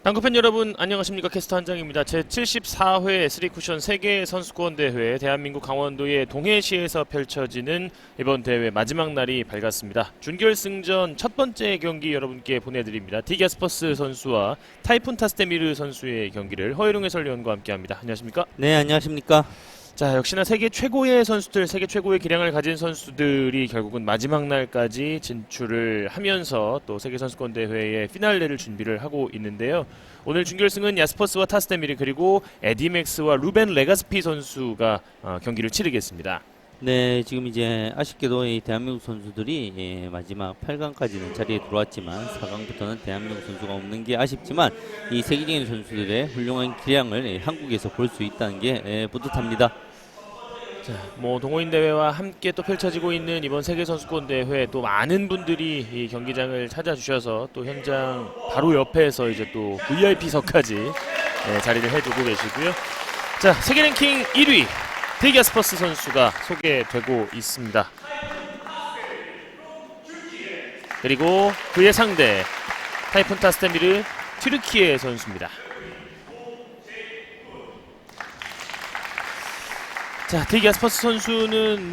당구팬 여러분 안녕하십니까. 캐스터 한장입니다. 제74회 3쿠션 세계 선수권 대회 대한민국 강원도의 동해시에서 펼쳐지는 이번 대회 마지막 날이 밝았습니다. 준결승전 첫 번째 경기 여러분께 보내드립니다. 디갸스퍼스 선수와 타이푼 타스테미르 선수의 경기를 허일웅 해설위원과 함께합니다. 안녕하십니까? 네, 안녕하십니까. 자, 역시나 세계 최고의 선수들, 세계 최고의 기량을 가진 선수들이 결국은 마지막 날까지 진출을 하면서 또 세계선수권 대회의 피날레를 준비를 하고 있는데요. 오늘 준결승은 야스퍼스와 타스테미르 그리고 에디맥스와 루벤 레가스피 선수가 경기를 치르겠습니다. 네, 지금 이제 아쉽게도 이 대한민국 선수들이 마지막 8강까지는 자리에 들어왔지만 4강부터는 대한민국 선수가 없는 게 아쉽지만 이 세계적인 선수들의 훌륭한 기량을 한국에서 볼 수 있다는 게 뿌듯합니다. 자, 동호인 대회와 함께 또 펼쳐지고 있는 이번 세계 선수권 대회 또 많은 분들이 이 경기장을 찾아주셔서 또 현장 바로 옆에서 이제 또 VIP석까지 자리를 해두고 계시고요. 자, 세계 랭킹 1위 디갸스퍼스 선수가 소개되고 있습니다. 그리고 그의 상대 타이푼 타스테미르 튀르키예 선수입니다. 자, 디갸스퍼스 선수는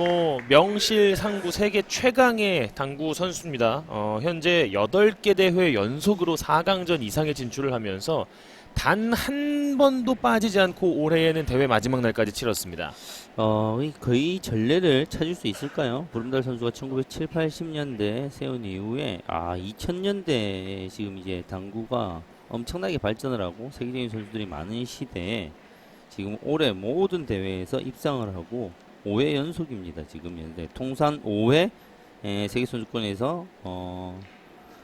명실상부 세계 최강의 당구 선수입니다. 현재 8개 대회 연속으로 4강전 이상에 진출을 하면서 단 한 번도 빠지지 않고 올해에는 대회 마지막 날까지 치렀습니다. 거의 전례를 찾을 수 있을까요? 부름달 선수가 1970, 80년대 세운 이후에 2000년대에 지금 이제 당구가 엄청나게 발전을 하고 세계적인 선수들이 많은 시대에 지금 올해 모든 대회에서 입상을 하고 5회 연속입니다. 지금 현재 통산 5회 세계선수권에서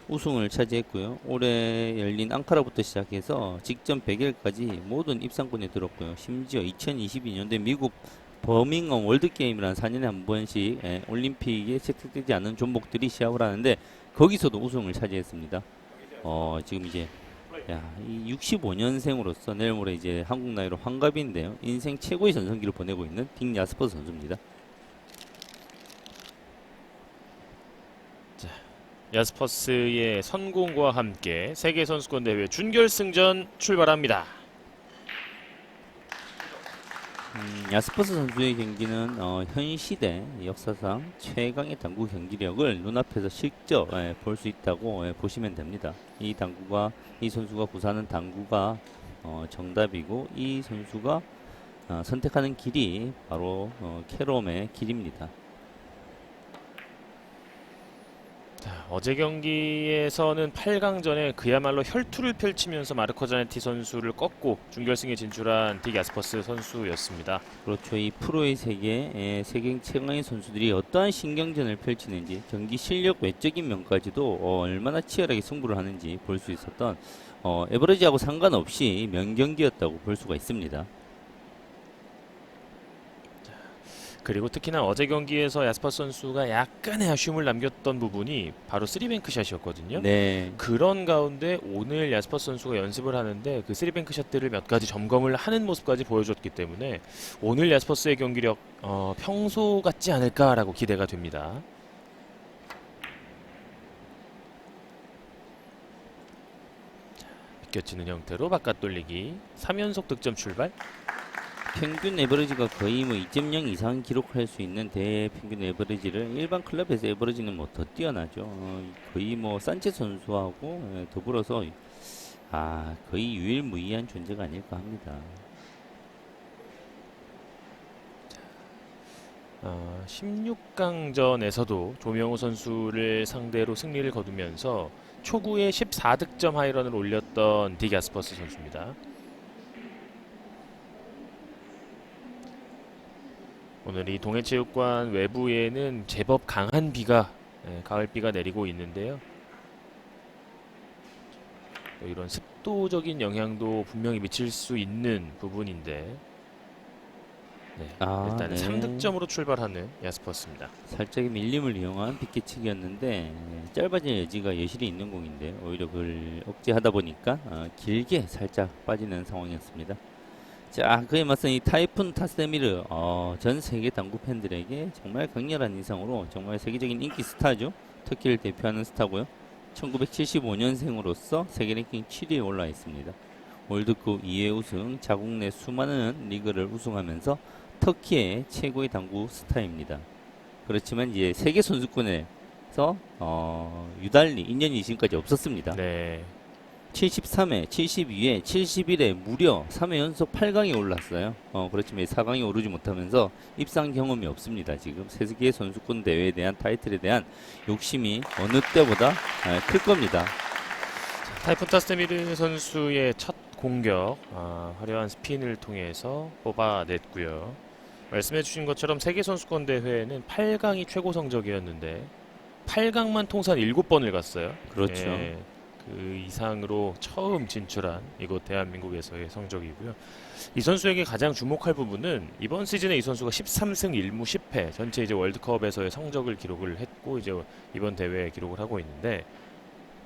우승을 차지했고요. 올해 열린 앙카라부터 시작해서 직전 100일까지 모든 입상권에 들었고요. 심지어 2022년도에 미국 버밍엄 월드게임이라는 4년에 한 번씩 올림픽에 채택되지 않은 종목들이 시합을 하는데 거기서도 우승을 차지했습니다. 지금 이제 이 65년생으로서 내일 모레 이제 한국 나이로 환갑인데요. 인생 최고의 전성기를 보내고 있는 디갸스퍼스 선수입니다. 자, 야스퍼스의 성공과 함께 세계 선수권 대회 준결승전 출발합니다. 야스퍼스 선수의 경기는 현 시대 역사상 최강의 당구 경기력을 눈앞에서 직접 볼 수 있다고 보시면 됩니다. 이 선수가 구사하는 당구가 정답이고 이 선수가 선택하는 길이 바로 캐롬의 길입니다. 자, 어제 경기에서는 8강전에 그야말로 혈투를 펼치면서 마르코 자네티 선수를 꺾고 준결승에 진출한 디갸스퍼스 선수였습니다. 그렇죠. 이 프로의 세계 최강의 선수들이 어떠한 신경전을 펼치는지 경기 실력 외적인 면까지도 얼마나 치열하게 승부를 하는지 볼 수 있었던 에버리지하고 상관없이 명경기였다고 볼 수가 있습니다. 그리고 특히나 어제 경기에서 야스퍼스 선수가 약간의 아쉬움을 남겼던 부분이 바로 3뱅크 샷이었거든요. 네. 그런 가운데 오늘 야스퍼스 선수가 연습을 하는데 그 3뱅크 샷들을 몇 가지 점검을 하는 모습까지 보여줬기 때문에 오늘 야스퍼스의 경기력 평소 같지 않을까라고 기대가 됩니다. 비껴치는 형태로 바깥 돌리기 3연속 득점 출발. 평균 에버리지가 거의 2.0 이상 기록할 수 있는 대평균 에버리지를 일반 클럽에서 에버리지는 더 뛰어나죠. 거의 산체 선수하고 더불어서 거의 유일무이한 존재가 아닐까 합니다. 16강전에서도 조명호 선수를 상대로 승리를 거두면서 초구에 14득점 하이런을 올렸던 디갸스퍼스 선수입니다. 오늘 이 동해체육관 외부에는 제법 강한 비가 가을비가 내리고 있는데요. 또 이런 습도적인 영향도 분명히 미칠 수 있는 부분인데 일단은 3득점으로 출발하는 야스퍼스입니다. 살짝의 밀림을 이용한 빗개치기였는데 짧아질 여지가 여실히 있는 공인데 오히려 그걸 억제하다 보니까 길게 살짝 빠지는 상황이었습니다. 자, 그에 맞선 이 타이푼 타스테미르 전 세계 당구 팬들에게 정말 강렬한 인상으로 정말 세계적인 인기 스타죠. 터키를 대표하는 스타고요. 1975년생으로서 세계 랭킹 7위에 올라 있습니다. 월드컵 2회 우승, 자국 내 수많은 리그를 우승하면서 터키의 최고의 당구 스타입니다. 그렇지만 이제 세계 선수권에서 유달리 인연이 지금까지 없었습니다. 네. 73회, 72회, 71회 무려 3회 연속 8강에 올랐어요. 그렇지만 4강에 오르지 못하면서 입상 경험이 없습니다. 지금 세계 선수권 대회에 대한 타이틀에 대한 욕심이 어느 때보다 클 겁니다. 타이푼 타스테미르 선수의 첫 공격, 화려한 스핀을 통해서 뽑아냈고요. 말씀해주신 것처럼 세계 선수권 대회는 8강이 최고 성적이었는데 8강만 통산 7번을 갔어요. 그렇죠. 예, 그 이상으로 처음 진출한 이곳 대한민국에서의 성적이고요. 이 선수에게 가장 주목할 부분은 이번 시즌에 이 선수가 13승 1무 10패 전체 이제 월드컵에서의 성적을 기록을 했고 이제 이번 대회에 기록을 하고 있는데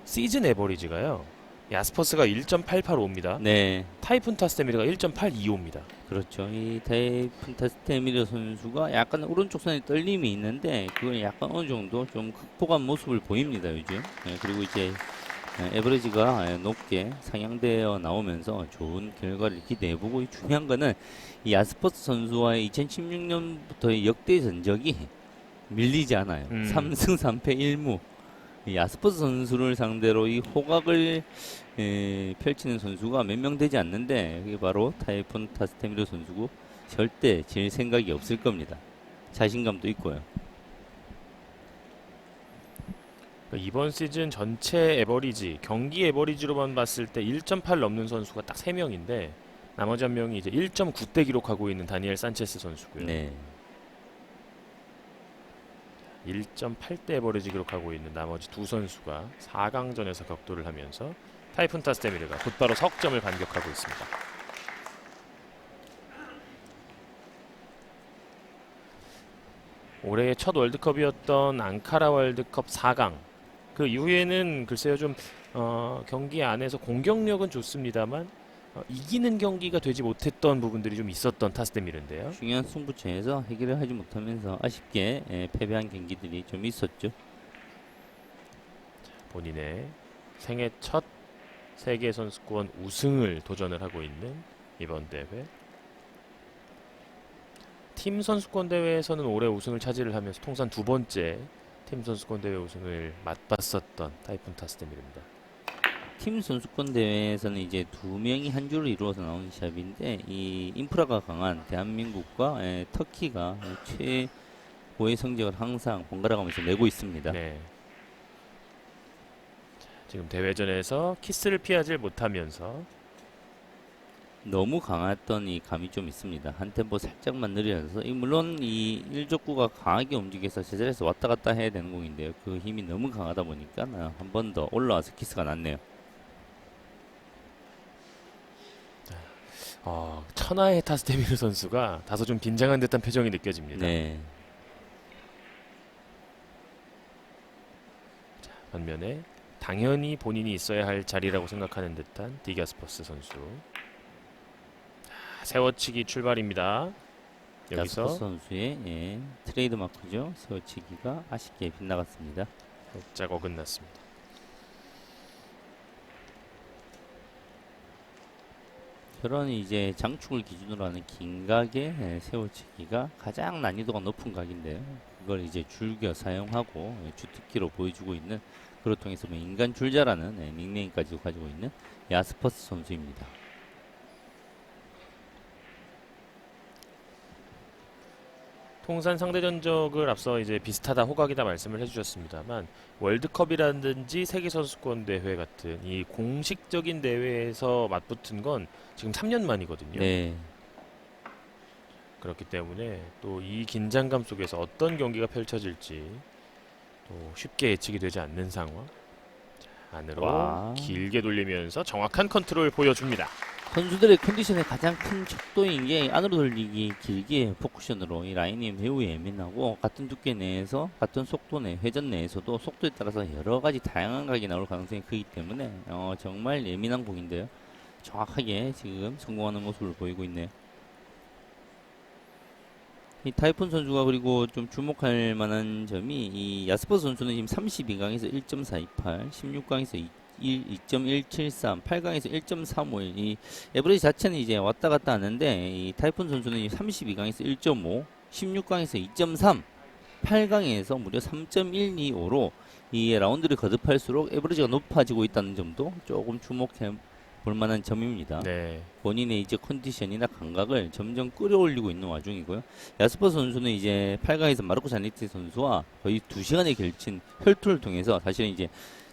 시즌 에버리지가요. 야스퍼스가 1.885입니다. 네, 타이푼 타스테미르가 1.825입니다. 그렇죠. 이 타이푼 타스테미르 선수가 약간 오른쪽 선에 떨림이 있는데 그걸 약간 어느 정도 좀 극복한 모습을 보입니다 요즘. 그리고 이제 에버리지가 높게 상향되어 나오면서 좋은 결과를 기대해보고 중요한 거는 이 야스퍼스 선수와의 2016년부터의 역대 전적이 밀리지 않아요. 3승 3패 1무. 이 야스퍼스 선수를 상대로 이 호각을 펼치는 선수가 몇 명 되지 않는데 그게 바로 타이푼 타스테미르 선수고 절대 질 생각이 없을 겁니다. 자신감도 있고요. 이번 시즌 전체 에버리지, 경기 에버리지로만 봤을 때 1.8 넘는 선수가 딱 3명인데 나머지 한 명이 이제 1.9대 기록하고 있는 다니엘 산체스 선수고요. 네. 1.8대 에버리지 기록하고 있는 나머지 두 선수가 4강전에서 격돌을 하면서 타이푼 타스테미르가 곧바로 석점을 반격하고 있습니다. 올해의 첫 월드컵이었던 앙카라 월드컵 4강 그 이후에는 글쎄요 좀 경기 안에서 공격력은 좋습니다만 이기는 경기가 되지 못했던 부분들이 좀 있었던 타스테미르인데요. 중요한 승부처에서 해결을 하지 못하면서 아쉽게 패배한 경기들이 좀 있었죠. 본인의 생애 첫 세계 선수권 우승을 도전을 하고 있는 이번 대회. 팀 선수권 대회에서는 올해 우승을 차지를 하면서 통산 두 번째 팀 선수권 대회 우승을 맛봤었던 타이푼 타스테미르입니다. 팀 선수권 대회에서는 이제 두 명이 한 줄을 이루어서 나오는 시합인데 이 인프라가 강한 대한민국과 터키가 최고의 성적을 항상 번갈아 가면서 내고 있습니다. 네. 지금 대회전에서 키스를 피하지 못하면서 너무 강했던 이 감이 좀 있습니다. 한 템포 살짝만 느려져서 물론 이 1족구가 강하게 움직여서 제자리에서 왔다 갔다 해야 되는 공인데요. 그 힘이 너무 강하다 보니까 한 번 더 올라와서 키스가 났네요. 천하의 타스테미르 선수가 다소 좀 긴장한 듯한 표정이 느껴집니다. 네. 반면에 당연히 본인이 있어야 할 자리라고 생각하는 듯한 디가스퍼스 선수. 세워치기 출발입니다. 야스퍼스 여기서 선수의 트레이드 마크죠. 세워치기가 아쉽게 빗나갔습니다. 살짝 어긋났습니다. 저런 이제 장축을 기준으로 하는 긴각의 세워치기가 가장 난이도가 높은 각인데요. 그걸 이제 즐겨 사용하고 주특기로 보여주고 있는 그걸 통해서 인간 줄자라는 닉네임까지 가지고 있는 야스퍼스 선수입니다. 통산 상대 전적을 앞서 이제 비슷하다 호각이다 말씀을 해주셨습니다만 월드컵이라든지 세계 선수권 대회 같은 이 공식적인 대회에서 맞붙은 건 지금 3년 만이거든요. 네. 그렇기 때문에 또 이 긴장감 속에서 어떤 경기가 펼쳐질지 또 쉽게 예측이 되지 않는 상황. 자, 안으로 와. 길게 돌리면서 정확한 컨트롤 보여줍니다. 선수들의 컨디션의 가장 큰 척도인 게 안으로 돌리기 길게 포쿠션으로 이 라인이 매우 예민하고 같은 두께 내에서 같은 속도 내 회전 내에서도 속도에 따라서 여러 가지 다양한 각이 나올 가능성이 크기 때문에 정말 예민한 공인데요. 정확하게 지금 성공하는 모습을 보이고 있네요. 이 타이푼 선수가 그리고 좀 주목할 만한 점이 이 야스퍼 선수는 지금 32강에서 1.428, 16강에서 2.173, 8강에서 1.351. 이 에버리지 자체는 이제 왔다 갔다 하는데 이 타이푼 선수는 32강에서 1.5, 16강에서 2.3, 8강에서 무려 3.125로 이 라운드를 거듭할수록 에버리지가 높아지고 있다는 점도 조금 주목해 볼 만한 점입니다. 네. 본인의 이제 컨디션이나 감각을 점점 끌어올리고 있는 와중이고요. 야스퍼 선수는 이제 8강에서 마르코 자니티 선수와 거의 2시간에 걸친 혈투를 통해서 사실은 이제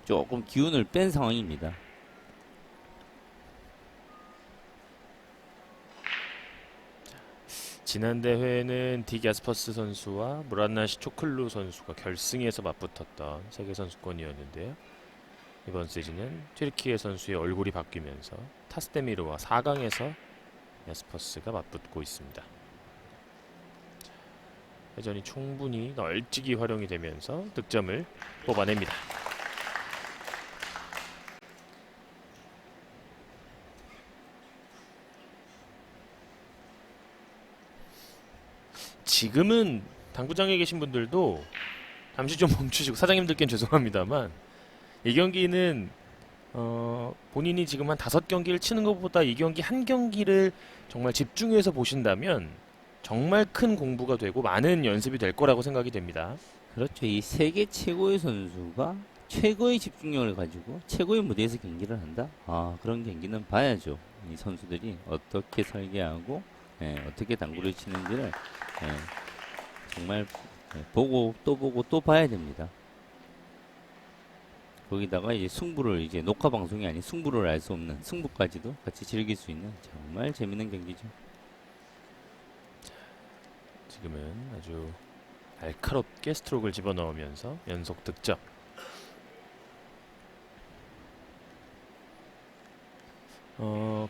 조금 기운을 뺀 상황입니다. 지난 대회는 딕 야스퍼스 선수와 무란나시 초클루 선수가 결승에서 맞붙었던 세계 선수권이었는데요. 이번 시즌은 튀르키예 선수의 얼굴이 바뀌면서 타스데미르와 4강에서 야스퍼스가 맞붙고 있습니다. 회전이 충분히 널찍이 활용이 되면서 득점을 뽑아냅니다. 지금은 당구장에 계신 분들도 잠시 좀 멈추시고, 사장님들께는 죄송합니다만 이 경기는 본인이 지금 한 5경기를 치는 것보다 이 경기 한 경기를 정말 집중해서 보신다면 정말 큰 공부가 되고 많은 연습이 될 거라고 생각이 됩니다. 그렇죠. 이 세계 최고의 선수가 최고의 집중력을 가지고 최고의 무대에서 경기를 한다. 아, 그런 경기는 봐야죠. 이 선수들이 어떻게 설계하고 어떻게 당구를 치는지를 정말 보고 또 봐야 됩니다. 거기다가 이제 승부를 이제 녹화 방송이 아닌 승부를 알 수 없는 승부까지도 같이 즐길 수 있는 정말 재밌는 경기죠. 지금은 아주 날카롭게 스트로크를 집어넣으면서 연속 득점.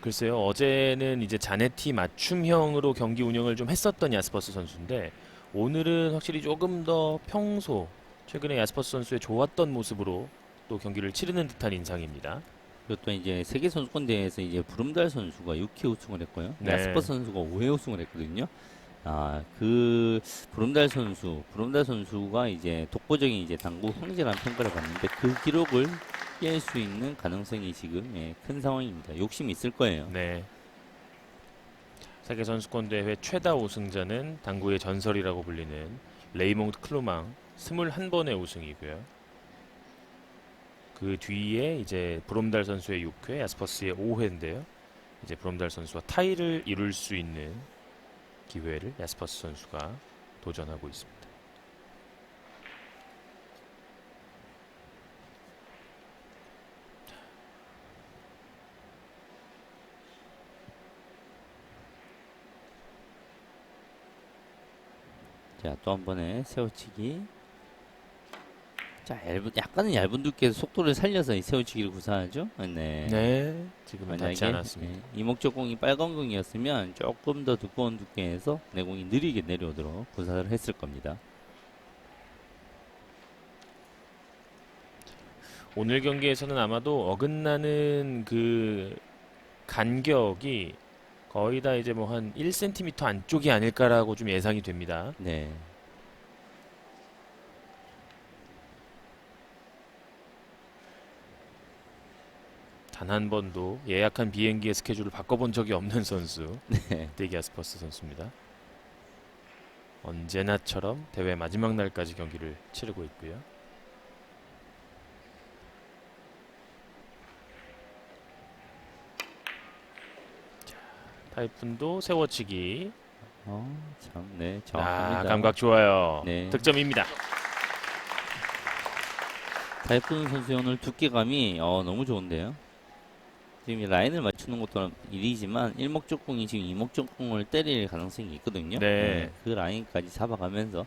글쎄요. 어제는 이제 자네티 맞춤형으로 경기 운영을 좀 했었던 야스퍼스 선수인데 오늘은 확실히 조금 더 평소 최근에 야스퍼스 선수의 좋았던 모습으로 또 경기를 치르는 듯한 인상입니다. 그리고 또 이제 세계 선수권 대회에서 이제 브룸달 선수가 6회 우승을 했고요. 네. 야스퍼 선수가 5회 우승을 했거든요. 아, 그 브룸달 선수가 이제 독보적인 이제 당구 황제라는 평가를 받는데 그 기록을 깰 수 있는 가능성이 지금 큰 상황입니다. 욕심이 있을 거예요. 네. 세계 선수권 대회 최다 우승자는 당구의 전설이라고 불리는 레이몽드 클루망 21번의 우승이고요. 그 뒤에 이제 브롬달 선수의 6회, 야스퍼스의 5회인데요. 이제 브롬달 선수와 타이를 이룰 수 있는 기회를 야스퍼스 선수가 도전하고 있습니다. 자, 또 한 번의 세워치기. 자, 약간은 얇은 두께에서 속도를 살려서 이 세워치기를 구사하죠. 네. 네, 지금은 닿지 만약에 않았습니다. 이목적 공이 빨간 공이었으면 조금 더 두꺼운 두께에서 내공이 느리게 내려오도록 구사를 했을 겁니다. 오늘 경기에서는 아마도 어긋나는 그 간격이 거의 다 이제 뭐 한 1cm 안쪽이 아닐까라고 좀 예상이 됩니다. 네. 단 한 번도 예약한 비행기의 스케줄을 바꿔본 적이 없는 선수, 네. 딕 야스퍼스 선수입니다. 언제나처럼 대회 마지막 날까지 경기를 치르고 있고요. 자, 타이푼도 세워치기. 참, 네, 정확합니다. 감각 좋아요. 네. 득점입니다. 타이푼 선수의 오늘 두께감이 너무 좋은데요. 지금 이 라인을 맞추는 것도 일이지만 일목적 공이 지금 이목적 공을 때릴 가능성이 있거든요. 네. 그 라인까지 잡아가면서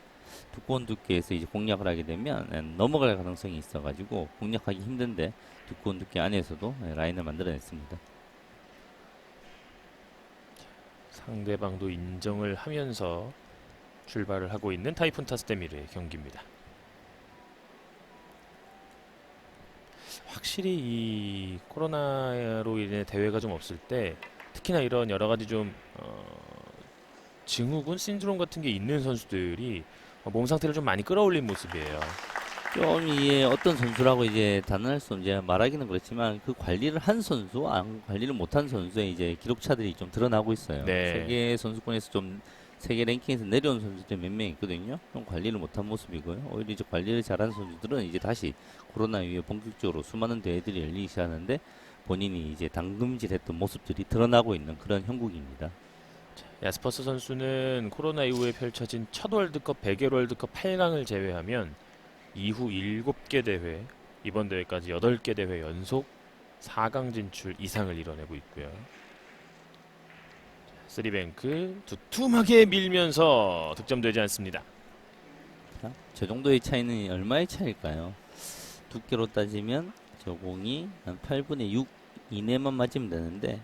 두꺼운 두께에서 이제 공략을 하게 되면 넘어갈 가능성이 있어가지고 공략하기 힘든데 두꺼운 두께 안에서도 라인을 만들어냈습니다. 상대방도 인정을 하면서 출발을 하고 있는 타이푼 타스데미르의 경기입니다. 확실히 이 코로나로 인해 대회가 좀 없을 때 특히나 이런 여러 가지 좀 증후군 신드롬 같은 게 있는 선수들이 몸 상태를 좀 많이 끌어올린 모습이에요. 좀 이게 어떤 선수라고 이제 단언할 수 이제 말하기는 그렇지만 그 관리를 한 선수, 안 관리를 못한 선수의 이제 기록차들이 좀 드러나고 있어요. 네. 세계 선수권에서 좀 세계 랭킹에서 내려온 선수들이 몇 명 있거든요. 좀 관리를 못한 모습이고요. 오히려 이제 관리를 잘한 선수들은 이제 다시 코로나 이후에 본격적으로 수많은 대회들이 열리기 시작하는데 본인이 이제 당금질했던 모습들이 드러나고 있는 그런 형국입니다. 야스퍼스 선수는 코로나 이후에 펼쳐진 첫 월드컵 100일 월드컵 8강을 제외하면 이후 7개 대회, 이번 대회까지 8개 대회 연속 4강 진출 이상을 이뤄내고 있고요. 쓰리뱅크 두툼하게 밀면서 득점되지 않습니다. 자, 저 정도의 차이는 얼마의 차일까요? 두께로 따지면 저 공이 한 8분의 6 이내만 맞으면 되는데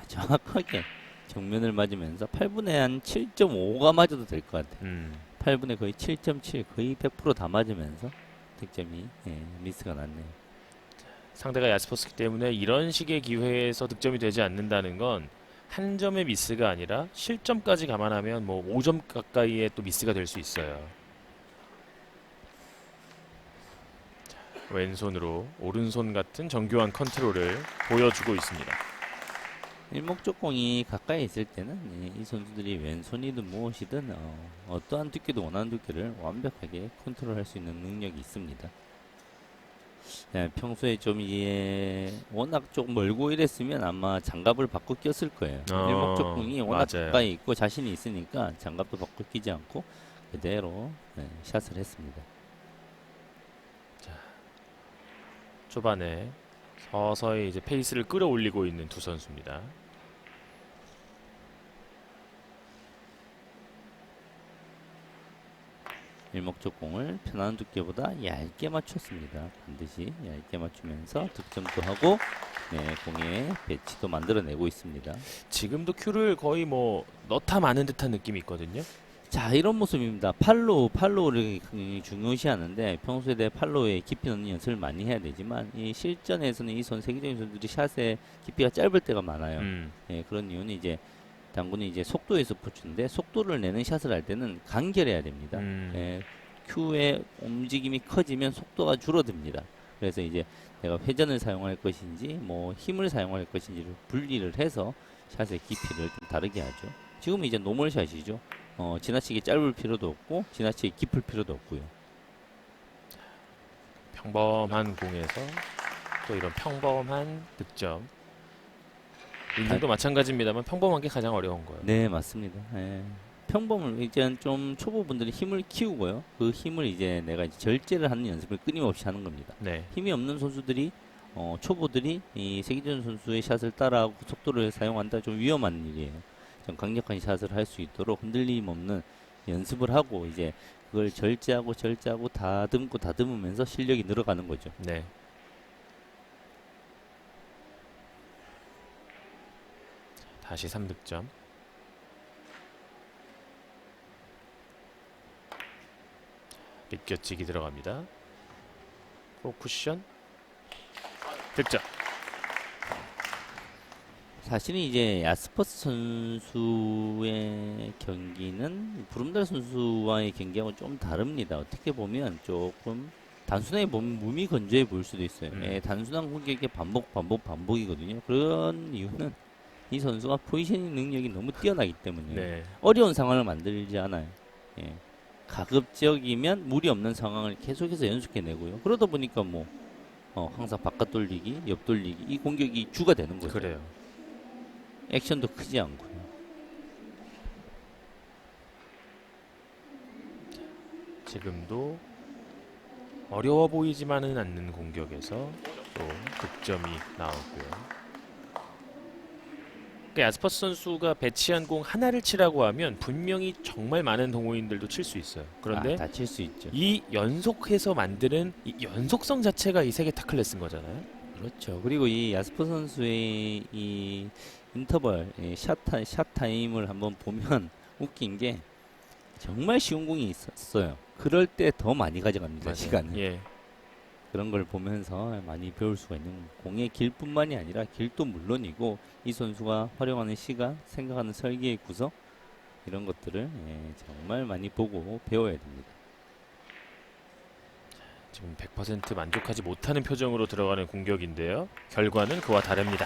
정확하게 정면을 맞으면서 8분의 한 7.5가 맞아도 될 것 같아요. 8분의 거의 7.7 거의 100% 다 맞으면서 득점이 미스가 났네요. 상대가 야스퍼스기 때문에 이런 식의 기회에서 득점이 되지 않는다는 건 한 점의 미스가 아니라 실점까지 감안하면 뭐 5점 가까이의 또 미스가 될 수 있어요. 왼손으로 오른손 같은 정교한 컨트롤을 보여주고 있습니다. 일목적공이 가까이 있을 때는 이 선수들이 왼손이든 무엇이든 어떠한 두께도 원하는 두께를 완벽하게 컨트롤할 수 있는 능력이 있습니다. 평소에 좀 워낙 좀 멀고 이랬으면 아마 장갑을 바꿔 꼈을 거예요. 일목적공이 워낙 맞아요. 가까이 있고 자신이 있으니까 장갑도 바꿔 끼지 않고 그대로 샷을 했습니다. 초반에 서서히 이제 페이스를 끌어올리고 있는 두 선수입니다. 일목적공을 편안한 두께보다 얇게 맞췄습니다. 반드시 얇게 맞추면서 득점도 하고 공에 배치도 만들어내고 있습니다. 지금도 큐를 거의 뭐 넣다 마는 듯한 느낌이 있거든요. 자, 이런 모습입니다. 팔로우를 중요시하는데 평소에 내 팔로우에 깊이 넣는 연습을 많이 해야 되지만 이 실전에서는 이 세계적인 선수들이 샷의 깊이가 짧을 때가 많아요. 그런 이유는 이제 당구는 이제 속도의 스포츠인데 속도를 내는 샷을 할 때는 간결해야 됩니다. 큐의 움직임이 커지면 속도가 줄어듭니다. 그래서 이제 내가 회전을 사용할 것인지 뭐 힘을 사용할 것인지를 분리를 해서 샷의 깊이를 좀 다르게 하죠. 지금은 이제 노멀샷이죠. 지나치게 짧을 필요도 없고 지나치게 깊을 필요도 없고요. 평범한 공에서 또 이런 평범한 득점. 인생도 마찬가지입니다만 평범한 게 가장 어려운 거예요. 네, 맞습니다. 평범을 이제 좀 초보분들이 힘을 키우고요. 그 힘을 이제 내가 이제 절제를 하는 연습을 끊임없이 하는 겁니다. 네. 힘이 없는 선수들이 초보들이 이 세계전 선수의 샷을 따라하고 속도를 사용한다 좀 위험한 일이에요. 좀 강력한 샷을 할 수 있도록 흔들림 없는 연습을 하고 이제 그걸 절제하고 다듬으면서 실력이 늘어가는 거죠. 네. 다시 3득점. 비껴치기 들어갑니다. 쿠션 득점. 사실은 이제 야스퍼스 선수의 경기는 부름달 선수와의 경기하고 좀 다릅니다. 어떻게 보면 조금 단순하게 보면 몸이 건조해 보일 수도 있어요. 단순한 공격의 반복이거든요. 그런 이유는 이 선수가 포지셔닝 능력이 너무 뛰어나기 때문에 어려운 상황을 만들지 않아요. 가급적이면 무리 없는 상황을 계속해서 연속해내고요. 그러다 보니까 뭐 항상 바깥 돌리기, 옆 돌리기 이 공격이 주가 되는 거죠. 그래요. 액션도 크지 않고요. 지금도 어려워 보이지만은 않는 공격에서 또 득점이 나오고요. 그러니까 야스퍼스 선수가 배치한 공 하나를 치라고 하면 분명히 정말 많은 동호인들도 칠 수 있어요. 그런데 다 칠 수 있죠. 이 연속해서 만드는 이 연속성 자체가 이 세계 타클 레슨 거잖아요. 그렇죠. 그리고 이 야스퍼 선수의 이 인터벌 샷 타임을 한번 보면 웃긴 게 정말 쉬운 공이 있었어요. 그럴 때 더 많이 가져갑니다. 시간을. 그런 걸 보면서 많이 배울 수가 있는 공의 길뿐만이 아니라 길도 물론이고 이 선수가 활용하는 시간, 생각하는 설계의 구석 이런 것들을 정말 많이 보고 배워야 됩니다. 지금 100% 만족하지 못하는 표정으로 들어가는 공격인데요. 결과는 그와 다릅니다.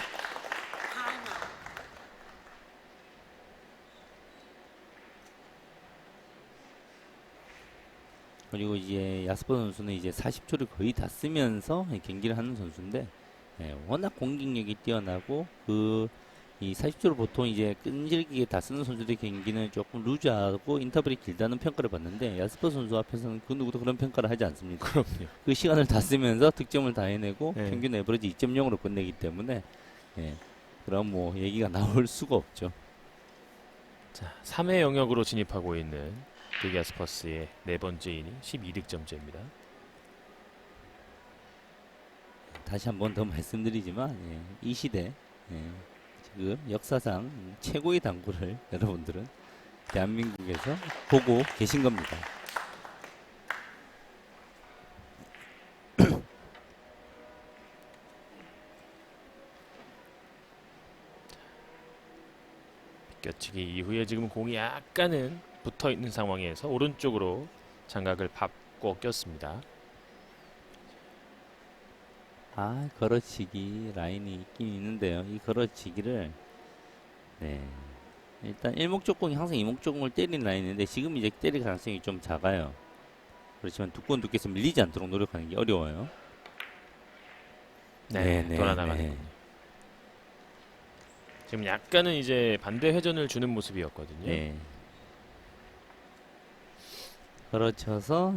그리고 이제 야스퍼 선수는 이제 40초를 거의 다 쓰면서 경기를 하는 선수인데 워낙 공격력이 뛰어나고 이 40초를 보통 이제 끈질기게 다 쓰는 선수들의 경기는 조금 루즈하고 인터벌이 길다는 평가를 받는데 야스퍼 선수 앞에서는 그 누구도 그런 평가를 하지 않습니다. 그럼요. 그 시간을 다 쓰면서 득점을 다 해내고 네. 평균 에버리지 2.0으로 끝내기 때문에 그럼 뭐 얘기가 나올 수가 없죠. 자, 3회 영역으로 진입하고 있는 빅야스퍼스의 네 번째 이닝 12득점째입니다. 다시 한 번 더 말씀드리지만 이 시대 지금 역사상 최고의 당구를 여러분들은 대한민국에서 보고 계신 겁니다. 껴치기 이후에 지금 공이 약간은 붙어 있는 상황에서 오른쪽으로 장각을 밟고 꼈습니다. 걸어치기 라인이 있긴 있는데요. 이 걸어치기를 일단 일목적공이 항상 이목적공을 때리는 라인인데 지금 이제 때릴 가능성이 좀 작아요. 그렇지만 두꺼운 두께에서 밀리지 않도록 노력하는 게 어려워요. 돌아나가는군요. 지금 약간은 이제 반대 회전을 주는 모습이었거든요. 걸어쳐서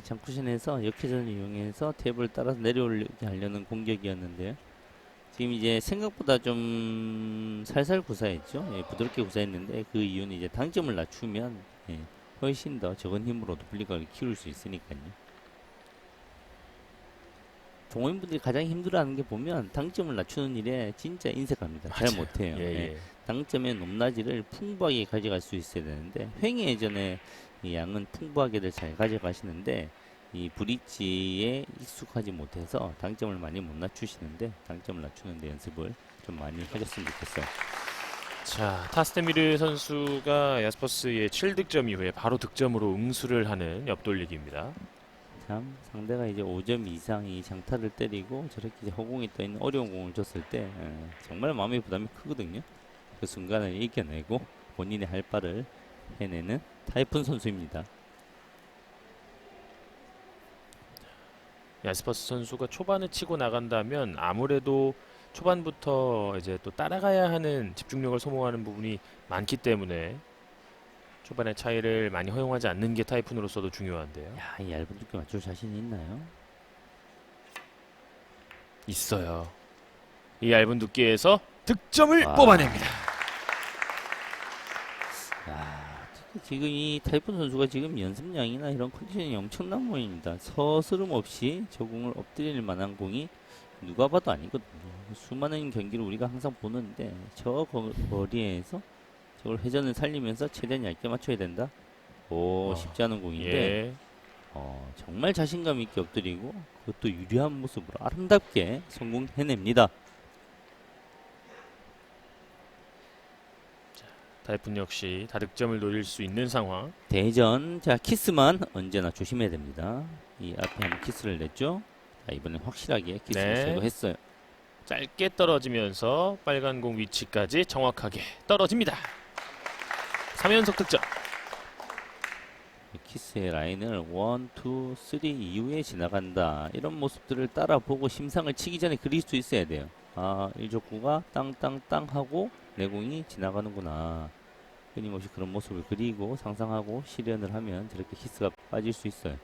장쿠션에서 역회전을 이용해서 탭을 따라서 내려올리게 하려는 공격이었는데요. 지금 이제 생각보다 좀 살살 구사했죠. 부드럽게 구사했는데 그 이유는 이제 당점을 낮추면 훨씬 더 적은 힘으로도 블리각을 키울 수 있으니까요. 동호인분들이 가장 힘들어하는 게 보면 당점을 낮추는 일에 진짜 인색합니다. 잘 맞아요. 못해요. 당점의 높낮이를 풍부하게 가져갈 수 있어야 되는데 횡에 예전에 이 양은 풍부하게들 잘 가져가시는데 이 브릿지에 익숙하지 못해서 당점을 많이 못 낮추시는데 당점을 낮추는데 연습을 좀 많이 하셨으면 좋겠어요. 자, 타스테미르 선수가 야스퍼스의 7득점 이후에 바로 득점으로 응수를 하는 옆돌리기입니다. 참 상대가 이제 5점 이상이 장타를 때리고 저렇게 이제 허공에 떠 있는 어려운 공을 줬을 때 정말 마음의 부담이 크거든요. 그 순간을 이겨내고 본인의 할 바를 해내는 타이푼 선수입니다. 야스퍼스 선수가 초반에 치고 나간다면 아무래도 초반부터 이제 또 따라가야 하는 집중력을 소모하는 부분이 많기 때문에 초반의 차이를 많이 허용하지 않는 게 타이푼으로서도 중요한데요. 이 얇은 두께 맞출 자신이 있나요? 있어요. 이 얇은 두께에서 득점을 뽑아냅니다. 지금 이 타이푼 선수가 지금 연습량이나 이런 컨디션이 엄청난 모입니다. 서스름 없이 저 공을 엎드릴 만한 공이 누가 봐도 아니거든요. 수많은 경기를 우리가 항상 보는데 저 거리에서 저걸 회전을 살리면서 최대한 얇게 맞춰야 된다. 쉽지 않은 공인데 정말 자신감 있게 엎드리고 그것도 유리한 모습으로 아름답게 성공해냅니다. 타이푼 역시 다득점을 노릴 수 있는 상황. 대전 키스만 언제나 조심해야 됩니다. 이 앞에 한번 키스를 냈죠. 이번엔 확실하게 키스를 제거했어요. 짧게 떨어지면서 빨간 공 위치까지 정확하게 떨어집니다. 3연속 득점. 키스의 라인을 1, 2, 3 이후에 지나간다. 이런 모습들을 따라보고 심상을 치기 전에 그릴 수 있어야 돼요. 일족구가 땅땅땅 하고 내공이 지나가는구나. 끊임없이 그런 모습을 그리고 상상하고 실현을 하면 저렇게 키스가 빠질 수 있어요.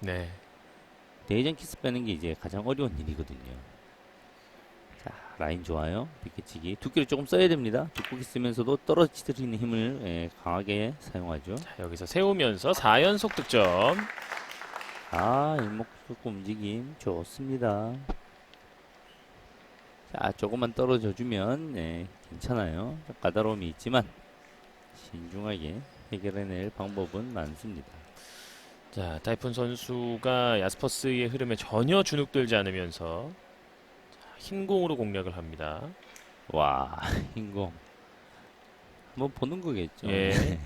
대전 키스 빼는 게 이제 가장 어려운 일이거든요. 자, 라인 좋아요. 빗개치기. 두께를 조금 써야 됩니다. 두껍게 쓰면서도 떨어뜨리는 힘을 강하게 사용하죠. 자, 여기서 세우면서 4연속 득점. 일목적고 움직임 좋습니다. 자, 조금만 떨어져 주면 괜찮아요. 까다로움이 있지만 신중하게 해결해낼 방법은 많습니다. 자, 타이푼 선수가 야스퍼스의 흐름에 전혀 주눅들지 않으면서 흰 공으로 공략을 합니다. 흰 공. 뭐 보는 거겠죠. 예.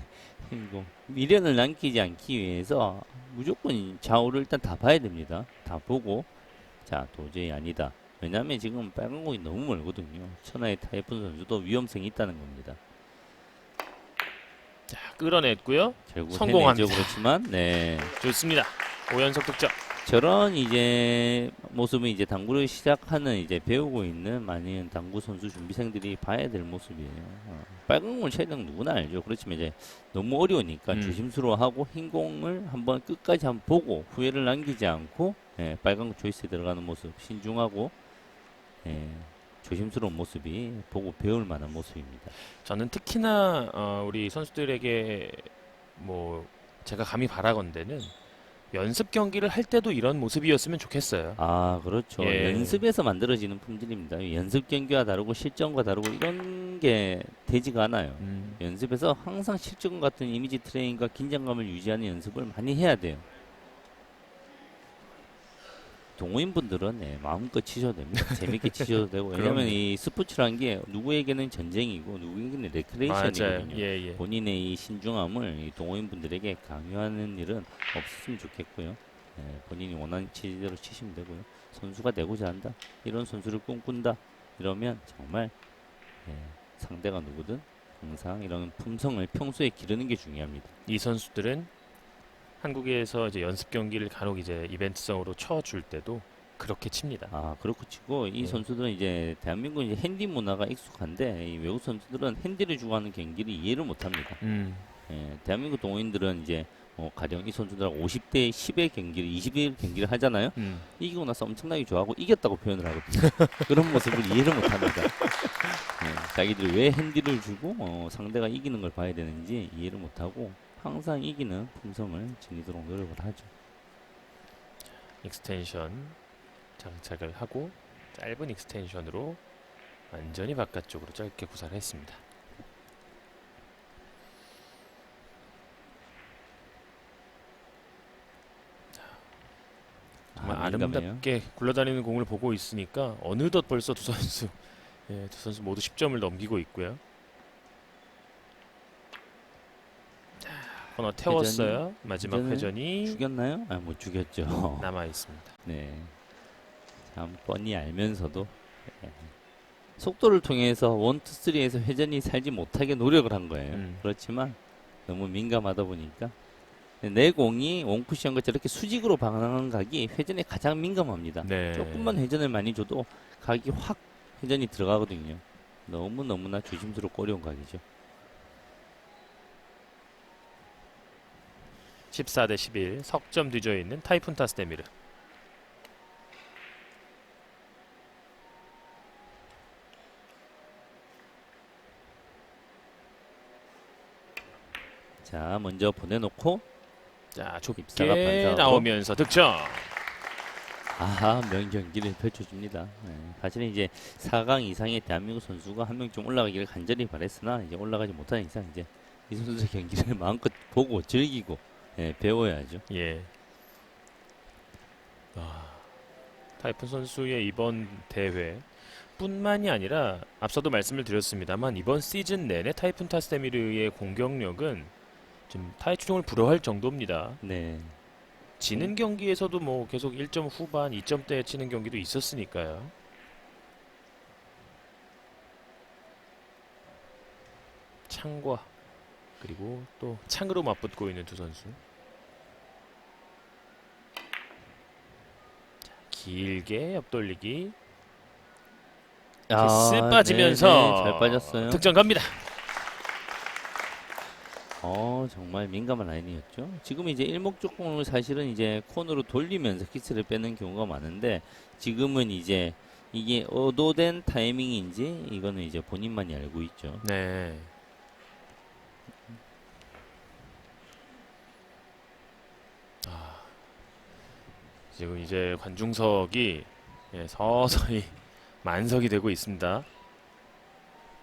뭐 미련을 남기지 않기 위해서 무조건 좌우를 일단 다 봐야 됩니다. 다 보고 자 도저히 아니다. 왜냐하면 지금 빨간 공이 너무 멀거든요. 천하의 타이푼 선수도 위험성이 있다는 겁니다. 자, 끌어냈고요. 결국 성공합니다. 해내죠. 그렇지만 네. 좋습니다. 5연속 득점. 저런 이제 모습은 이제 당구를 시작하는 이제 배우고 있는 많은 당구 선수 준비생들이 봐야 될 모습이에요. 빨간 공을 쳐야 되는 건 누구나 알죠. 그렇지만 이제 너무 어려우니까 조심스러워하고 흰 공을 한번 끝까지 한번 보고 후회를 남기지 않고 예, 빨간 공 초이스에 들어가는 모습 신중하고 예, 조심스러운 모습이 보고 배울 만한 모습입니다. 저는 특히나 우리 선수들에게 뭐 제가 감히 바라건대는 연습 경기를 할 때도 이런 모습이었으면 좋겠어요. 아, 그렇죠. 예. 연습에서 만들어지는 품질입니다. 연습 경기와 다르고 실전과 다르고 이런 게 되지가 않아요. 연습에서 항상 실전 같은 이미지 트레이닝과 긴장감을 유지하는 연습을 많이 해야 돼요. 동호인분들은 네, 마음껏 치셔도 됩니다. 재밌게 치셔도 되고 왜냐하면 이 스포츠란 게 누구에게는 전쟁이고 누구에게는 레크레이션이거든요. 예, 예. 본인의 이 신중함을 이 동호인분들에게 강요하는 일은 없었으면 좋겠고요. 예, 본인이 원하는 치대로 치시면 되고요. 선수가 되고자 한다. 이런 선수를 꿈꾼다. 이러면 정말 예, 상대가 누구든 항상 이런 품성을 평소에 기르는 게 중요합니다. 이 선수들은 한국에서 이제 연습 경기를 간혹 이제 이벤트성으로 쳐줄 때도 그렇게 칩니다. 아, 그렇고 치고 이 네. 선수들은 이제 대한민국 이제 핸디 문화가 익숙한데 이 외국 선수들은 핸디를 주고 하는 경기를 이해를 못합니다. 예, 대한민국 동호인들은 이제 가령 이 선수들하고 50대 10의 경기를 20의 경기를 하잖아요. 이기고 나서 엄청나게 좋아하고 이겼다고 표현을 하거든요. 그런 모습을 이해를 못합니다. 예, 자기들이 왜 핸디를 주고 상대가 이기는 걸 봐야 되는지 이해를 못하고 항상 이기는 품성을 지니도록 노력을 하죠. 익스텐션 장착을 하고 짧은 익스텐션으로 완전히 바깥쪽으로 짧게 구사를 했습니다. 정말 민감해요. 아름답게 굴러다니는 공을 보고 있으니까 어느덧 벌써 두 선수 예, 두 선수 모두 10점을 넘기고 있고요. 자, 코너 태웠어요. 마지막 회전이 죽였나요? 아, 못 죽였죠. 남아 있습니다. 네. 참 뻔히 알면서도 예. 속도를 통해서 1, 2, 3에서 회전이 살지 못하게 노력을 한 거예요. 그렇지만 너무 민감하다 보니까 내 공이 원쿠션과 저렇게 수직으로 방향하는 각이 회전에 가장 민감합니다. 네. 조금만 회전을 많이 줘도 각이 확 회전이 들어가거든요. 너무나 조심스럽고 어려운 각이죠. 14대 11 석점 뒤져 있는 타이푼 타스데미르. 자, 먼저 보내놓고 자, 입사가 좁게 반사하고. 나오면서 득점. 아하, 명경기를 펼쳐줍니다. 네, 사실은 이제 4강 이상의 대한민국 선수가 한 명 좀 올라가기를 간절히 바랬으나 이제 올라가지 못한 이상 이제 이 선수의 경기를 마음껏 보고 즐기고 예, 배워야죠. 예. 타이푼 선수의 이번 대회 뿐만이 아니라 앞서도 말씀을 드렸습니다만 이번 시즌 내내 타이푼 타스데미르의 공격력은 좀 타이 추종을 불허할 정도입니다. 네. 지는 경기에서도 뭐 계속 1점 후반, 2점대에 치는 경기도 있었으니까요. 창과 그리고 또 창으로 맞붙고 있는 두 선수. 자, 길게 옆돌리기. 키스 빠지면서 네, 잘 빠졌어요. 득점 갑니다. 정말 민감한 라인이었죠. 지금 이제 일목적공을 사실은 이제 코너로 돌리면서 키스를 빼는 경우가 많은데 지금은 이제 이게 의도된 타이밍인지 이거는 이제 본인만이 알고 있죠. 네. 지금 이제 관중석이 서서히 만석이 되고 있습니다.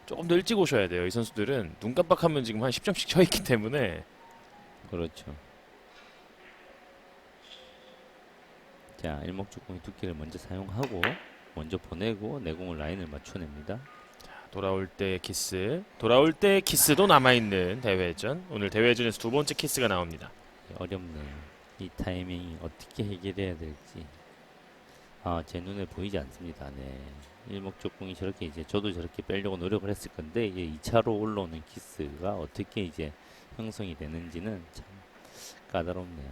조금 더 일찍 오셔야 돼요. 이 선수들은 눈 깜빡하면 지금 한 10점씩 쳐 있기 때문에. 그렇죠. 자, 일목적공의 두께를 먼저 사용하고 먼저 보내고 내공을 라인을 맞춰냅니다. 돌아올 때 키스, 돌아올 때 키스도 남아있는 대회전. 오늘 대회전에서 두 번째 키스가 나옵니다. 어렵네요. 이 타이밍 어떻게 해결해야 될지. 제 눈에 보이지 않습니다. 네. 일목적공이 저렇게 이제 저도 저렇게 빼려고 노력을 했을 건데 이제 2차로 올라오는 키스가 어떻게 이제 형성이 되는지는 참 까다롭네요.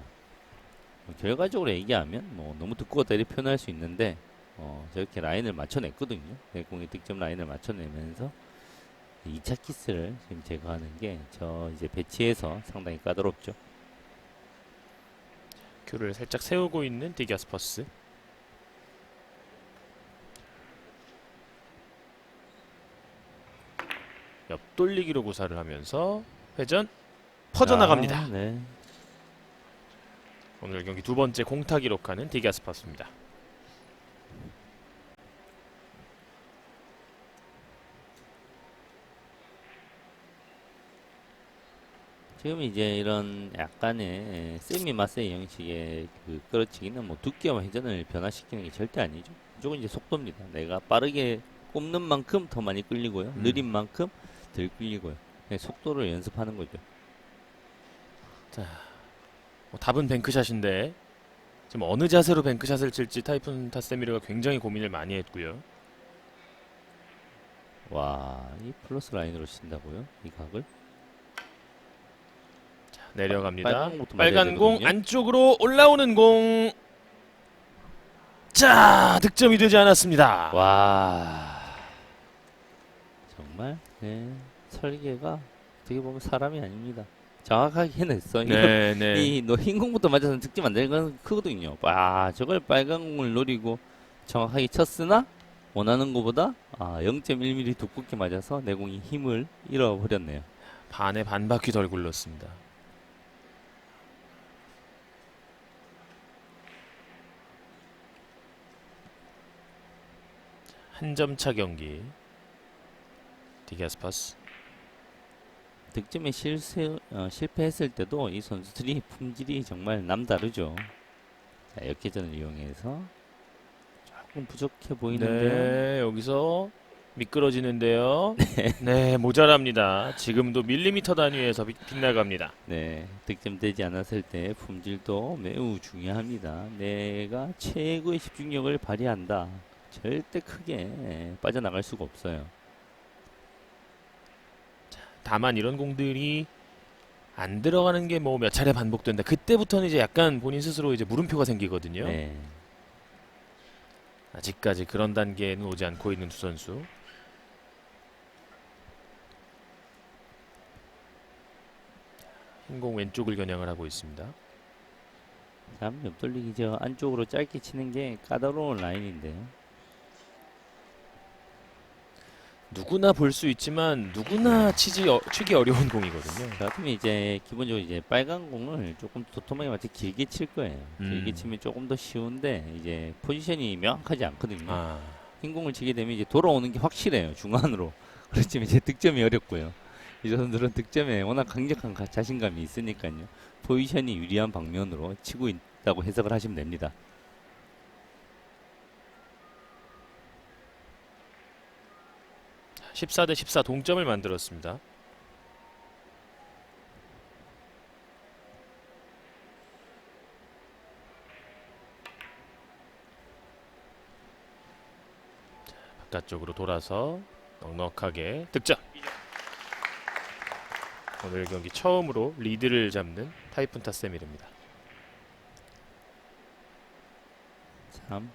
결과적으로 얘기하면 뭐 너무 두꺼웠다 이렇게 표현할 수 있는데 저렇게 라인을 맞춰냈거든요. 내 공의 득점 라인을 맞춰내면서 2차 키스를 지금 제거하는 게 저 이제 배치에서 상당히 까다롭죠. 큐를 살짝 세우고 있는 디기아스퍼스. 옆돌리기로 구사를 하면서 회전 퍼져나갑니다. 네. 오늘 경기 두 번째 공타 기록하는 디기아스퍼스입니다. 지금 이제 이런 약간의 세미 마세이 형식의 그 끌어치기는 뭐 두께와 회전을 변화시키는 게 절대 아니죠. 무조건 이제 속도입니다. 내가 빠르게 꼽는 만큼 더 많이 끌리고요. 느린 만큼 덜 끌리고요. 그냥 속도를 연습하는 거죠. 답은 뱅크샷인데 지금 어느 자세로 뱅크샷을 칠지 타이푼 타스테미르가 굉장히 고민을 많이 했고요. 와, 이 플러스 라인으로 친다고요? 이 각을? 내려갑니다. 빨간 공부터 맞아야 빨간 공 되거든요. 안쪽으로 올라오는 공. 자, 득점이 되지 않았습니다. 와, 정말 네, 설계가 어떻게 보면 사람이 아닙니다. 정확하게 해냈어. 네, 네. 이너 흰 공부터 맞아서 득점 안 되는 건 크거든요. 와, 저걸 빨간 공을 노리고 정확하게 쳤으나 원하는 것보다 0.1mm 두껍게 맞아서 내 공이 힘을 잃어버렸네요. 반에 반 바퀴 덜 굴렀습니다. 한 점 차 경기. 디기아스퍼스. 득점에 실패했을 때도 이 선수들이 품질이 정말 남다르죠. 자, 역회전을 이용해서 조금 부족해 보이는데요. 네, 여기서 미끄러지는데요. 네, 모자랍니다. 지금도 밀리미터 단위에서 빗나갑니다. 네, 득점되지 않았을 때 품질도 매우 중요합니다. 내가 최고의 집중력을 발휘한다. 절대 크게 빠져나갈 수가 없어요. 다만 이런 공들이 안 들어가는 게 뭐 몇 차례 반복된다. 그때부터는 이제 약간 본인 스스로 이제 물음표가 생기거든요. 네, 아직까지 그런 단계에는 오지 않고 있는 두 선수. 흰공 왼쪽을 겨냥을 하고 있습니다. 참 옆돌리기 저 안쪽으로 짧게 치는 게 까다로운 라인인데요. 누구나 볼 수 있지만 누구나 치기 어려운 공이거든요. 저 같으면 이제 기본적으로 이제 빨간 공을 조금 도톰하게 맞춰 길게 칠 거예요. 길게 치면 조금 더 쉬운데 이제 포지션이 명확하지 않거든요. 흰 공을 치게 되면 이제 돌아오는 게 확실해요. 중앙으로. 그렇지만 이제 득점이 어렵고요. 이 선수들은 득점에 워낙 강력한 자신감이 있으니까요. 포지션이 유리한 방면으로 치고 있다고 해석을 하시면 됩니다. 14대 14 동점을 만들었습니다. 바깥쪽으로 돌아서 넉넉하게 득점. 오늘 경기 처음으로 리드를 잡는 타이푼 타스테미르입니다. 참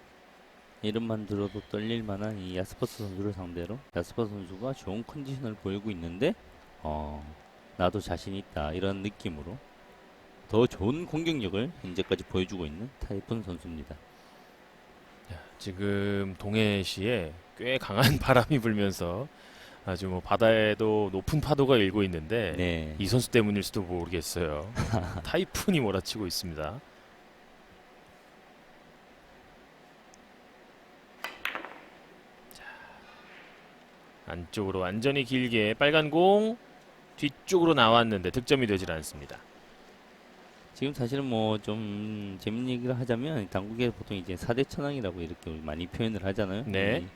이름만 들어도 떨릴 만한 이 야스퍼스 선수를 상대로 야스퍼스 선수가 좋은 컨디션을 보이고 있는데 나도 자신 있다 이런 느낌으로 더 좋은 공격력을 현재까지 보여주고 있는 타이푼 선수입니다. 지금 동해시에 꽤 강한 바람이 불면서 아주 뭐 바다에도 높은 파도가 일고 있는데 네. 이 선수 때문일 수도 모르겠어요. 타이푼이 몰아치고 있습니다. 안쪽으로 완전히 길게 빨간 공 뒤쪽으로 나왔는데 득점이 되질 않습니다. 지금 사실은 뭐 좀 재밌는 얘기를 하자면 당국에 보통 이제 4대 천왕이라고 이렇게 많이 표현을 하잖아요. 네. 이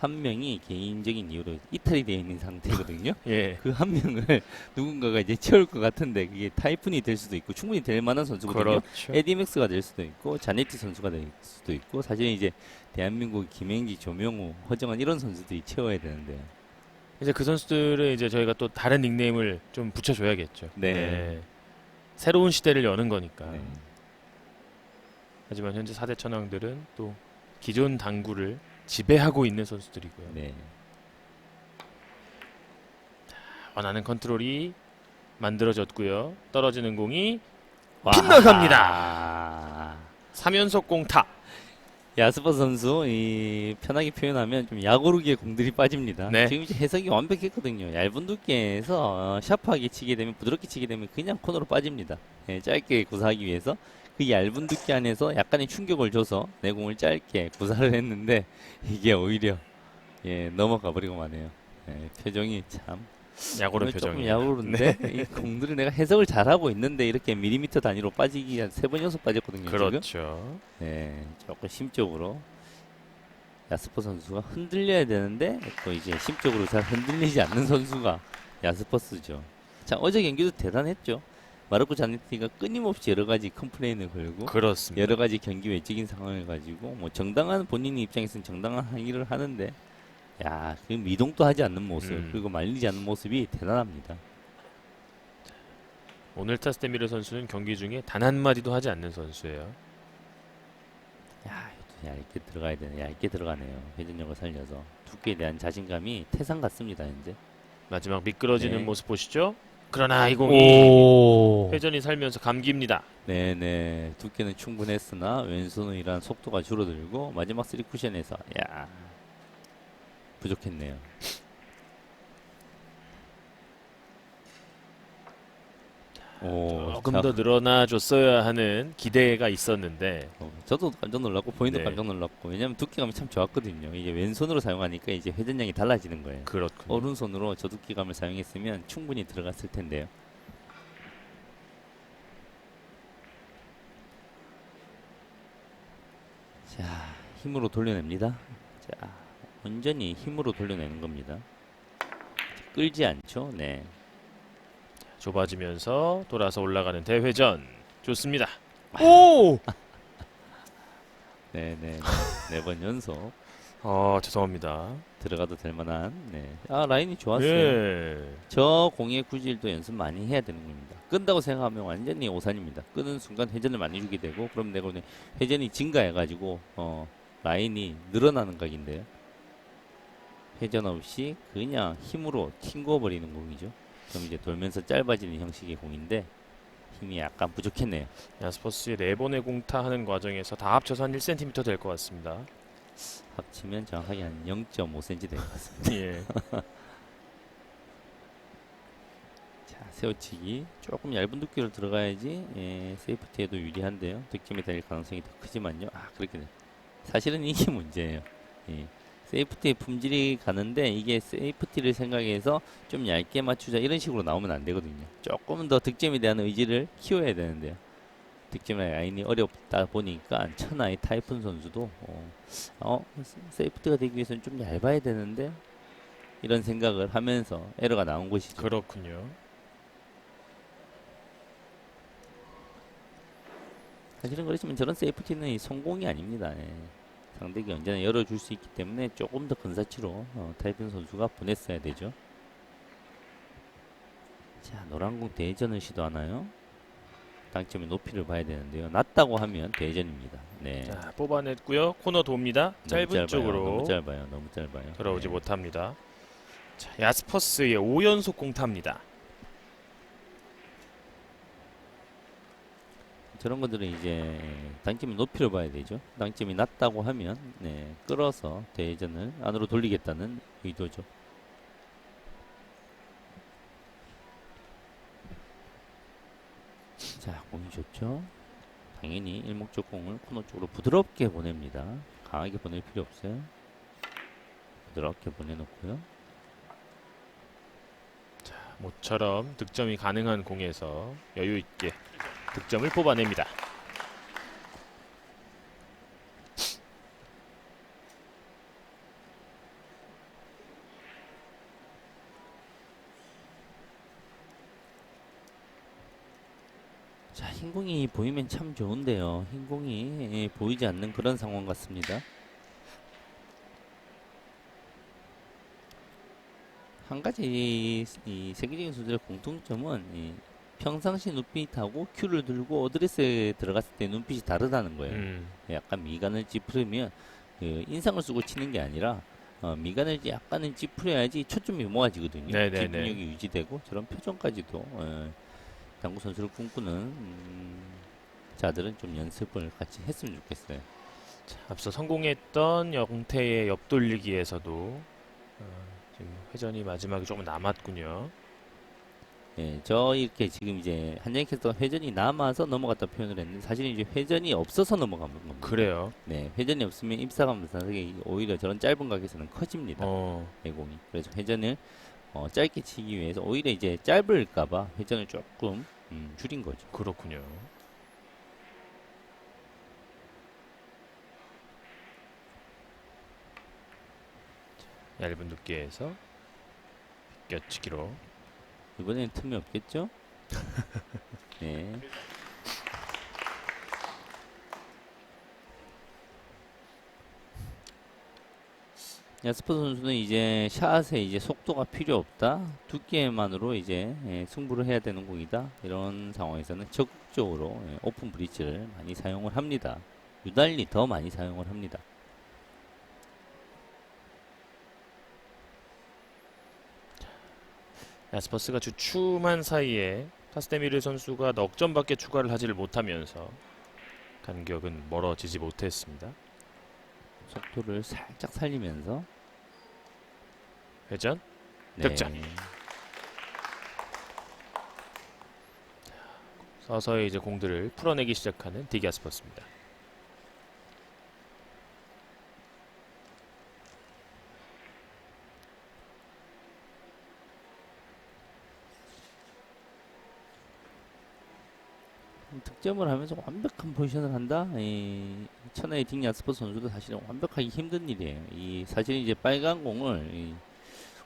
한 명이 개인적인 이유로 이탈이 되어 있는 상태거든요. 예. 그 한 명을 누군가가 이제 채울 것 같은데 그게 타이푼이 될 수도 있고 충분히 될 만한 선수거든요. 그렇죠. 에디맥스가 될 수도 있고 자네티 선수가 될 수도 있고 사실 이제 대한민국 김행기, 조명우, 허정환 이런 선수들이 채워야 되는데 이제 그 선수들은 이제 저희가 또 다른 닉네임을 좀 붙여줘야겠죠. 네. 새로운 시대를 여는 거니까. 네. 하지만 현재 4대 천왕들은 또 기존 당구를 지배하고 있는 선수들이고요. 네. 원하는 컨트롤이 만들어졌고요. 떨어지는 공이 와. 빗나갑니다. 3연속 공타. 야스퍼 선수 이 편하게 표현하면 좀 야구르기의 공들이 빠집니다. 네. 지금 이제 해석이 완벽했거든요. 얇은 두께에서 샤프하게 치게 되면 부드럽게 치게 되면 그냥 코너로 빠집니다. 예, 짧게 구사하기 위해서 그 얇은 두께 안에서 약간의 충격을 줘서 내 공을 짧게 구사를 했는데 이게 오히려 예, 넘어가 버리고 마네요. 예, 표정이 참 야구른 오늘 조금 표정이에요. 야구른데 이 공들을 내가 해석을 잘하고 있는데 이렇게 밀리미터 단위로 빠지기 한 3번 연속 빠졌거든요. 지금. 그렇죠. 네, 조금 심적으로 야스퍼 선수가 흔들려야 되는데 또 이제 심적으로 잘 흔들리지 않는 선수가 야스퍼스죠. 자, 어제 경기도 대단했죠. 마르코 자네티가 끊임없이 여러 가지 컴플레인을 걸고 그렇습니다. 여러 가지 경기 외적인 상황을 가지고 뭐 정당한 본인 입장에서는 정당한 항의를 하는데 야, 그 미동도 하지 않는 모습 그리고 말리지 않는 모습이 대단합니다. 오늘타 스테미르 선수는 경기 중에 단 한마디도 하지 않는 선수예요. 야, 이것도 얇게 들어가야 되네. 얇게 들어가네요. 회전력을 살려서 두께에 대한 자신감이 태산 같습니다. 현재. 마지막 미끄러지는 네. 모습 보시죠. 그러나 이 공이 오. 회전이 살면서 감깁니다. 네네. 두께는 충분했으나 왼손으로 일한 속도가 줄어들고 마지막 3쿠션에서 야 부족했네요. 오, 조금 더 늘어나 줬어야 하는 기대가 있었는데 저도 깜짝 놀랐고 본인도 네. 깜짝 놀랐고 왜냐면 두께감이 참 좋았거든요. 이게 왼손으로 사용하니까 이제 회전량이 달라지는 거예요. 그렇군요. 오른손으로 저 두께감을 사용했으면 충분히 들어갔을 텐데요. 자, 힘으로 돌려냅니다. 자, 온전히 힘으로 돌려내는 겁니다. 끌지 않죠? 네. 좁아지면서 돌아서 올라가는 대회전 좋습니다. 오! 네네. 4번 연속 죄송합니다. 들어가도 될 만한. 네. 아, 라인이 좋았어요. 예. 저 공의 구질도 연습 많이 해야 되는 겁니다. 끈다고 생각하면 완전히 오산입니다. 끄는 순간 회전을 많이 주게 되고 그럼 내가 오늘 회전이 증가해가지고 라인이 늘어나는 각인데요. 회전 없이 그냥 힘으로 튕겨버리는 공이죠. 그럼 이제 돌면서 짧아지는 형식의 공인데 힘이 약간 부족했네요. 야스퍼스의 4번의 공타 하는 과정에서 다 합쳐서 한 1cm 될 것 같습니다. 합치면 정확하게 한 0.5cm 될 것 같습니다. 예. 자, 세워치기 조금 얇은 두께로 들어가야지 세이프티에도 유리한데요. 득점이 될 가능성이 더 크지만요. 그렇게 사실은 이게 문제예요. 예. 세이프티의 품질이 가는데 이게 세이프티를 생각해서 좀 얇게 맞추자 이런 식으로 나오면 안 되거든요. 조금 더 득점에 대한 의지를 키워야 되는데요. 득점의 라인이 어렵다 보니까 천하의 타이푼 선수도 세이프티가 되기 위해서는 좀 얇아야 되는데 이런 생각을 하면서 에러가 나온 것이죠. 그렇군요. 사실은 그렇지만 저런 세이프티는 성공이 아닙니다. 예. 상대에게 언제나 열어줄 수 있기 때문에 조금 더 근사치로 타이푼 선수가 보냈어야 되죠. 자, 노란공 대전을 시도하나요? 당점의 높이를 봐야 되는데요. 낮다고 하면 대전입니다. 네. 자, 뽑아냈고요. 코너 돕니다. 짧은 쪽으로 너무 짧아요. 너무 짧아요. 들어오지 네. 못합니다. 자, 야스퍼스의 5연속 공타입니다. 저런 것들은 이제 당점의 높이를 봐야 되죠. 당점이 낮다고 하면 끌어서 대전을 안으로 돌리겠다는 의도죠. 자, 공이 좋죠. 당연히 일목적 공을 코너 쪽으로 부드럽게 보냅니다. 강하게 보낼 필요 없어요. 부드럽게 보내놓고요. 모처럼 득점이 가능한 공에서 여유 있게 득점을 뽑아냅니다. 자, 흰공이 보이면 참 좋은데요. 흰공이 보이지 않는 그런 상황 같습니다. 한 가지 이 세계적인 수들의 공통점은 이 평상시 눈빛하고 큐를 들고 어드레스에 들어갔을 때 눈빛이 다르다는 거예요. 약간 미간을 찌푸리면 그 인상을 쓰고 치는 게 아니라 미간을 약간은 찌푸려야지 초점이 모아지거든요. 네네네. 집중력이 유지되고 저런 표정까지도 당구 선수를 꿈꾸는 자들은 좀 연습을 같이 했으면 좋겠어요. 앞서 성공했던 영태의 옆돌리기에서도 지금 회전이 마지막에 조금 남았군요. 예, 저 이렇게 지금 이제 한정희 캐스터가 회전이 남아서 넘어갔다 표현을 했는데 사실은 이제 회전이 없어서 넘어간 겁니다. 그래요. 네, 회전이 없으면 입사감 상승이 오히려 저런 짧은 각에서는 커집니다. 어, 내공이. 그래서 회전을 짧게 치기 위해서 오히려 이제 짧을까봐 회전을 조금 줄인 거죠. 그렇군요. 얇은 두께에서 껴치기로. 이번에는 틈이 없겠죠? 네. 야스퍼 선수는 이제 샷에 이제 속도가 필요 없다. 두께만으로 이제 승부를 해야 되는 공이다. 이런 상황에서는 적극적으로 오픈 브릿지를 많이 사용을 합니다. 유달리 더 많이 사용을 합니다. 야스퍼스가 주춤한 사이에 타스데미르 선수가 넉 점밖에 추가를 하지를 못하면서 간격은 멀어지지 못했습니다. 속도를 살짝 살리면서 회전. 네. 득점. 서서히 이제 공들을 풀어내기 시작하는 디기아스퍼스입니다. 득점을 하면서 완벽한 포지션을 한다. 이 천하의 딩 야스퍼 선수도 사실은 완벽하기 힘든 일이에요. 이 사실 이제 빨간 공을 이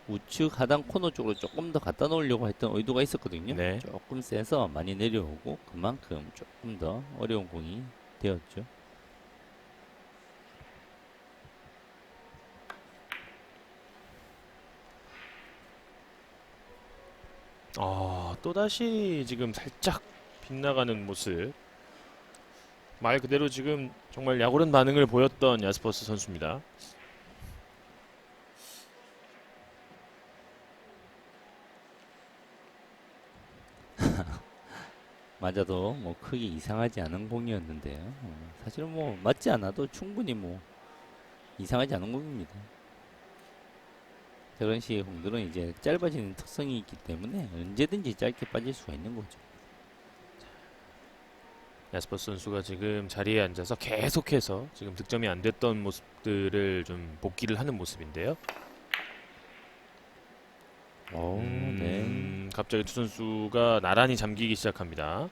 우측 하단 코너 쪽으로 조금 더 갖다 놓으려고 했던 의도가 있었거든요. 네. 조금 세서 많이 내려오고 그만큼 조금 더 어려운 공이 되었죠. 또다시 지금 살짝 빗나가는 모습. 말 그대로 지금 정말 약오른 반응을 보였던 야스퍼스 선수입니다. 맞아도 뭐 크게 이상하지 않은 공이었는데요. 사실은 뭐 맞지 않아도 충분히 뭐 이상하지 않은 공입니다. 저런 식의 공들은 이제 짧아지는 특성이 있기 때문에 언제든지 짧게 빠질 수가 있는 거죠. 야스퍼스 선수가 지금 자리에 앉아서 계속해서 지금 득점이 안 됐던 모습들을 좀 복기를 하는 모습인데요. 네. 갑자기 두 선수가 나란히 잠기기 시작합니다.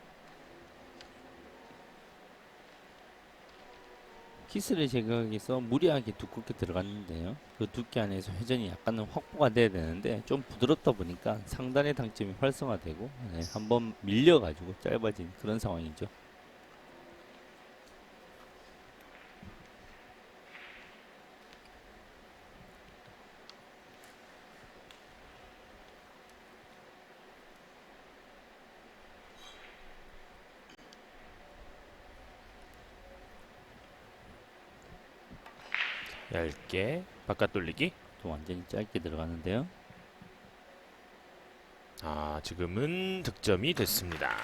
키스를 제거하기 위해서 무리하게 두껍게 들어갔는데요. 그 두께 안에서 회전이 약간은 확보가 돼야 되는데 좀 부드럽다 보니까 상단의 당점이 활성화되고 한번 밀려가지고 짧아진 그런 상황이죠. 얇게 바깥 돌리기. 또 완전히 짧게 들어가는데요. 지금은 득점이 됐습니다.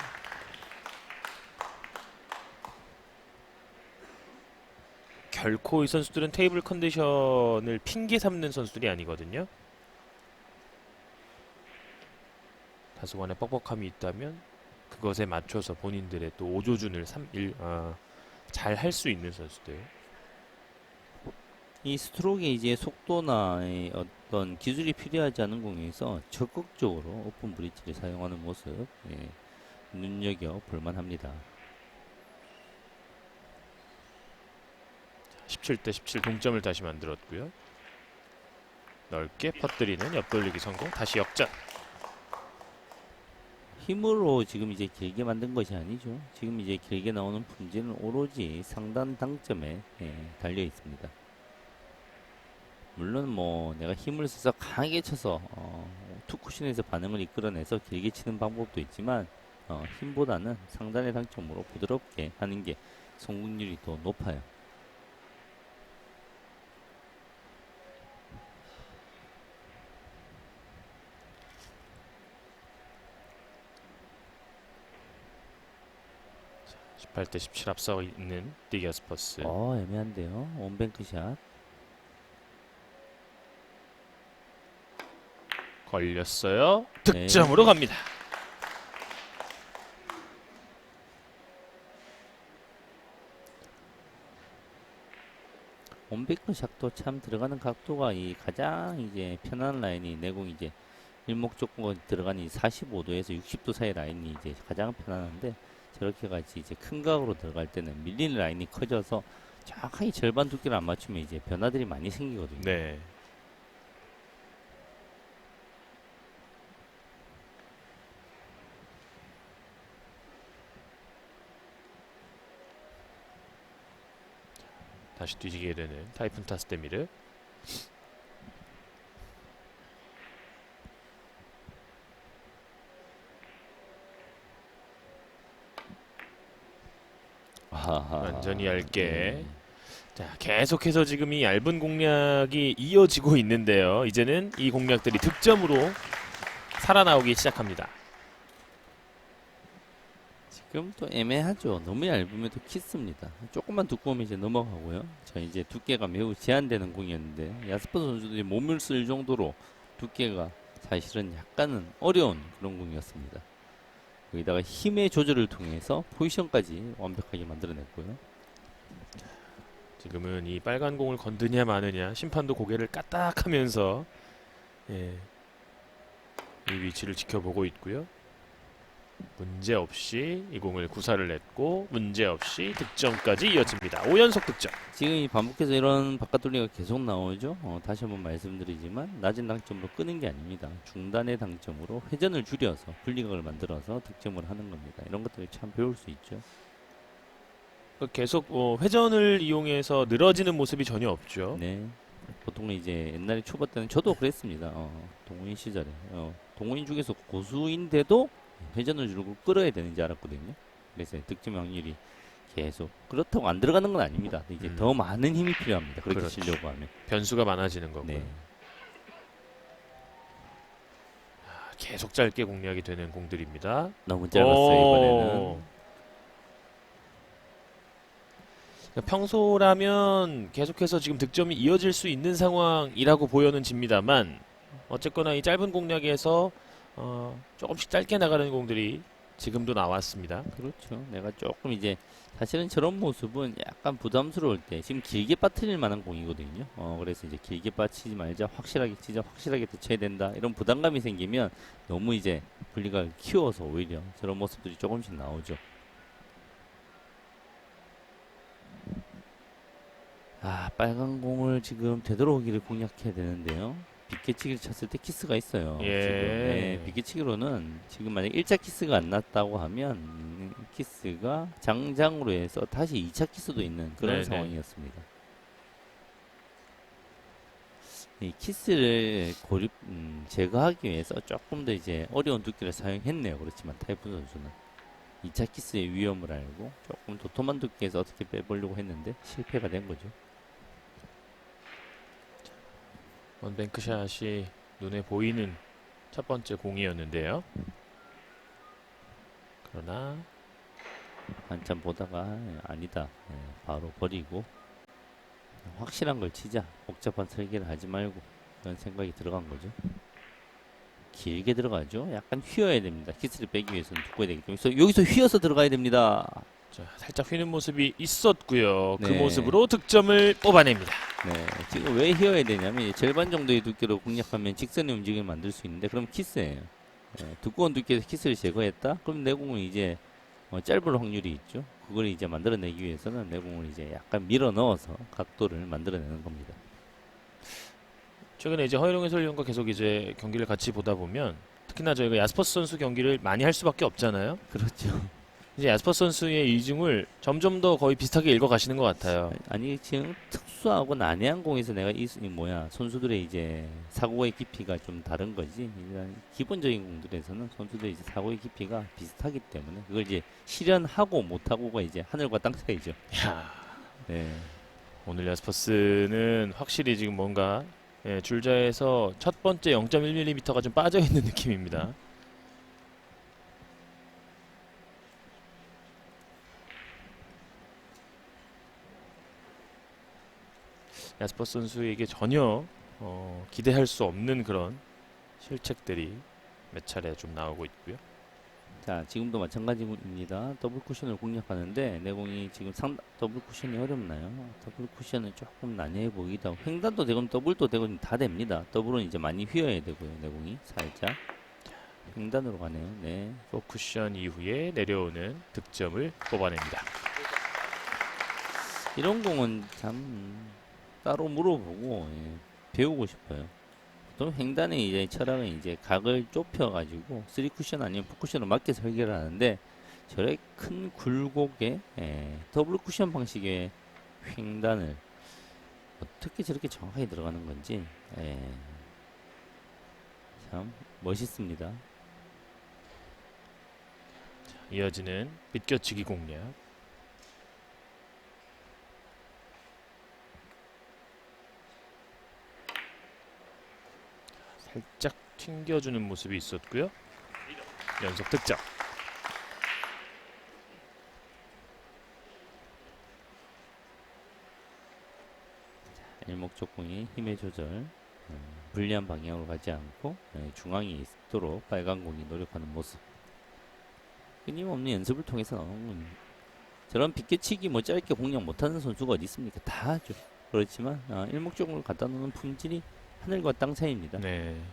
결코 이 선수들은 테이블 컨디션을 핑계 삼는 선수들이 아니거든요. 다소간의 뻑뻑함이 있다면 그것에 맞춰서 본인들의 또 오조준을 잘 할 수 있는 선수들. 이 스트로크의 이제 속도나 이 어떤 기술이 필요하지 않은 공에서 적극적으로 오픈 브릿지를 사용하는 모습 눈여겨 볼만합니다. 17대 17 동점을 다시 만들었고요. 넓게 퍼뜨리는 옆돌리기 성공. 다시 역전. 힘으로 지금 이제 길게 만든 것이 아니죠. 지금 이제 길게 나오는 품질은 오로지 상단 당점에 달려 있습니다. 물론 뭐 내가 힘을 써서 강하게 쳐서 투쿠션에서 반응을 이끌어내서 길게 치는 방법도 있지만 힘보다는 상단의 당점으로 부드럽게 하는 게 성공률이 더 높아요. 18대 17 앞서 있는 디기아스퍼스. 애매한데요. 원뱅크샷. 걸렸어요. 득점으로 갑니다. 원뱅크샷도 참 들어가는 각도가 이 가장 이제 편한 라인이 내공 이제 일목적으로 들어가는 45도에서 60도 사이 라인이 이제 가장 편안한데 저렇게 같이 이제 큰 각으로 들어갈 때는 밀리는 라인이 커져서 정확하게 절반 두께를 안 맞추면 이제 변화들이 많이 생기거든요. 네. 다시 뒤지게 되는 타이푼 타스데미르. 완전히 얇게. 자, 계속해서 지금 이 얇은 공략이 이어지고 있는데요. 이제는 이 공략들이 득점으로 살아나오기 시작합니다. 지금 또 애매하죠. 너무 얇으면 또 키스입니다. 조금만 두꺼우면 이제 넘어가고요. 자, 이제 두께가 매우 제한되는 공이었는데 야스퍼 선수들이 몸을 쓸 정도로 두께가 사실은 약간은 어려운 그런 공이었습니다. 여기다가 힘의 조절을 통해서 포지션까지 완벽하게 만들어냈고요. 지금은 이 빨간 공을 건드냐 마느냐 심판도 고개를 까딱하면서 이 위치를 지켜보고 있고요. 문제없이 이 공을 구사를 했고 문제없이 득점까지 이어집니다. 5연속 득점. 지금 이 반복해서 이런 바깥 돌리가 계속 나오죠. 다시 한번 말씀드리지만 낮은 당점으로 끄는 게 아닙니다. 중단의 당점으로 회전을 줄여서 분리각을 만들어서 득점을 하는 겁니다. 이런 것들을 참 배울 수 있죠. 계속 회전을 이용해서 늘어지는 모습이 전혀 없죠. 네. 보통은 이제 옛날에 초보 때는 저도 그랬습니다. 동호인 시절에 동호인 중에서 고수인데도 회전을 줄고 끌어야 되는지 알았거든요. 그래서 득점 확률이 계속 그렇다고 안 들어가는 건 아닙니다. 이제 더 많은 힘이 필요합니다. 그렇게 그렇죠. 치려고 하면. 변수가 많아지는 거고요. 네. 계속 짧게 공략이 되는 공들입니다. 너무 짧았어요 이번에는. 평소라면 계속해서 지금 득점이 이어질 수 있는 상황이라고 보여는 집니다만 어쨌거나 이 짧은 공략에서 조금씩 짧게 나가는 공들이 지금도 나왔습니다. 그렇죠. 내가 조금 이제 사실은 저런 모습은 약간 부담스러울 때 지금 길게 빠뜨릴 만한 공이거든요. 그래서 이제 길게 빠치지 말자, 확실하게 치자, 확실하게 대쳐야 된다 이런 부담감이 생기면 너무 이제 분리각을 키워서 오히려 저런 모습들이 조금씩 나오죠. 빨간 공을 지금 되도록이를 공략해야 되는데요. 빗개치기를 쳤을 때 키스가 있어요. 예. 지금. 네, 빗개치기로는 지금 만약 1차 키스가 안 났다고 하면 키스가 장장으로 해서 다시 2차 키스도 있는 그런 네네. 상황이었습니다. 이 키스를 제거하기 위해서 조금 더 이제 어려운 두께를 사용했네요. 그렇지만 타이푼 선수는 2차 키스의 위험을 알고 조금 도톰한 두께에서 어떻게 빼보려고 했는데 실패가 된 거죠. 원뱅크샷이 눈에 보이는 첫 번째 공이었는데요. 그러나 한참 보다가 아니다, 바로 버리고 확실한 걸 치자, 복잡한 설계를 하지 말고 그런 생각이 들어간 거죠. 길게 들어가죠. 약간 휘어야 됩니다. 키스를 빼기 위해서는 두꺼워야 되기 때문에 여기서 휘어서 들어가야 됩니다. 자, 살짝 휘는 모습이 있었고요. 그 네. 모습으로 득점을 뽑아냅니다. 네, 지금 왜 휘어야 되냐면 절반 정도의 두께로 공략하면 직선의 움직임을 만들 수 있는데 그럼 키스예요. 두꺼운 두께에서 키스를 제거했다? 그럼 내공은 이제 짧을 확률이 있죠. 그걸 이제 만들어내기 위해서는 내공을 이제 약간 밀어 넣어서 각도를 만들어내는 겁니다. 최근에 이제 허일용 해설위원과 계속 이제 경기를 같이 보다 보면 특히 특히나 저희가 야스퍼스 선수 경기를 많이 할 수밖에 없잖아요. 그렇죠. 이제 야스퍼스 선수의 이중을 점점 더 거의 비슷하게 읽어가시는 것 같아요. 아니 지금 특수하고 난해한 공에서 내가 이 뭐야 선수들의 이제 사고의 깊이가 좀 다른 거지. 일단 기본적인 공들에서는 선수들의 이제 사고의 깊이가 비슷하기 때문에 그걸 이제 실현하고 못하고가 이제 하늘과 땅 차이죠. 야, 네. 오늘 야스퍼스는 확실히 지금 뭔가 줄자에서 첫 번째 0.1mm가 좀 빠져 있는 느낌입니다. 야스퍼스 선수에게 전혀 기대할 수 없는 그런 실책들이 몇 차례 좀 나오고 있고요. 자 지금도 마찬가지입니다. 더블 쿠션을 공략하는데 내공이 지금 더블 쿠션이 어렵나요? 더블 쿠션은 조금 난해해 보이기도 하고 횡단도 되고 더블도 되고 다 됩니다. 더블은 이제 많이 휘어야 되고요. 내공이 살짝 횡단으로 가네요. 네. 4쿠션 이후에 내려오는 득점을 뽑아냅니다. 이런 공은 참 따로 물어보고 배우고 싶어요. 보통 횡단의 이제 철학은 이제 각을 좁혀가지고 3쿠션 아니면 4쿠션을 맞게 설계를 하는데 저렇게 큰 굴곡에 더블 쿠션 방식의 횡단을 어떻게 저렇게 정확하게 들어가는 건지 참 멋있습니다. 이어지는 비껴치기 공략. 살짝 튕겨주는 모습이 있었고요. 연속 득점. 일목적공이 힘의 조절 불리한 방향으로 가지 않고 중앙에 있도록 빨간 공이 노력하는 모습. 끊임없는 연습을 통해서 나오는 저런 비껴치기 뭐 짧게 공략 못하는 선수가 어디 있습니까? 다 하죠. 그렇지만 일목적공을 갖다 놓는 품질이 하늘과 땅 차이입니다. 네.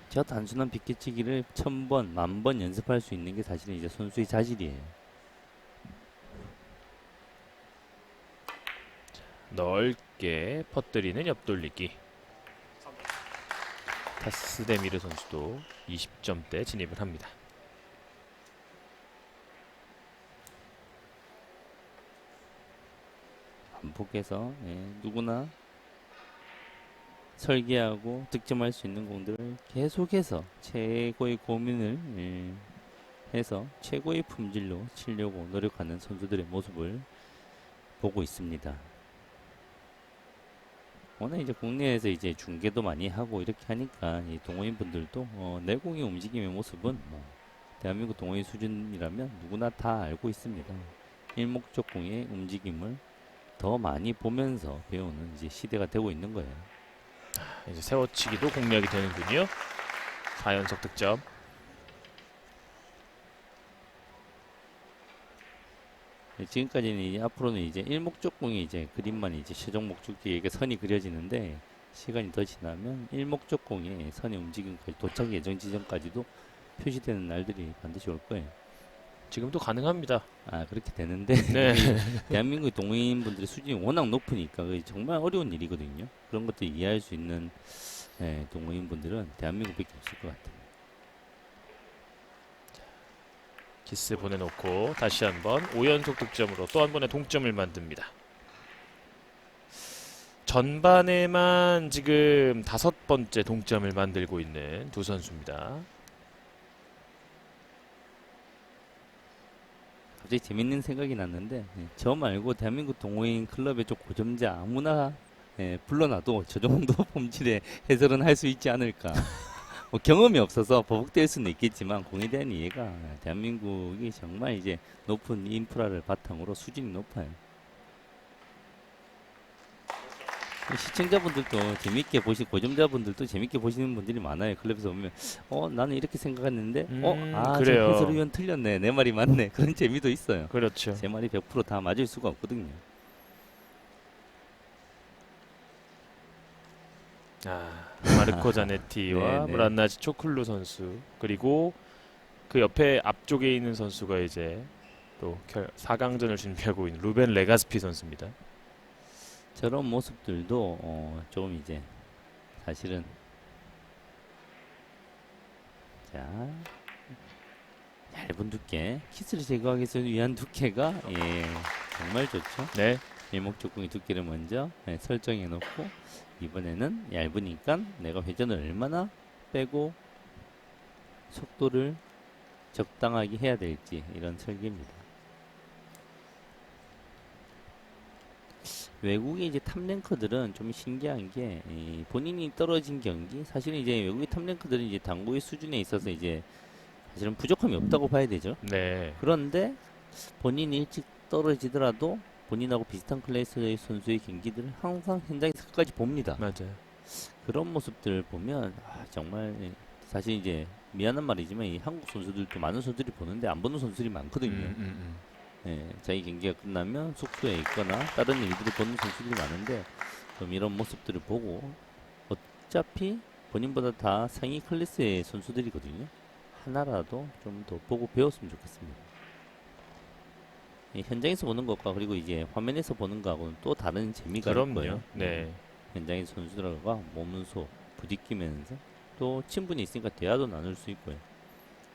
저 단순한 비껴치기를 1000번, 10,000번 연습할 수 있는 게 사실은 이제 선수의 자질이에요. 넓게 퍼뜨리는 옆돌리기. 타스데미르 선수도 20점대 진입을 합니다. 반복해서 누구나 설계하고 득점할 수 있는 공들을 계속해서 최고의 고민을 해서 최고의 품질로 치려고 노력하는 선수들의 모습을 보고 있습니다. 오늘 이제 국내에서 이제 중계도 많이 하고 이렇게 하니까 이 동호인 분들도 내공의 움직임의 모습은 뭐 대한민국 동호인 수준이라면 누구나 다 알고 있습니다. 일목적공의 움직임을 더 많이 보면서 배우는 이제 시대가 되고 있는 거예요. 이제 세워치기도 공략이 되는군요. 4연속 득점. 지금까지는 이제 앞으로는 이제 일목적공이 이제 그림만 이제 최종 목적지에게 선이 그려지는데 시간이 더 지나면 일목적공의 선의 움직임까지 도착 예정 지점까지도 표시되는 날들이 반드시 올 거예요. 지금도 가능합니다. 그렇게 되는데 네. 대한민국 동호인분들의 수준이 워낙 높으니까 그게 정말 어려운 일이거든요. 그런 것들 이해할 수 있는 동호인분들은 대한민국밖에 없을 것 같아요. 키스 보내놓고 다시 한번 5연속 득점으로 또 한 번의 동점을 만듭니다. 전반에만 지금 5번째 동점을 만들고 있는 두 선수입니다. 갑자기 재밌는 생각이 났는데 저 말고 대한민국 동호인 클럽의 좀 고점자 아무나 불러놔도 저 정도 품질의 해설은 할 수 있지 않을까. 뭐 경험이 없어서 버벅될 수는 있겠지만 공에 대한 이해가 대한민국이 정말 이제 높은 인프라를 바탕으로 수준이 높아요. 시청자분들도 재밌게 고점자분들도 재밌게 보시는 분들이 많아요. 클럽에서 보면 나는 이렇게 생각했는데 저 그래요. 해설위원 틀렸네, 내 말이 맞네, 그런 재미도 있어요. 그렇죠. 제 말이 100% 다 맞을 수가 없거든요. 마르코 자네티와 네, 네. 브란나지 초클루 선수, 그리고 그 옆에 앞쪽에 있는 선수가 이제 또 4강전을 준비하고 있는 루벤 레가스피 선수입니다. 저런 모습들도 조금 이제 사실은. 자, 얇은 두께, 키스를 제거하기 위한 두께가 정말 좋죠. 네. 일목적공의 두께를 먼저 설정해 놓고, 이번에는 얇으니까 내가 회전을 얼마나 빼고 속도를 적당하게 해야 될지, 이런 설계입니다. 외국의 이제 탑랭커들은 좀 신기한 게, 본인이 떨어진 경기, 사실은 이제 외국의 탑랭커들은 이제 당구의 수준에 있어서 이제 사실은 부족함이 없다고 봐야 되죠. 네. 그런데 본인이 일찍 떨어지더라도 본인하고 비슷한 클래스의 선수의 경기들을 항상 현장에서 끝까지 봅니다. 맞아요. 그런 모습들 보면 정말 사실 이제 미안한 말이지만 이 한국 선수들도 많은 선수들이 보는데 안 보는 선수들이 많거든요. 자기 경기가 끝나면 숙소에 있거나 다른 일들을 보는 선수들이 많은데, 좀 이런 모습들을 보고, 어차피 본인보다 다 상위 클래스의 선수들이거든요. 하나라도 좀 더 보고 배웠으면 좋겠습니다. 현장에서 보는 것과 그리고 이제 화면에서 보는 거하고는 또 다른 재미가 있고요. 그럼요. 네. 현장에서 선수들과 몸소 부딪히면서 또 친분이 있으니까 대화도 나눌 수 있고요.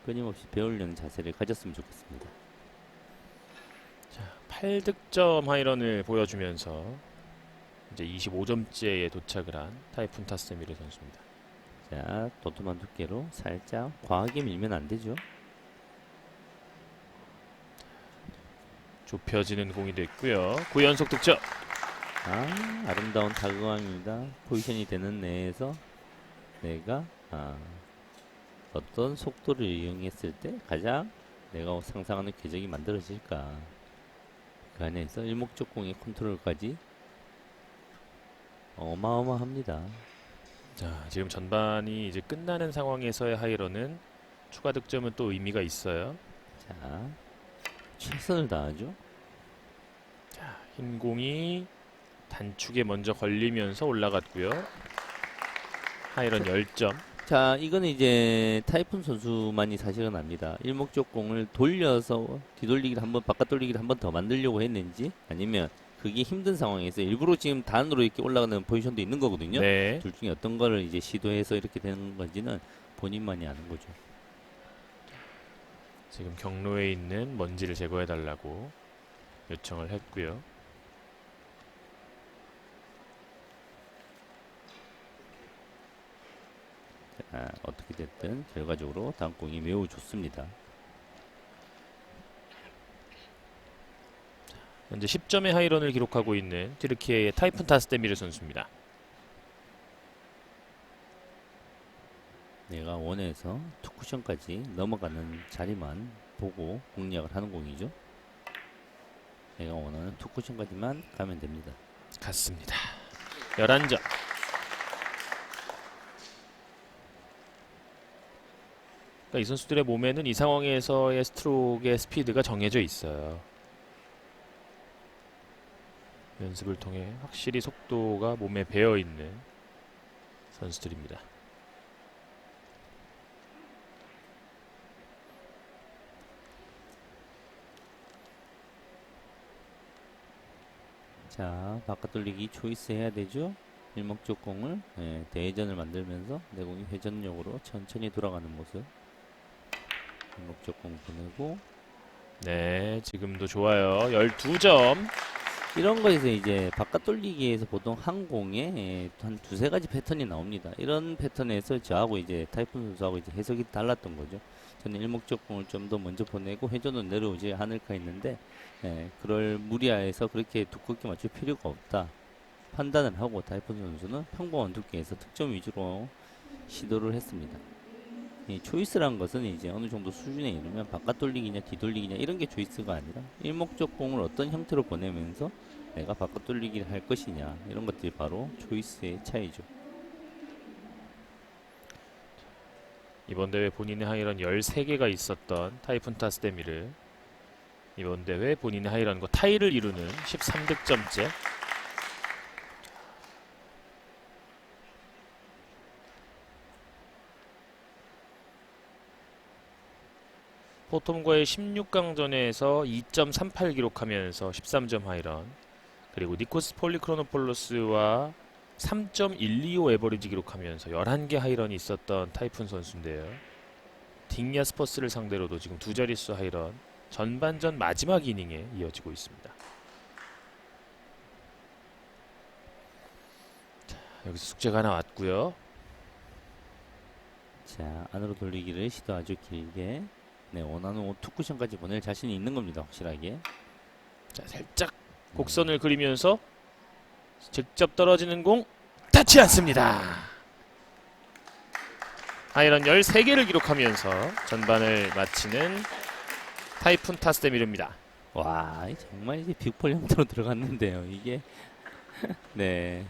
끊임없이 배우려는 자세를 가졌으면 좋겠습니다. 8득점 하이런을 보여주면서 이제 25점째에 도착을 한 타이푼 타스테미르 선수입니다. 자, 도톰한 두께로 살짝 과하게 밀면 안 되죠. 좁혀지는 공이 됐고요. 9연속 득점. 아름다운 다그왕입니다. 포지션이 되는 내에서 내가 어떤 속도를 이용했을 때 가장 내가 상상하는 궤적이 만들어질까, 그 안에서 일목적공의 컨트롤까지 어마어마합니다. 자, 지금 전반이 이제 끝나는 상황에서의 하이런은 추가 득점은 또 의미가 있어요. 자, 최선을 다하죠. 자, 흰 공이 단축에 먼저 걸리면서 올라갔고요. 하이런 10점. 자, 이거는 이제 타이푼 선수만이 사실은 압니다. 일목적공을 돌려서 뒤돌리기를 한번, 바깥 돌리기를 한번 더 만들려고 했는지, 아니면 그게 힘든 상황에서 일부러 지금 단으로 이렇게 올라가는 포지션도 있는 거거든요. 네. 둘 중에 어떤 거를 이제 시도해서 이렇게 되는 건지는 본인만이 아는 거죠. 지금 경로에 있는 먼지를 제거해 달라고 요청을 했고요. 어떻게 됐든 결과적으로 다음 공이 매우 좋습니다. 현재 10점의 하이런을 기록하고 있는 튀르키예의 타이푼 타스테미르 선수입니다. 내가 원해서 투쿠션까지 넘어가는 자리만 보고 공략을 하는 공이죠. 내가 원하는 투쿠션까지만 가면 됩니다. 같습니다. 11점. 그러니까 이 선수들의 몸에는 이 상황에서의 스트로크의 스피드가 정해져 있어요. 연습을 통해 확실히 속도가 몸에 배어 있는 선수들입니다. 자, 바깥 돌리기 초이스 해야 되죠. 일목적공을 대회전을 만들면서 내 공이 회전력으로 천천히 돌아가는 모습. 일목적공 보내고, 네, 지금도 좋아요. 12점. 이런 거에서 이제 바깥 돌리기에서 보통 한 공에 한 두세 가지 패턴이 나옵니다. 이런 패턴에서 저하고 이제 타이푼 선수하고 이제 해석이 달랐던 거죠. 저는 일목적공을 좀 더 먼저 보내고 회전은 내려오지 않을까 했는데, 그럴 무리하에서 그렇게 두껍게 맞출 필요가 없다 판단을 하고 타이푼 선수는 평범한 두께에서 득점 위주로 시도를 했습니다. 이 초이스라는 것은 이제 어느 정도 수준에 이르면 바깥 돌리기냐 뒤돌리기냐 이런 게 초이스가 아니라 일목적공을 어떤 형태로 보내면서 내가 바깥 돌리기를 할 것이냐, 이런 것들이 바로 초이스의 차이죠. 이번 대회 본인의 하이런 13개가 있었던 타이푼 타스테미르, 이번 대회 본인의 하이런과 타이를 이루는 13득점째. 포톰과의 16강전에서 2.38 기록하면서 13점 하이런, 그리고 니코스 폴리크로노폴로스와 3.125 에버리지 기록하면서 11개 하이런이 있었던 타이푼 선수인데요. 딩야스퍼스를 상대로도 지금 두 자릿수 하이런 전반전 마지막 이닝에 이어지고 있습니다. 자, 여기서 숙제가 하나 왔고요. 자, 안으로 돌리기를 시도하죠. 길게. 네, 원하는 투쿠션까지 보낼 자신이 있는 겁니다. 확실하게. 자, 살짝 곡선을 그리면서 직접 떨어지는 공 닿지 않습니다. 하이런 13개를 기록하면서 전반을 마치는 타이푼 타스데미르입니다. 와, 정말 이제 빅볼 형태로 들어갔는데요. 이게 네.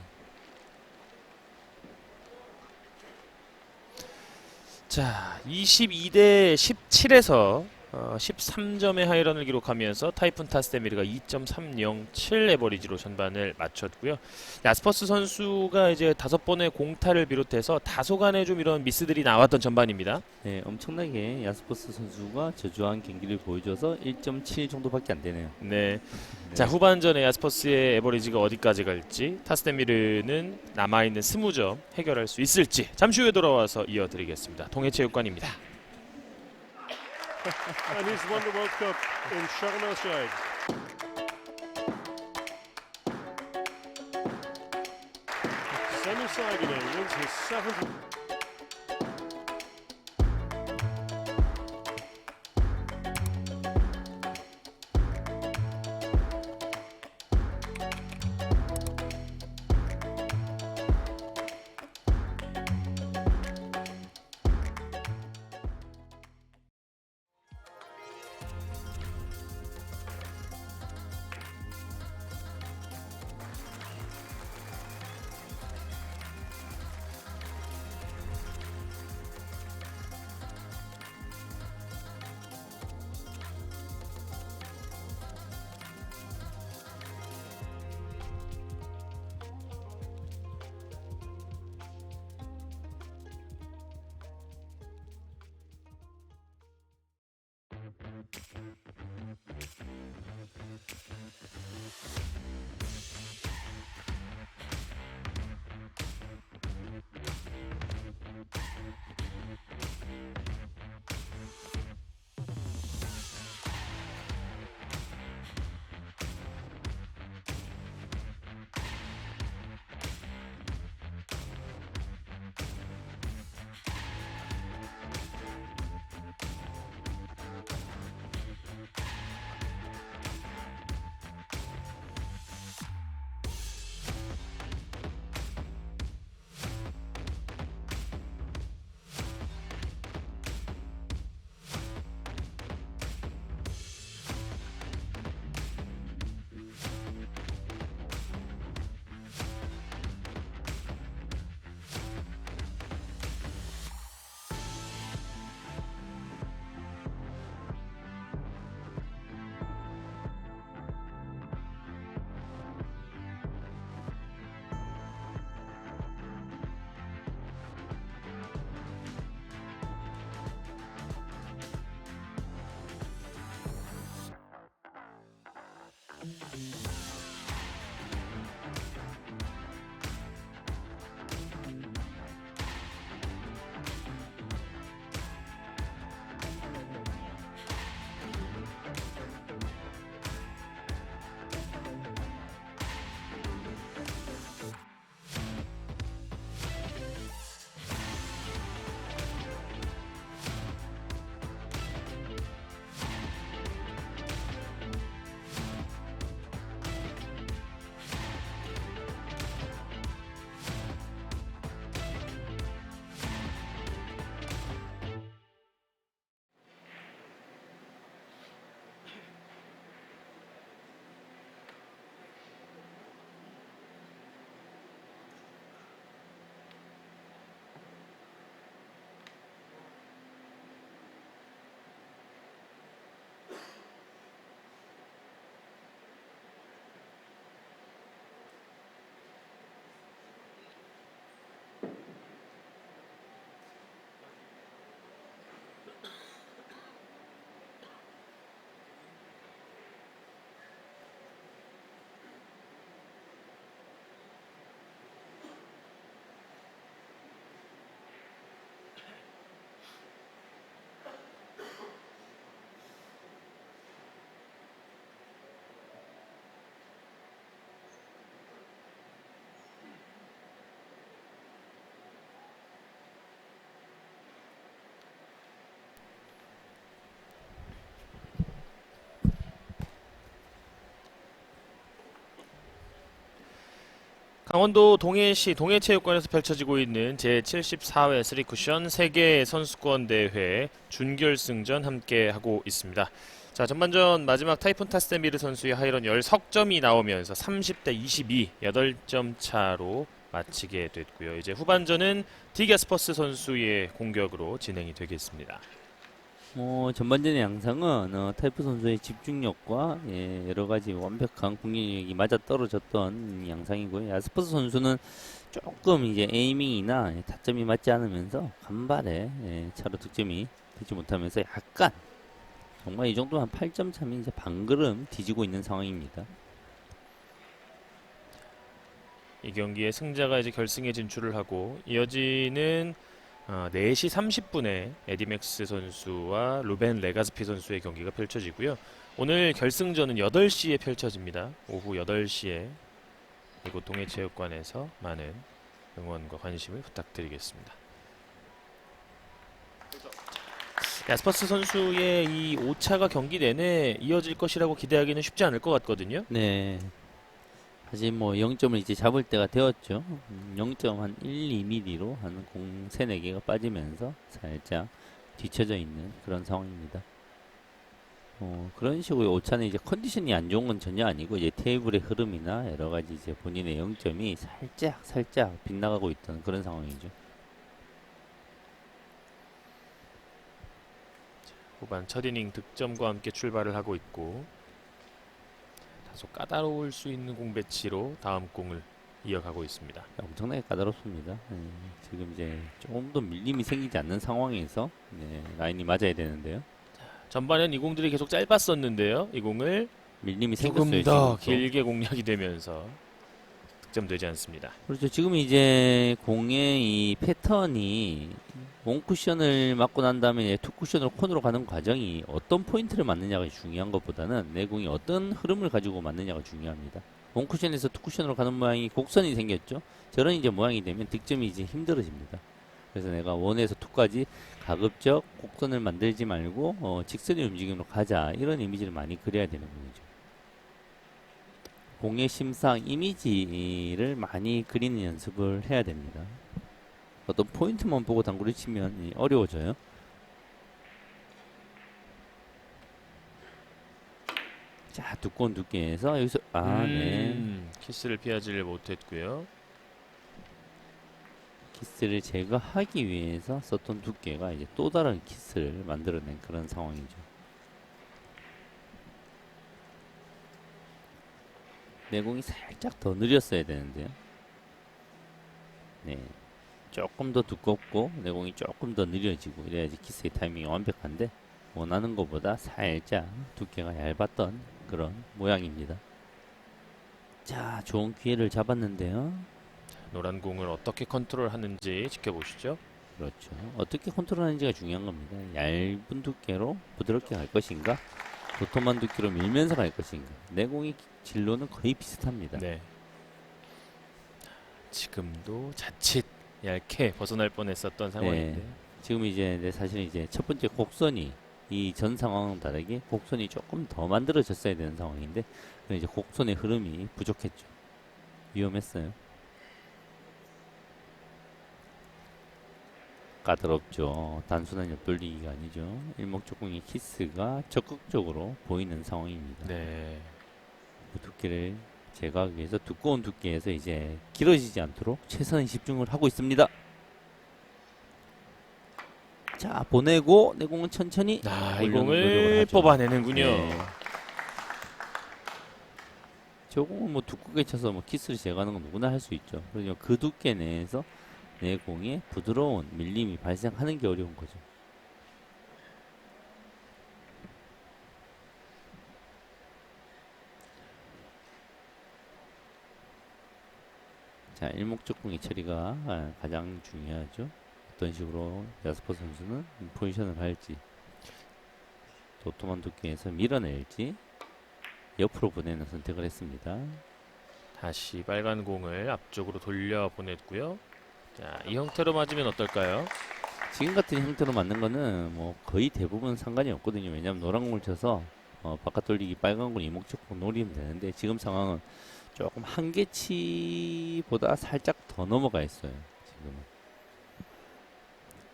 자, 22대 17에서 13점의 하이런을 기록하면서 타이푼 타스데미르가 2.307 에버리지로 전반을 마쳤고요. 야스퍼스 선수가 이제 5번의 공타를 비롯해서 다소간의 좀 이런 미스들이 나왔던 전반입니다. 네, 엄청나게 야스퍼스 선수가 저조한 경기를 보여줘서 1.7 정도밖에 안 되네요. 네. 네. 자, 후반전에 야스퍼스의 에버리지가 어디까지 갈지, 타스데미르는 남아있는 20점 해결할 수 있을지 잠시 후에 돌아와서 이어드리겠습니다. 동해체육관입니다. And he's won the World Cup in Sharm el-Sheikh. Semi Saigane wins his 7th. 강원도 동해시 동해체육관에서 펼쳐지고 있는 제74회 3쿠션 세계 선수권 대회 준결승전 함께 하고 있습니다. 자, 전반전 마지막 타이푼 타스테미르 선수의 하이런 10석점이 나오면서 30대 22, 8점 차로 마치게 됐고요. 이제 후반전은 디게스퍼스 선수의 공격으로 진행이 되겠습니다. 전반전의 양상은 타이프 선수의 집중력과 여러 가지 완벽한 공격력이 맞아 떨어졌던 양상이고요. 야스퍼스 선수는 조금 이제 에이밍이나 타점이 맞지 않으면서 간발에 차로 득점이 되지 못하면서 약간 정말 이 정도면 한 8점 차면 이제 반걸음 뒤지고 있는 상황입니다. 이 경기의 승자가 이제 결승에 진출을 하고 이어지는 4시 30분에 에디맥스 선수와 루벤 레가스피 선수의 경기가 펼쳐지고요. 오늘 결승전은 8시에 펼쳐집니다. 오후 8시에 이곳 동해체육관에서 많은 응원과 관심을 부탁드리겠습니다. 야스퍼스 선수의 이 5차가 경기 내내 이어질 것이라고 기대하기는 쉽지 않을 것 같거든요. 네. 사실 0점을 이제 잡을 때가 되었죠. 0점 한 1, 2mm로 한 공 3, 4개가 빠지면서 살짝 뒤쳐져 있는 그런 상황입니다. 그런 식으로 오차는 이제 컨디션이 안 좋은 건 전혀 아니고 이제 테이블의 흐름이나 여러 가지 이제 본인의 0점이 살짝 빗나가고 있던 그런 상황이죠. 후반 첫 이닝 득점과 함께 출발을 하고 있고 다소 까다로울 수 있는 공 배치로 다음 공을 이어가고 있습니다. 엄청나게 까다롭습니다. 지금 이제 조금 더 밀림이 생기지 않는 상황에서 라인이 맞아야 되는데요. 전반엔 이 공들이 계속 짧았었는데요. 이 공을 밀림이 조금 생겼어요. 더 지금 또. 길게 공략이 되면서 득점되지 않습니다. 그렇죠. 지금 이제 공의 이 패턴이 원쿠션을 맞고 난 다음에 투쿠션으로 콘으로 가는 과정이 어떤 포인트를 맞느냐가 중요한 것보다는 내 공이 어떤 흐름을 가지고 맞느냐가 중요합니다. 원쿠션에서 투쿠션으로 가는 모양이 곡선이 생겼죠. 저런 이제 모양이 되면 득점이 이제 힘들어집니다. 그래서 내가 원에서 투까지 가급적 곡선을 만들지 말고 직선의 움직임으로 가자, 이런 이미지를 많이 그려야 되는 거죠. 공의 심상 이미지를 많이 그리는 연습을 해야 됩니다. 어떤 포인트만 보고 당구를 치면 어려워져요. 자, 두꺼운 두께에서 여기서 키스를 피하지를 못했고요. 키스를 제거하기 위해서 썼던 두께가 이제 또 다른 키스를 만들어낸 그런 상황이죠. 내공이 살짝 더 느렸어야 되는데요. 네, 조금 더 두껍고 내공이 조금 더 느려지고 이래야지 키스의 타이밍이 완벽한데 원하는 것보다 살짝 두께가 얇았던 그런 모양입니다. 자, 좋은 기회를 잡았는데요. 노란 공을 어떻게 컨트롤하는지 지켜보시죠. 그렇죠. 어떻게 컨트롤하는지가 중요한 겁니다. 얇은 두께로 부드럽게 갈 것인가, 도톰한 두께로 밀면서 갈 것인가. 내공의 진로는 거의 비슷합니다. 네. 지금도 자칫 얇게 벗어날 뻔했었던 상황인데 지금 이제 사실 이제 첫 번째 곡선이 이 전 상황은 다르게 곡선이 조금 더 만들어졌어야 되는 상황인데 이제 곡선의 흐름이 부족했죠. 위험했어요. 까다롭죠. 단순한 옆돌리기가 아니죠. 일목적공의 키스가 적극적으로 보이는 상황입니다. 네. 그 두께를 제거하기 위해서 두꺼운 두께에서 이제 길어지지 않도록 최선의 집중을 하고 있습니다. 자, 보내고 내 공은 천천히 이 공을 뽑아내는군요. 네. 저 공은 뭐 두껍게 쳐서 키스를 제거하는 건 누구나 할 수 있죠. 그러면 그 두께 내에서 내 공에 부드러운 밀림이 발생하는 게 어려운 거죠. 자, 일목적공의 처리가 가장 중요하죠. 어떤 식으로 야스퍼 선수는 포지션을 할지, 도톰한 두께에서 밀어낼지, 옆으로 보내는 선택을 했습니다. 다시 빨간 공을 앞쪽으로 돌려 보냈고요. 자, 이 형태로 맞으면 어떨까요? 지금 같은 형태로 맞는 거는 뭐 거의 대부분 상관이 없거든요. 왜냐하면 노란 공을 쳐서 바깥 돌리기 빨간 공 이목적공 노리면 되는데 지금 상황은 조금 한계치보다 살짝 더 넘어가 있어요. 지금은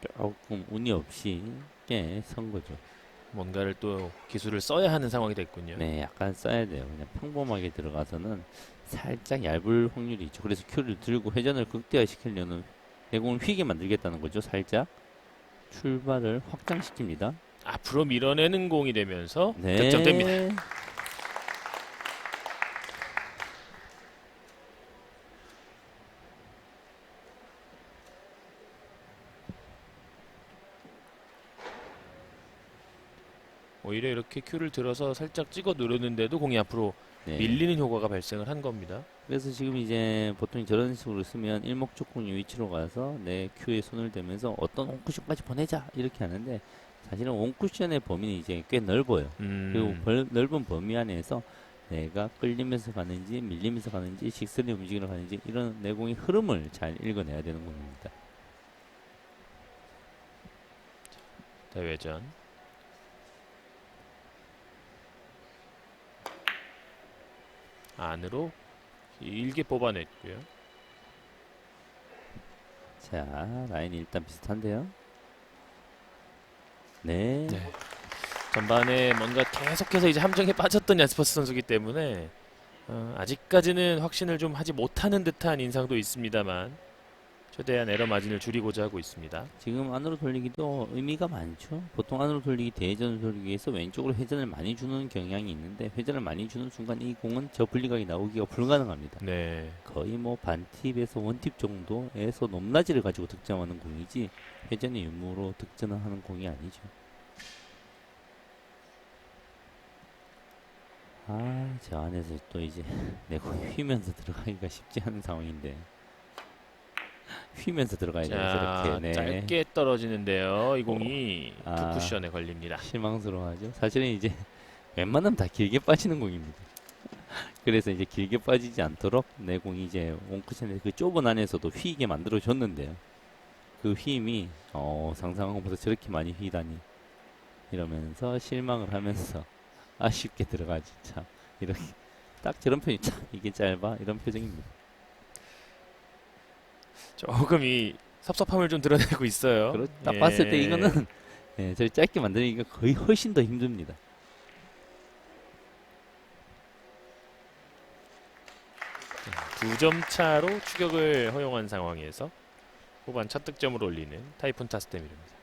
조금 운이 없이 꽤 선 거죠. 뭔가를 또 기술을 써야 하는 상황이 됐군요. 네, 약간 써야 돼요. 그냥 평범하게 들어가서는 살짝 얇을 확률이 있죠. 그래서 큐를 들고 회전을 극대화시키려는 내공을 휘게 만들겠다는 거죠. 살짝 출발을 확장시킵니다. 앞으로 밀어내는 공이 되면서 네. 득점됩니다. 오히려 이렇게 큐를 들어서 살짝 찍어 누르는데도 공이 앞으로 네. 밀리는 효과가 발생을 한 겁니다. 그래서 지금 이제 보통 저런 식으로 쓰면 일목적공의 위치로 가서 내 큐에 손을 대면서 어떤 원쿠션까지 보내자 이렇게 하는데 사실은 원쿠션의 범위는 이제 꽤 넓어요. 그리고 넓은 범위 안에서 내가 끌리면서 가는지 밀리면서 가는지 직선이 움직이러 가는지 이런 내공의 흐름을 잘 읽어내야 되는 겁니다. 대회전. 안으로 길게 뽑아냈고요. 자, 라인이 일단 비슷한데요. 네. 네. 전반에 뭔가 계속해서 이제 함정에 빠졌던 야스퍼스 선수기 때문에 아직까지는 확신을 좀 하지 못하는 듯한 인상도 있습니다만 최대한 에러 마진을 줄이고자 하고 있습니다. 지금 안으로 돌리기도 의미가 많죠. 보통 안으로 돌리기, 대회전을 돌리기 위해서 왼쪽으로 회전을 많이 주는 경향이 있는데 회전을 많이 주는 순간 이 공은 저 분리각이 나오기가 불가능합니다. 네. 거의 거의 뭐 반팁에서 원팁 정도에서 높낮이를 가지고 득점하는 공이지 회전의 유무로 득점을 하는 공이 아니죠. 아, 저 안에서 또 이제 내 공이 휘면서 들어가기가 쉽지 않은 상황인데 휘면서 들어가야 돼요. 자, 저렇게. 네. 짧게 떨어지는데요. 이 공이 아. 투 쿠션에 걸립니다. 실망스러워하죠. 사실은 이제 웬만하면 다 길게 빠지는 공입니다. 그래서 이제 길게 빠지지 않도록 내 공이 이제 원쿠션의 그 좁은 안에서도 휘게 만들어 줬는데요. 그 휘임이 상상한 것보다 저렇게 많이 휘다니 이러면서 실망을 하면서 아쉽게 들어가지 참 이렇게 딱 저런 표정이 참 이게 짧아 이런 표정입니다. 조금 이 섭섭함을 좀 드러내고 있어요. 딱 예. 봤을 때 이거는 예, 저리 짧게 만들기가 거의 훨씬 더 힘듭니다. 두 점 차로 추격을 허용한 상황에서 후반 첫 득점을 올리는 타이푼 타스테미르입니다.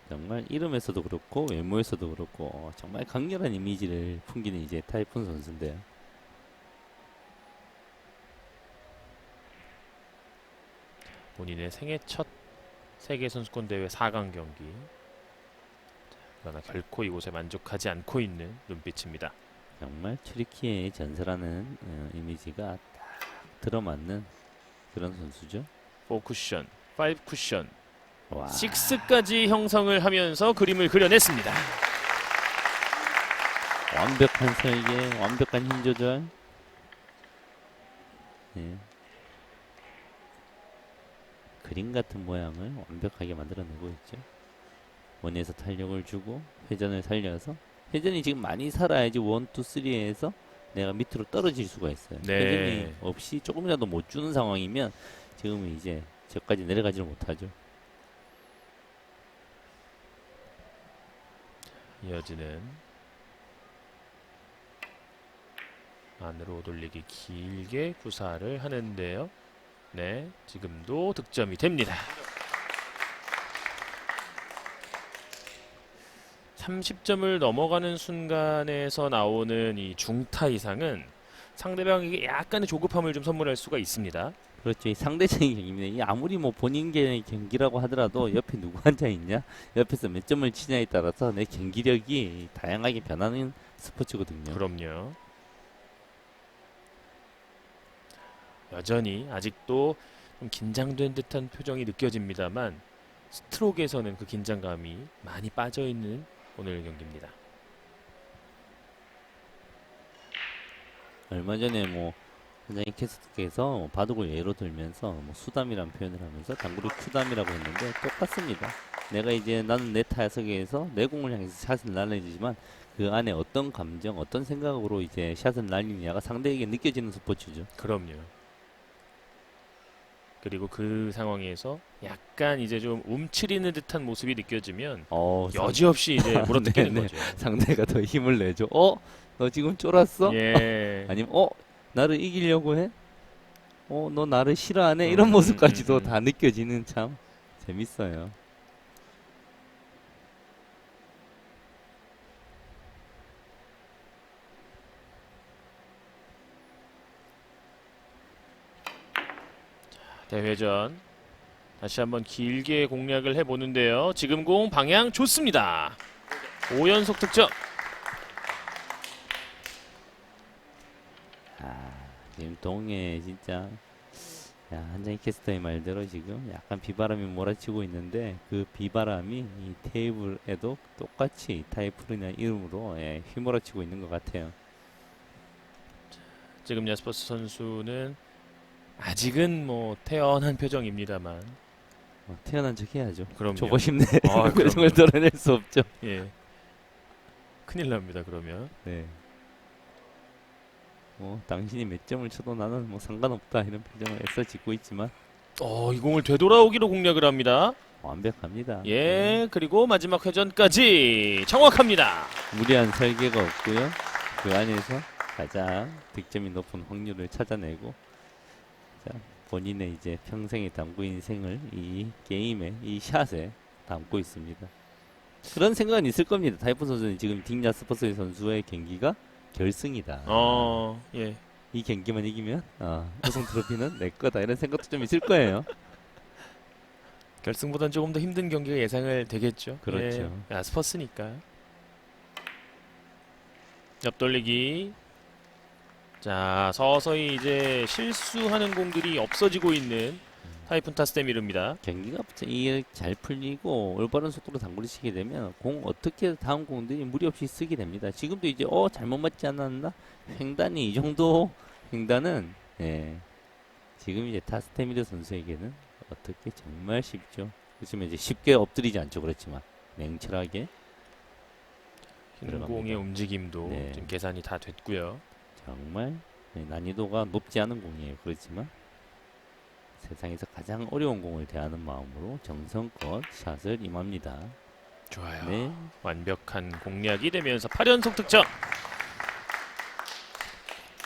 정말 이름에서도 그렇고 외모에서도 그렇고 정말 강렬한 이미지를 풍기는 이제 타이푼 선수인데요. 본인의 생애 첫 세계 선수권 대회 4강 경기. 그러나 결코 이곳에 만족하지 않고 있는 눈빛입니다. 정말 트리키의 전설하는 이미지가 딱 들어맞는 그런 선수죠. 4 쿠션, 5 쿠션, 와, 6까지 형성을 하면서 그림을 그려냈습니다. 완벽한 설계, 완벽한 힘 조절. 예. 그림 같은 모양을 완벽하게 만들어내고 있죠. 원에서 탄력을 주고 회전을 살려서 회전이 지금 많이 살아야지 1, 2, 3에서 내가 밑으로 떨어질 수가 있어요. 네. 회전이 없이 조금이라도 못 주는 상황이면 지금은 이제 저까지 내려가지를 못하죠. 이어지는 안으로 돌리기 길게 구사를 하는데요. 네, 지금도 득점이 됩니다. 30점을 넘어가는 순간에서 나오는 이 중타 이상은 상대방에게 약간의 조급함을 좀 선물할 수가 있습니다. 그렇죠. 이 상대적인 경기입니다. 이 아무리 뭐 본인의 경기라고 하더라도 옆에 누구 앉아 있냐, 옆에서 몇 점을 치냐에 따라서 내 경기력이 다양하게 변하는 스포츠거든요. 그럼요. 여전히 아직도 좀 긴장된 듯한 표정이 느껴집니다만 스트로크에서는 그 긴장감이 많이 빠져있는 오늘 경기입니다. 얼마 전에 뭐 현장의 캐스트께서 바둑을 예로 들면서 뭐 수담이라는 표현을 하면서 당구를 큐담이라고 했는데 똑같습니다. 내가 이제 나는 내 타석에서 내 공을 향해서 샷을 날리지만 그 안에 어떤 감정, 어떤 생각으로 이제 샷을 날리느냐가 상대에게 느껴지는 스포츠죠. 그럼요. 그리고 그 상황에서 약간 이제 좀 움츠리는 듯한 모습이 느껴지면 여지없이 이제 물어뜯기는 네, 거죠. 상대가 더 힘을 내죠. 너 지금 쫄았어? 예. 아니면 나를 이기려고 해? 너 나를 싫어하네? 이런 모습까지도 다 느껴지는 참 재밌어요. 대회전 다시 한번 길게 공략을 해보는데요. 지금 공 방향 좋습니다. 5연속 득점. 지금 동해 진짜 한장희 캐스터의 말대로 지금 약간 비바람이 몰아치고 있는데 그 비바람이 이 테이블에도 똑같이 타이프르냐 이름으로 휘몰아치고 있는 것 같아요. 지금 야스퍼스 선수는 아직은 뭐 태연한 표정입니다만 태어난 척 해야죠. 그럼요. 조바심내 아, 표정을 드러낼 수 없죠. 예. 큰일 납니다. 그러면. 네. 당신이 몇 점을 쳐도 나는 뭐 상관없다 이런 표정을 애써 짓고 있지만 이 공을 되돌아오기로 공략을 합니다. 완벽합니다. 예. 그리고 마지막 회전까지 정확합니다. 무리한 설계가 없고요. 그 안에서 가장 득점이 높은 확률을 찾아내고 본인의 이제 평생의 당구 인생을 이 게임에 이 샷에 담고 있습니다. 그런 생각은 있을 겁니다. 타이푼 선수는 지금 딕 야스퍼스 선수의 경기가 결승이다. 예. 이 경기만 이기면 우승 트로피는 내 거다 이런 생각도 좀 있을 거예요. 결승보다는 조금 더 힘든 경기가 예상을 되겠죠. 그렇죠. 예. 야스퍼스니까. 옆돌리기. 자, 서서히 이제 실수하는 공들이 없어지고 있는 타이푼 타스테미르입니다. 경기가 이게 잘 풀리고 올바른 속도로 당구를 치게 되면 공 어떻게 다음 공들이 무리 없이 쓰게 됩니다. 지금도 이제 잘못 맞지 않았나? 횡단이 이 정도 횡단은 지금 이제 타스테미르 선수에게는 어떻게 정말 쉽죠. 그렇지만 이제 쉽게 엎드리지 않죠. 그렇지만 냉철하게 흰 공의 움직임도 지금 계산이 다 됐고요. 정말 난이도가 높지 않은 공이에요. 그렇지만 세상에서 가장 어려운 공을 대하는 마음으로 정성껏 샷을 임합니다. 좋아요. 네. 완벽한 공략이 되면서 8연속 득점.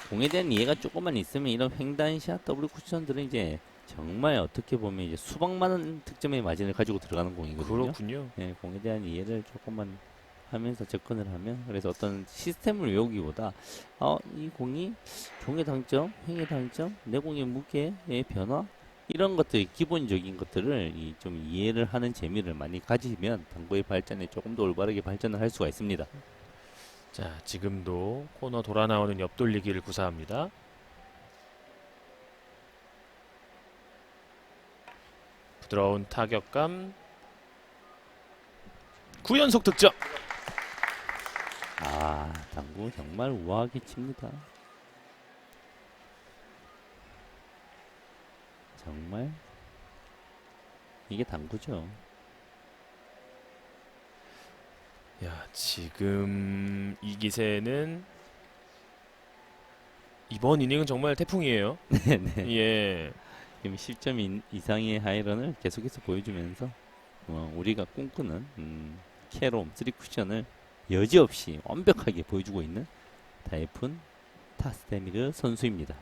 공에 대한 이해가 조금만 있으면 이런 횡단샷, 더블 쿠션들은 이제 정말 어떻게 보면 이제 수박 많은 득점의 마진을 가지고 들어가는 공이거든요. 그렇군요. 네, 공에 대한 이해를 조금만 하면서 접근을 하면 그래서 어떤 시스템을 외우기보다 이 공이 종의 당점, 횡의 당점, 내 공의 무게의 변화 이런 것들 기본적인 것들을 좀 이해를 하는 재미를 많이 가지면 당구의 발전에 조금 더 올바르게 발전을 할 수가 있습니다. 자, 지금도 코너 돌아 나오는 옆돌리기를 구사합니다. 부드러운 타격감. 9연속 득점. 당구 정말 우아하게 칩니다. 정말 이게 당구죠. 야, 지금 이 기세는 이번 이닝은 정말 태풍이에요. 네네. 예. 지금 10점 이상의 하이런을 계속해서 보여주면서 우리가 꿈꾸는 캐롬 3쿠션을 여지없이 완벽하게 보여주고 있는 타이푼 타스테미르 선수입니다.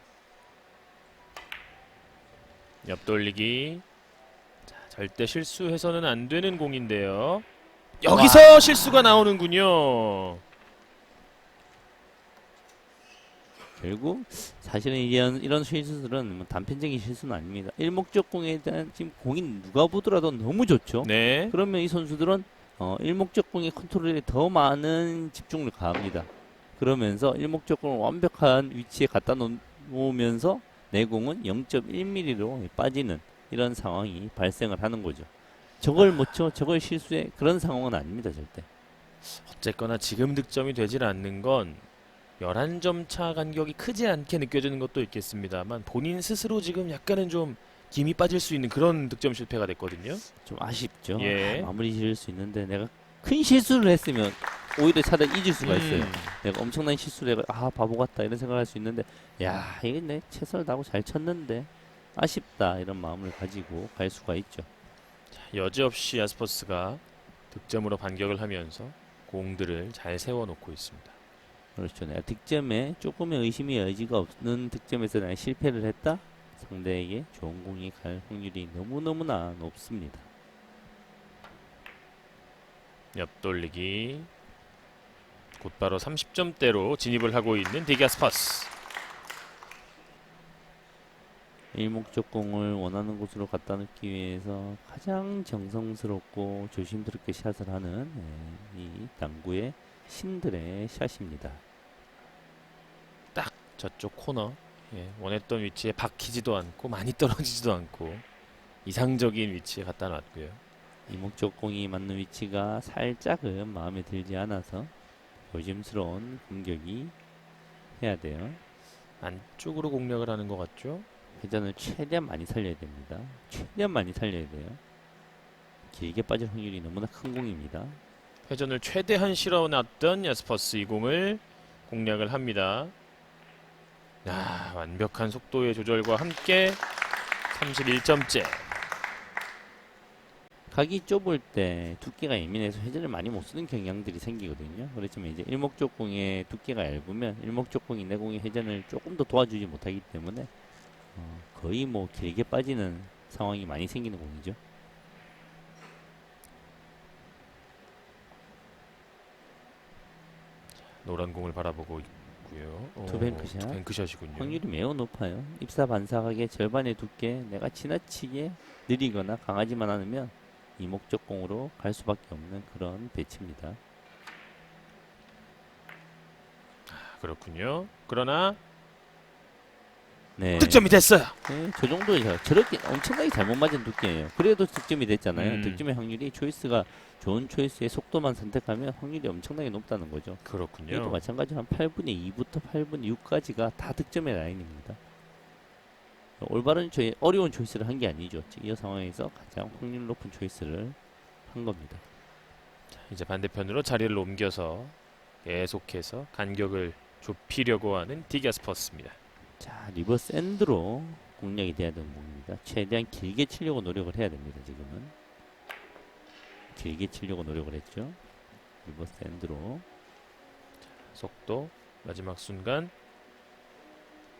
옆돌리기. 자, 절대 실수해서는 안 되는 공인데요. 여기서 실수가 나오는군요. 결국 사실은 이런 실수들은 뭐 단편적인 실수는 아닙니다. 일목적공에 대한 지금 공이 누가 보더라도 너무 좋죠. 네. 그러면 이 선수들은 일목적공의 컨트롤에 더 많은 집중을 가합니다. 그러면서 일목적공을 완벽한 위치에 갖다 놓으면서 내 공은 0.1mm로 빠지는 이런 상황이 발생을 하는 거죠. 저걸 못 쳐, 저걸 실수해 그런 상황은 아닙니다, 절대. 어쨌거나 지금 득점이 되질 않는 건 11점 차 간격이 크지 않게 느껴지는 것도 있겠습니다만 본인 스스로 지금 약간은 좀 김이 빠질 수 있는 그런 득점 실패가 됐거든요. 좀 아쉽죠. 예. 마무리 지을 수 있는데 내가 큰 실수를 했으면 오히려 차라리 잊을 수가 있어요. 음. 내가 엄청난 실수를 해가 바보 같다 이런 생각할 수 있는데 야 이게 내 최선을 다하고 잘 쳤는데 아쉽다 이런 마음을 가지고 갈 수가 있죠. 여지없이 야스퍼스가 득점으로 반격을 하면서 공들을 잘 세워놓고 있습니다. 그렇죠. 내가 득점에 조금의 의심의 여지가 없는 득점에서 내가 실패를 했다. 상대에게 좋은 공이 갈 확률이 너무너무나 높습니다. 옆돌리기 곧바로 30점대로 진입을 하고 있는 디기아스퍼스. 일목적공을 원하는 곳으로 갖다 놓기 위해서 가장 정성스럽고 조심스럽게 샷을 하는 이 당구의 신들의 샷입니다. 저쪽 코너 원했던 위치에 박히지도 않고 많이 떨어지지도 않고 이상적인 위치에 갖다 놨고요. 이목적공이 맞는 위치가 살짝은 마음에 들지 않아서 조심스러운 공격이 해야 돼요. 안쪽으로 공략을 하는 것 같죠? 회전을 최대한 많이 살려야 됩니다. 최대한 많이 살려야 돼요. 길게 빠질 확률이 너무나 큰 공입니다. 회전을 최대한 실어놨던 야스퍼스 이 공을 공략을 합니다. 완벽한 속도의 조절과 함께 31점째. 각이 좁을 때 두께가 예민해서 회전을 많이 못 쓰는 경향들이 생기거든요. 그렇지만 이제 일목적공의 두께가 얇으면 일목적공이 내 공의 회전을 조금 더 도와주지 못하기 때문에 거의 뭐 길게 빠지는 상황이 많이 생기는 공이죠. 노란 공을 바라보고 있고요. 투뱅크샷. 투뱅크샷이군요. 확률이 매우 높아요. 입사 반사각의 절반의 두께 내가 지나치게 느리거나 강하지만 않으면 이목적공으로 갈 수밖에 없는 그런 배치입니다. 그렇군요. 그러나 네. 득점이 됐어요. 네, 저 정도 저렇게 엄청나게 잘못 맞은 두께예요. 그래도 득점이 됐잖아요. 음. 득점의 확률이 초이스가 좋은 초이스의 속도만 선택하면 확률이 엄청나게 높다는 거죠. 이것도 그렇군요. 마찬가지로 한 8분의 2부터 8분의 6까지가 다 득점의 라인입니다. 올바른 어려운 초이스를 한 게 아니죠. 이 상황에서 가장 확률 높은 초이스를 한 겁니다. 이제 반대편으로 자리를 옮겨서 계속해서 간격을 좁히려고 하는 디기아스퍼스입니다. 자, 리버스 엔드로 공략이 돼야 되는 공입니다. 최대한 길게 치려고 노력을 해야 됩니다. 지금은 길게 치려고 노력을 했죠. 리버스 엔드로 속도 마지막 순간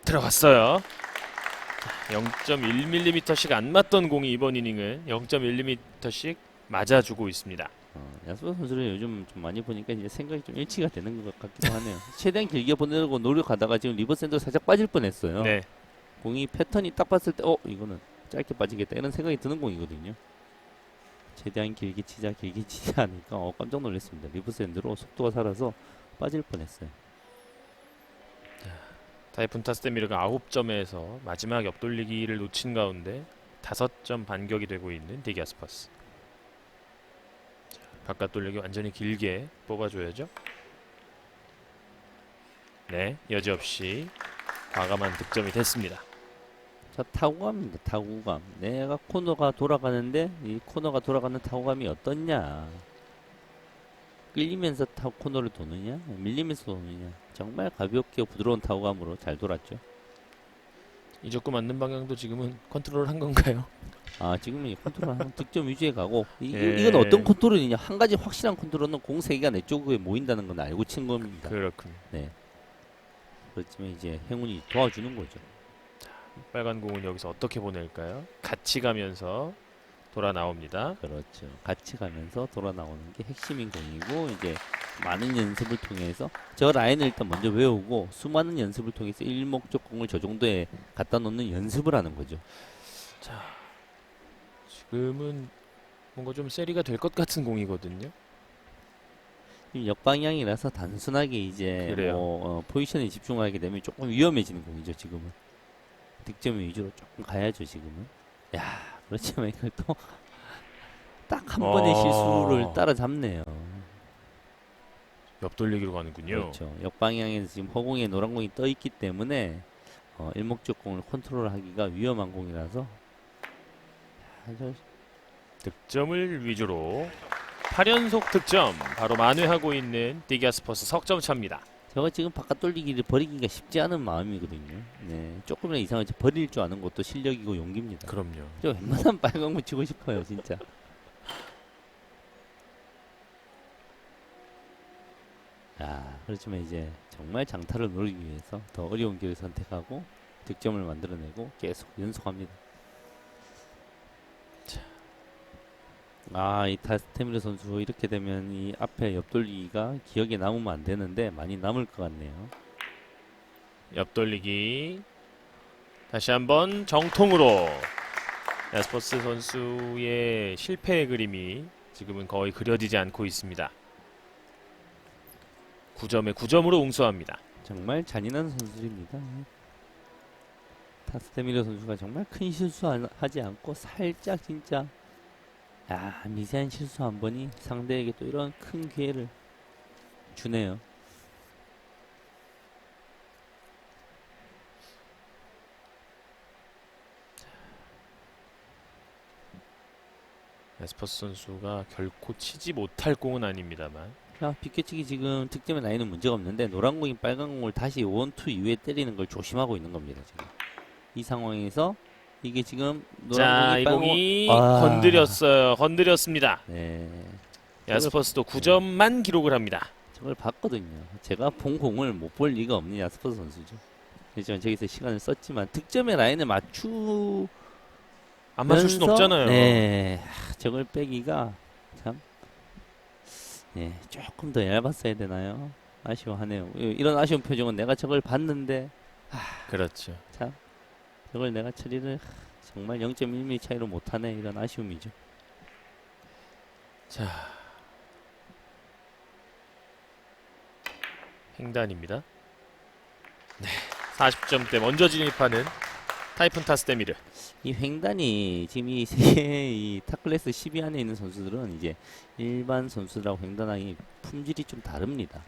들어갔어요. 0.1mm씩 안 맞던 공이 이번 이닝은 0.1mm씩 맞아주고 있습니다. 야스퍼 선수를 요즘 좀 많이 보니까 이제 생각이 좀 일치가 되는 것 같기도 하네요. 최대한 길게 보내려고 노력하다가 지금 리버스 엔드로 살짝 빠질 뻔했어요. 네, 공이 패턴이 딱 봤을 때 이거는 짧게 빠지겠다 이런 생각이 드는 공이거든요. 최대한 길게 치자 하니까 깜짝 놀랐습니다. 리버스 엔드로 속도가 살아서 빠질 뻔했어요. 타이푼 타스데미르가 9점에서 마지막 옆돌리기를 놓친 가운데 5점 반격이 되고 있는 디기아스퍼스. 바깥 돌리기 완전히 길게 뽑아줘야죠. 네, 여지없이 과감한 득점이 됐습니다. 자, 타구감입니다. 타구감. 내가 코너가 돌아가는데 이 코너가 돌아가는 타구감이 어떻냐? 끌리면서 코너를 도느냐? 밀리면서 도느냐? 정말 가볍게 부드러운 타구감으로 잘 돌았죠. 이적구 맞는 방향도 지금은 컨트롤 한 건가요? 지금 이 컨트롤 득점 위주에 가고 예. 이건 어떤 컨트롤이냐? 한 가지 확실한 컨트롤은 공 3개가 내 쪽에 모인다는 건 알고 친 겁니다. 그렇군요. 그렇지만 이제 행운이 도와주는 거죠. 빨간 공은 여기서 어떻게 보낼까요? 같이 가면서 돌아 나옵니다. 그렇죠. 같이 가면서 돌아 나오는 게 핵심인 공이고 이제 많은 연습을 통해서 저 라인을 일단 먼저 외우고 수많은 연습을 통해서 일목적공을 저 정도에 갖다 놓는 연습을 하는 거죠. 자, 지금은 뭔가 좀 세리가 될 것 같은 공이거든요. 지금 역방향이라서 단순하게 이제 그래요. 포지션에 집중하게 되면 조금 위험해지는 공이죠. 지금은 득점 위주로 조금 가야죠. 지금은. 그렇지만 이걸 또 딱 한 번의 실수를 따라잡네요. 옆돌리기로 가는군요. 그렇죠. 역방향에서 지금 허공에 노란 공이 떠 있기 때문에 일목적 공을 컨트롤하기가 위험한 공이라서 아주 득점을 위주로 8연속 득점 바로 만회하고 있는 디기아스퍼스 석점 차입니다. 저거 지금 바깥 돌리기를 버리기가 쉽지 않은 마음이거든요. 네, 조금이라도 이상을 버릴 줄 아는 것도 실력이고 용기입니다. 그럼요. 저 웬만하면 빨간 거 치고 싶어요, 진짜. 그렇지만 이제 정말 장타를 노리기 위해서 더 어려운 길을 선택하고 득점을 만들어내고 계속 연속합니다. 이 타스테미르 선수 이렇게 되면 이 앞에 옆돌리기가 기억에 남으면 안 되는데 많이 남을 것 같네요. 옆돌리기 다시 한번 정통으로 야스퍼스 선수의 실패의 그림이 지금은 거의 그려지지 않고 있습니다. 9점에 9점으로 웅수합니다. 정말 잔인한 선수입니다. 타스테미르 선수가 정말 큰 실수하지 않고 살짝 진짜 미세한 실수 한 번이 상대에게 또 이런 큰 기회를 주네요. 야스퍼스 선수가 결코 치지 못할 공은 아닙니다만 비껴치기 지금 득점의 라인은 문제가 없는데 노란 공이 빨간 공을 다시 원투 이후에 때리는 걸 조심하고 있는 겁니다. 지금 이 상황에서 이게 지금 노란 이 공이 공이 빨간 건드렸어요. 건드렸습니다. 네, 야스퍼스도 9점만 기록을 합니다. 저걸 봤거든요. 제가 본 공을 못 볼 리가 없는 야스퍼스 선수죠. 그렇지만 저기서 시간을 썼지만 득점의 라인을 안 맞출 순 없잖아요. 네, 저걸 빼기가 참 조금 더 얇았어야 되나요? 아쉬워하네요. 이런 아쉬운 표정은 내가 저걸 봤는데 그렇죠. 참 저걸 내가 처리를 정말 0.1mm 차이로 못하네. 이런 아쉬움이죠. 자, 횡단입니다. 네, 40점대 먼저 진입하는 타이푼 타스테미르. 이 횡단이 지금 이 세계 이 탑클래스 10위 안에 있는 선수들은 이제 일반 선수들하고 횡단하기 품질이 좀 다릅니다.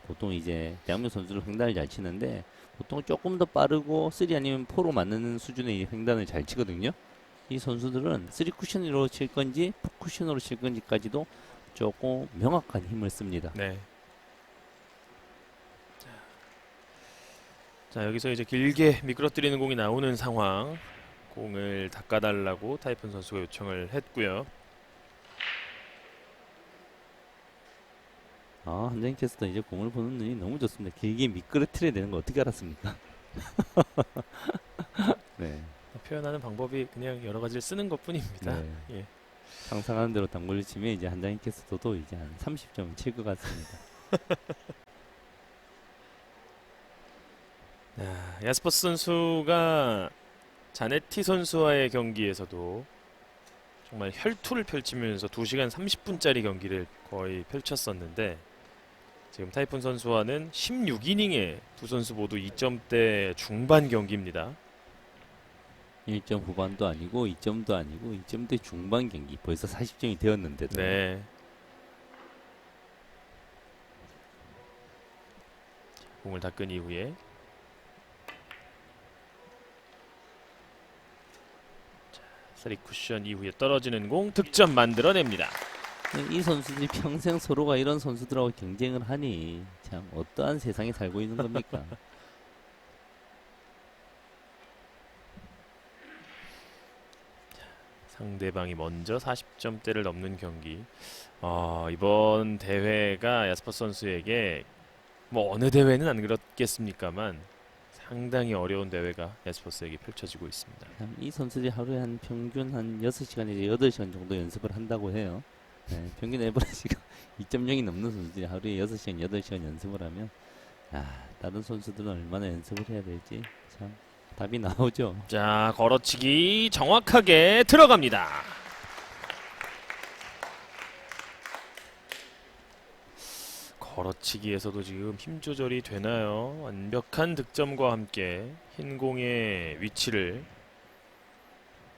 보통 이제 대한민국 선수들 횡단을 잘 치는데 보통 조금 더 빠르고 3 아니면 4로 맞는 수준의 이 횡단을 잘 치거든요. 이 선수들은 3 쿠션으로 칠 건지 4 쿠션으로 칠 건지까지도 조금 명확한 힘을 씁니다. 네. 자, 여기서 이제 길게 미끄러뜨리는 공이 나오는 상황. 공을 닦아달라고 타이푼 선수가 요청을 했고요. 한정희 캐스터 이제 공을 보는 눈이 너무 좋습니다. 길게 미끄러뜨려야 되는 거 어떻게 알았습니까? 네. 표현하는 방법이 그냥 여러 가지를 쓰는 것뿐입니다. 네. 예. 상상하는 대로 당구를 치면 이제 한정희 캐스터도 이제 한 30점 칠 것 같습니다. 야스퍼스 선수가 자네티 선수와의 경기에서도 정말 혈투를 펼치면서 2시간 30분짜리 경기를 거의 펼쳤었는데 지금 타이푼 선수와는 16이닝에 두 선수 모두 2점대 중반 경기입니다. 1점 후반도 아니고 2점도 아니고 2점대 중반 경기 벌써 40점이 되었는데도 네. 공을 닦은 이후에 쓰리 쿠션 이후에 떨어지는 공 득점 만들어냅니다. 이 선수들이 평생 서로가 이런 선수들하고 경쟁을 하니 참 어떠한 세상에 살고 있는 겁니까? 상대방이 먼저 40점대를 넘는 경기. 이번 대회가 야스퍼스 선수에게 뭐 어느 대회는 안 그렇겠습니까만 상당히 어려운 대회가 야스퍼스에게 펼쳐지고 있습니다. 참 이 선수들이 하루에 한 평균 한 6시간에서 8시간 정도 연습을 한다고 해요. 네, 평균 에버리지가 2.0이 넘는 선수들이 하루에 6시간, 8시간 연습을 하면 다른 선수들은 얼마나 연습을 해야 될지 참 답이 나오죠. 자, 걸어치기 정확하게 들어갑니다. 걸어치기에서도 지금 힘 조절이 되나요? 완벽한 득점과 함께 흰 공의 위치를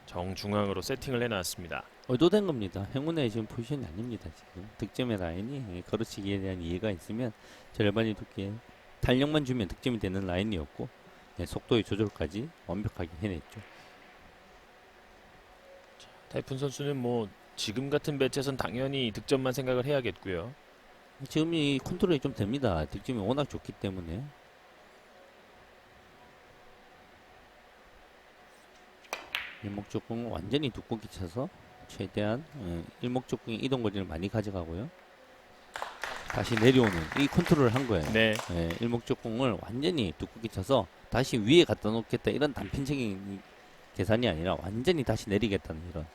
정중앙으로 세팅을 해놨습니다. 의도된 겁니다. 행운의 지금 포지션이 아닙니다. 지금 득점의 라인이 걸어치기에 대한 이해가 있으면 절반이 두께 탄력만 주면 득점이 되는 라인이었고 속도의 조절까지 완벽하게 해냈죠. 타이푼 선수는 뭐 지금 같은 매치에선 당연히 득점만 생각을 해야겠고요. 지금 이 컨트롤이 좀 됩니다. 득점이 워낙 좋기 때문에. 일목적공을 완전히 두껍게 쳐서 최대한 일목적공의 이동 거리를 많이 가져가고요. 다시 내려오는 이 컨트롤을 한 거예요. 네. 일목적공을 완전히 두껍게 쳐서 다시 위에 갖다 놓겠다 이런 단편적인 계산이 아니라 완전히 다시 내리겠다는 이런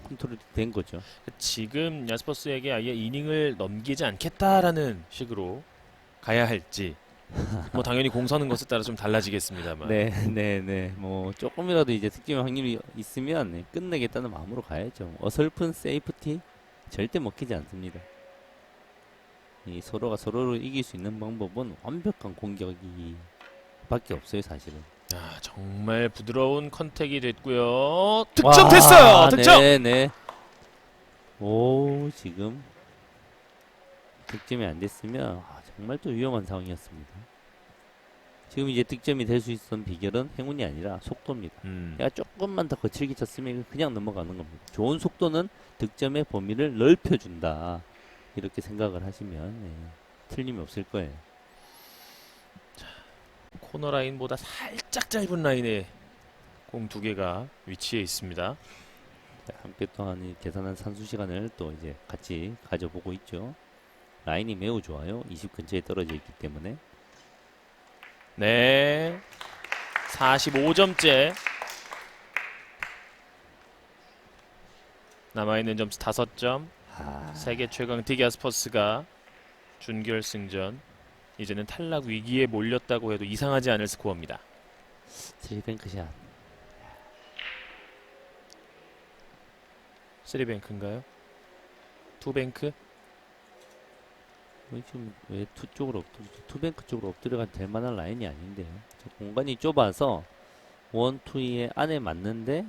컨트롤이 된 거죠. 지금 야스퍼스에게 아예 이닝을 넘기지 않겠다라는 식으로 가야 할지 뭐 당연히 공 서는 것에 따라 좀 달라지겠습니다만. 네. 뭐 조금이라도 이제 득점 확률이 있으면 끝내겠다는 마음으로 가야죠. 어설픈 세이프티 절대 먹히지 않습니다. 이 서로가 서로를 이길 수 있는 방법은 완벽한 공격이 밖에 없어요, 사실은. 아, 정말 부드러운 컨택이 됐고요. 득점 됐어요. 득점. 네. 오, 지금 득점이 안 됐으면 정말 또 위험한 상황이었습니다. 지금 이제 득점이 될 수 있었던 비결은 행운이 아니라 속도입니다. 내가 조금만 더 거칠게 쳤으면 그냥 넘어가는 겁니다. 좋은 속도는 득점의 범위를 넓혀준다. 이렇게 생각을 하시면 틀림이 없을 거예요. 코너 라인보다 살짝 짧은 라인에 공 두 개가 위치해 있습니다. 자, 함께 또한 이 계산한 산수 시간을 또 이제 같이 가져보고 있죠. 라인이 매우 좋아요. 20 근처에 떨어져 있기 때문에. 네. 45점째. 남아있는 점수 5점. 세계 최강 디기아스퍼스가 준결승전 이제는 탈락 위기에 몰렸다고 해도 이상하지 않을 스코어입니다. 3뱅크샷. 3뱅크인가요? 2뱅크? 지금 왜 투뱅크 쪽으로 엎드려가도 될 만한 라인이 아닌데요. 공간이 좁아서 1, 2의 안에 맞는데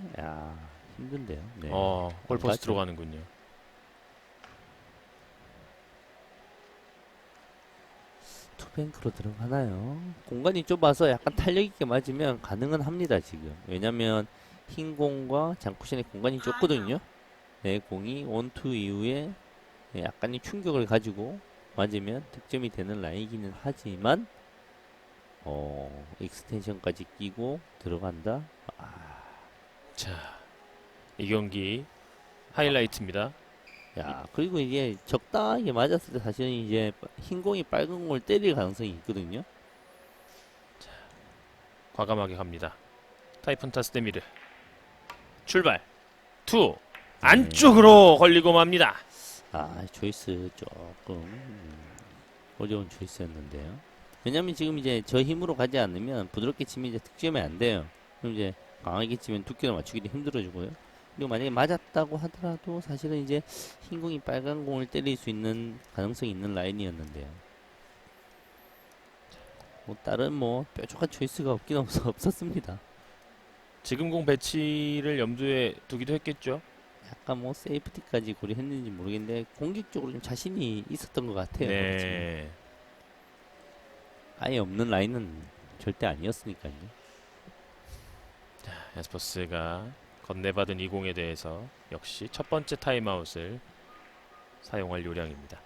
힘든데요. 네. 골포스트 들어가는군요. 투뱅크로 들어가나요? 공간이 좁아서 약간 탄력 있게 맞으면 가능은 합니다, 지금. 왜냐면 흰 공과 장쿠션의 공간이 좁거든요. 네, 공이 1, 2 이후에 약간의 충격을 가지고 맞으면 득점이 되는 라인이기는 하지만 익스텐션까지 끼고 들어간다. 자, 이 경기 하이라이트입니다. 야, 그리고 이게 적당하게 맞았을 때 사실은 이제 흰 공이 빨간 공을 때릴 가능성이 있거든요. 과감하게 갑니다. 타이푼 타스데미르 출발. 투 안쪽으로 걸리고 맙니다. 초이스 조금 어려운 초이스였는데요. 왜냐면 지금 이제 저 힘으로 가지 않으면 부드럽게 치면 이제 득점이 안 돼요. 그럼 이제 강하게 치면 두께를 맞추기도 힘들어지고요. 그리고 만약에 맞았다고 하더라도 사실은 이제 흰 공이 빨간 공을 때릴 수 있는 가능성이 있는 라인이었는데요. 뭐 다른 뾰족한 초이스가 없긴 없었습니다. 지금 공 배치를 염두에 두기도 했겠죠. 약간 세이프티까지 고려했는지 모르겠는데 공격적으로 좀 자신이 있었던 것 같아요. 네. 아예 없는 라인은 절대 아니었으니까요. 야스퍼스가 건네받은 이 공에 대해서 역시 첫 번째 타임아웃을 사용할 요량입니다.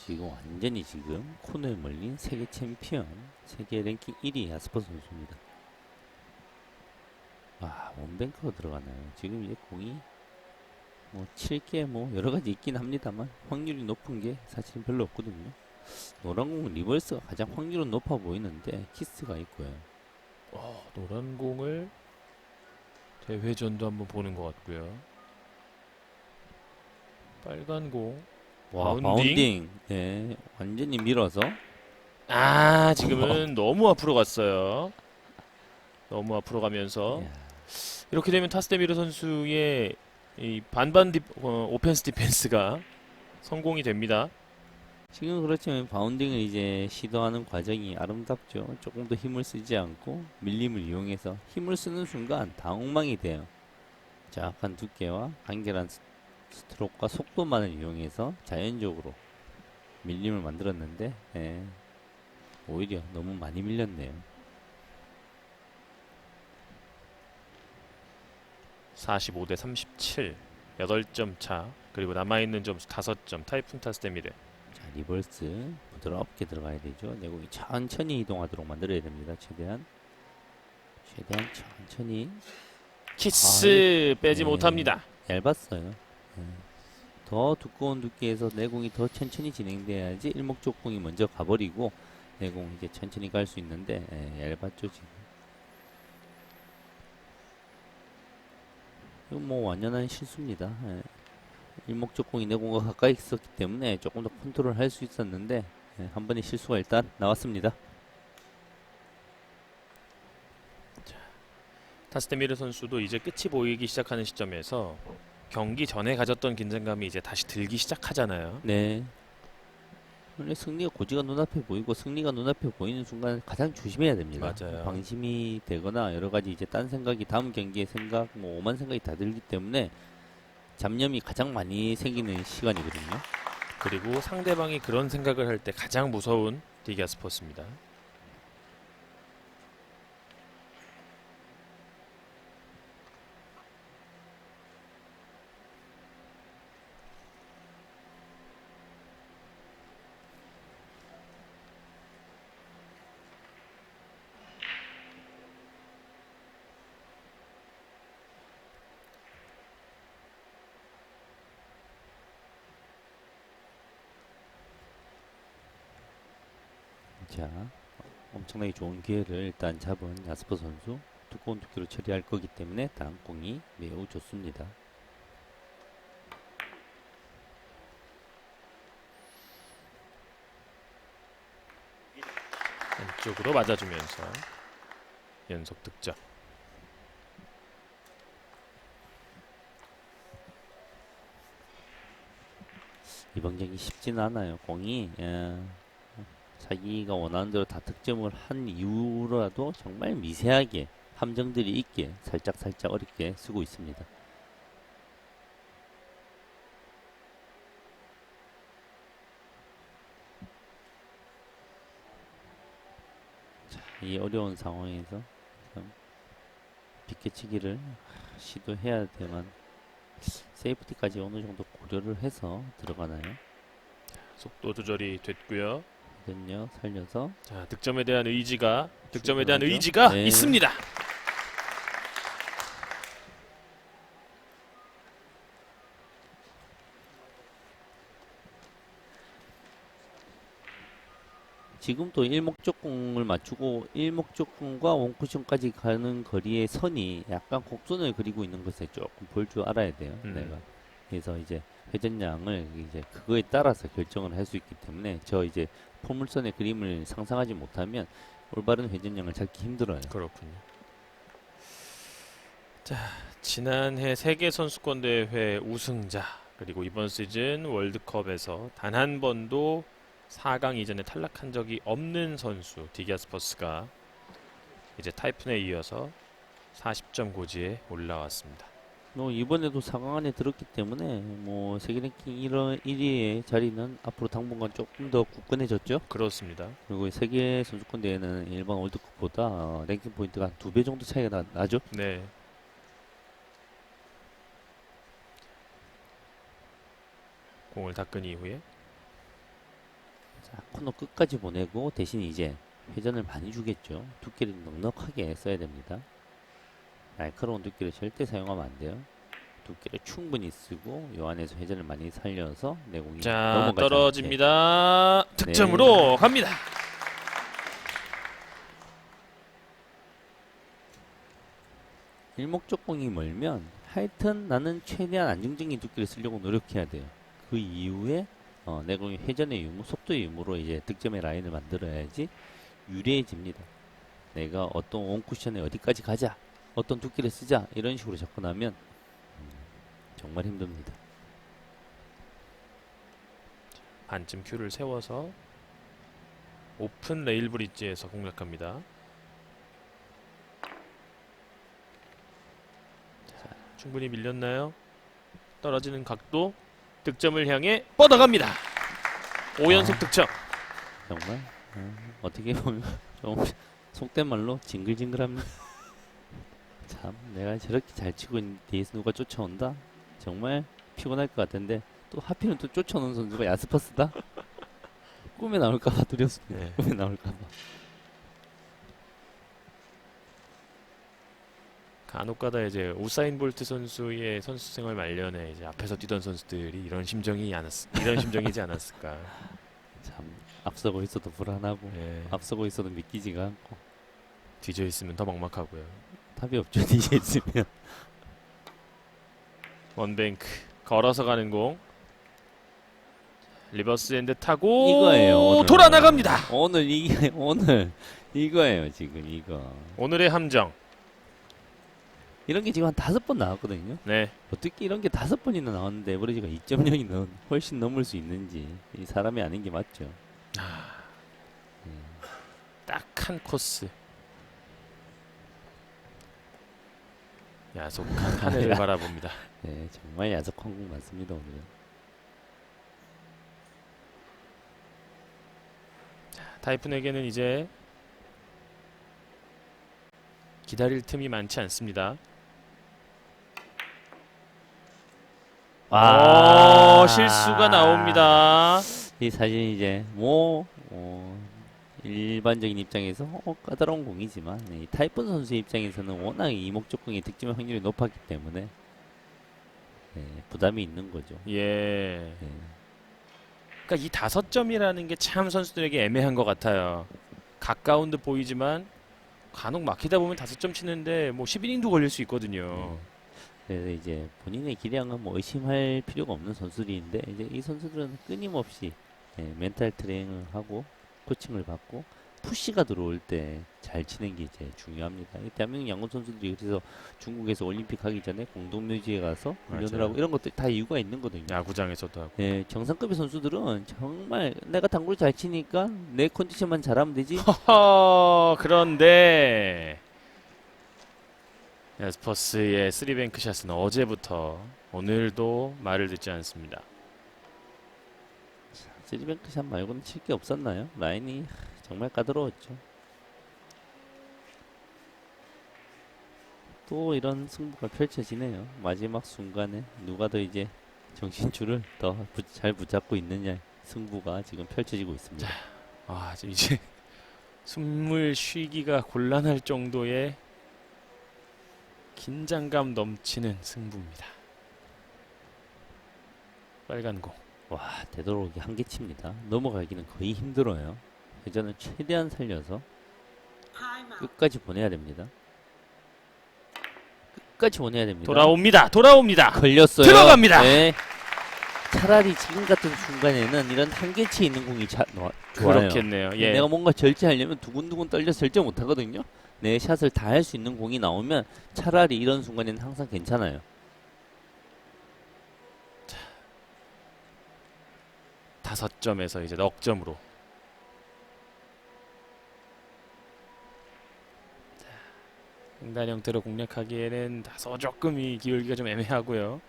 지금 완전히 지금 코너에 몰린 세계 챔피언, 세계 랭킹 1위 야스퍼스 선수입니다. 원뱅크로 들어가나요? 지금 이제 공이 칠게 여러 가지 있긴 합니다만 확률이 높은 게 사실은 별로 없거든요. 노란 공은 리버스가 가장 확률은 높아 보이는데 키스가 있고요. 노란 공을 대회전도 한번 보는 것 같고요. 빨간 공 바운딩. 네, 완전히 밀어서. 지금은 너무 앞으로 갔어요. 너무 앞으로 가면서 이렇게 되면 타스데미르 선수의 이 반반 오펜스 디펜스가 성공이 됩니다. 지금 그렇지만 바운딩을 이제 시도하는 과정이 아름답죠. 조금 더 힘을 쓰지 않고 밀림을 이용해서 힘을 쓰는 순간 다 엉망이 돼요. 정확한 두께와 간결한 스트로크와 속도만을 이용해서 자연적으로 밀림을 만들었는데 예, 오히려 너무 많이 밀렸네요. 45대 37, 8점 차. 그리고 남아있는 점수 5점. 타이푼 타스데미르. 자, 리버스 부드럽게 들어가야 되죠. 내공이 천천히 이동하도록 만들어야 됩니다. 최대한 천천히. 키스 빼지 네. 못합니다. 얇았어요. 예. 더 두꺼운 두께에서 내공이 더 천천히 진행돼야지 일목적공이 먼저 가버리고 내공 이제 천천히 갈 수 있는데 예, 얇았죠 지금. 이건 뭐 완연한 실수입니다. 예. 일목적공이 내공과 가까이 있었기 때문에 조금 더 컨트롤 할 수 있었는데 예, 한 번의 실수가 일단 나왔습니다. 타스데미르 선수도 이제 끝이 보이기 시작하는 시점에서 경기 전에 가졌던 긴장감이 이제 다시 들기 시작하잖아요. 네. 원래 승리가 고지가 눈앞에 보이고 승리가 눈앞에 보이는 순간 가장 조심해야 됩니다. 맞아요. 방심이 되거나 여러 가지 이제 딴 생각이 다음 경기의 생각 뭐 오만 생각이 다 들기 때문에 잡념이 가장 많이 생기는 시간이거든요. 그리고 상대방이 그런 생각을 할 때 가장 무서운 디기아 스포츠입니다. 자, 엄청나게 좋은 기회를 일단 잡은 야스퍼 선수 두꺼운 두께로 처리할 거기 때문에 다음 공이 매우 좋습니다. 왼쪽으로 맞아주면서 연속 득점. 이번 경기 쉽지는 않아요. 공이 자기가 원하는 대로 다 득점을 한 이후라도 정말 미세하게 함정들이 있게 살짝 어렵게 쓰고 있습니다. 자, 이 어려운 상황에서 참 비껴치기를 시도해야 되만 세이프티까지 어느 정도 고려를 해서 들어가나요? 속도 조절이 됐고요. 이건요 살려서 자, 득점에 대한 의지가 충분하죠? 네. 있습니다. 지금도 일목적공을 맞추고 일목적공과 원쿠션까지 가는 거리의 선이 약간 곡선을 그리고 있는 것에 조금 볼 줄 알아야 돼요. 내가. 그래서 이제 회전량을 이제 그거에 따라서 결정을 할 수 있기 때문에 저 이제 포물선의 그림을 상상하지 못하면 올바른 회전량을 찾기 힘들어요. 그렇군요. 자, 지난해 세계 선수권 대회 우승자 그리고 이번 시즌 월드컵에서 단 한 번도 4강 이전에 탈락한 적이 없는 선수 디기아 스포츠가 이제 타이푼에 이어서 40점 고지에 올라왔습니다. 이번에도 4강 안에 들었기 때문에 뭐 세계 랭킹 1위의 자리는 앞으로 당분간 조금 더 굳건해졌죠. 그렇습니다. 그리고 세계 선수권 대회는 일반 월드컵보다 랭킹 포인트가 한 2배 정도 차이가 나죠. 네. 공을 닦은 이후에 자, 코너 끝까지 보내고 대신 이제 회전을 많이 주겠죠. 두께를 넉넉하게 써야 됩니다. 날카로운 두께를 절대 사용하면 안 돼요. 두께를 충분히 쓰고 요 안에서 회전을 많이 살려서 내공이 자, 넘어가지 떨어집니다. 득점으로 갑니다. 일목적공이 멀면 하여튼 나는 최대한 안정적인 두께를 쓰려고 노력해야 돼요. 그 이후에 내공이 회전의 유무, 속도의 유무로 이제 득점의 라인을 만들어야지 유리해집니다. 내가 어떤 원쿠션에 어디까지 가자, 어떤 두께를 쓰자 이런 식으로 접근하면 정말 힘듭니다. 반쯤 큐를 세워서 오픈 레일 브릿지에서 공략합니다. 자, 충분히 밀렸나요? 떨어지는 각도, 득점을 향해 뻗어갑니다. 5연속 득점. 정말 어떻게 보면 좀 속된 말로 징글징글합니다. 참 내가 저렇게 잘 치고 있는데 뒤에서 누가 쫓아온다? 정말 피곤할 것 같은데 또 하필은 또 쫓아오는 선수가 야스퍼스다? 꿈에 나올까봐 두렵습니다. 네. 꿈에 나올까봐. 간혹가다 이제 우사인 볼트 선수의 선수 생활 말년에 이제 앞에서 뛰던 선수들이 이런 심정이지 않았을까. 참 앞서고 있어도 불안하고 예, 앞서고 있어도 믿기지가 않고 뒤져 있으면 더 막막하고요. 답이 없죠. 뒤에 있으면. 원뱅크 걸어서 가는 공. 리버스 핸드 타고 이거예요, 오늘. 돌아 나갑니다. 오늘 이거예요 지금 이거. 오늘의 함정. 이런 게 지금 한 5번 나왔거든요. 네, 어떻게 이런 게 5번이나 나왔는데 에버리지가 2.0이 훨씬 넘을 수 있는지 이 사람이 아닌 게 맞죠. 딱 한 코스. 야속한 하늘을 바라봅니다. 네, 정말 야속한 공 맞습니다 오늘은. 타이푼에게는 이제 기다릴 틈이 많지 않습니다. 실수가 나옵니다. 이 사진 이제 뭐 일반적인 입장에서 까다로운 공이지만 이 타이푼 선수 입장에서는 워낙 이목적공의 득점 확률이 높았기 때문에 부담이 있는 거죠. 예. 네. 그러니까 이 5점이라는 게 참 선수들에게 애매한 것 같아요. 가까운 듯 보이지만 간혹 막히다 보면 5점 치는데 뭐 10이닝도 걸릴 수 있거든요. 그래서 이제 본인의 기량은 뭐 의심할 필요가 없는 선수들인데 이제 이 선수들은 끊임없이 멘탈 트레이닝을 하고 코칭을 받고 푸시가 들어올 때 잘 치는 게 이제 중요합니다. 이 대한민국 양궁 선수들이 그래서 중국에서 올림픽 하기 전에 공동묘지에 가서 훈련을 맞아요. 하고 이런 것들 다 이유가 있는 거거든요. 야구장에서도 하고. 정상급의 선수들은 정말 내가 당구를 잘 치니까 내 컨디션만 잘하면 되지. 그런데 야스퍼스의 3뱅크 샷은 어제부터 오늘도 말을 듣지 않습니다. 쓰리뱅크샷 말고는 칠 게 없었나요? 라인이 정말 까다로웠죠. 또 이런 승부가 펼쳐지네요. 마지막 순간에 누가 더 이제 정신줄을 더 잘 붙잡고 있느냐 승부가 지금 펼쳐지고 있습니다. 지금 이제 숨을 쉬기가 곤란할 정도의 긴장감 넘치는 승부입니다. 빨간 공. 와, 되도록이 한계치입니다. 넘어가기는 거의 힘들어요. 회전을 최대한 살려서 끝까지 보내야 됩니다. 끝까지 보내야 됩니다. 돌아옵니다. 걸렸어요. 들어갑니다. 네. 차라리 지금 같은 순간에는 이런 한계치 있는 공이 좋아요. 그렇겠네요. 예. 내가 뭔가 절제하려면 두근두근 떨려서 절제 못하거든요. 내 샷을 다 할 수 있는 공이 나오면 차라리 이런 순간에는 항상 괜찮아요. 5점에서 이제 넉 점으로. 횡단 형태로 공략하기에는 다소 조금 이 기울기가 좀 애매하고요.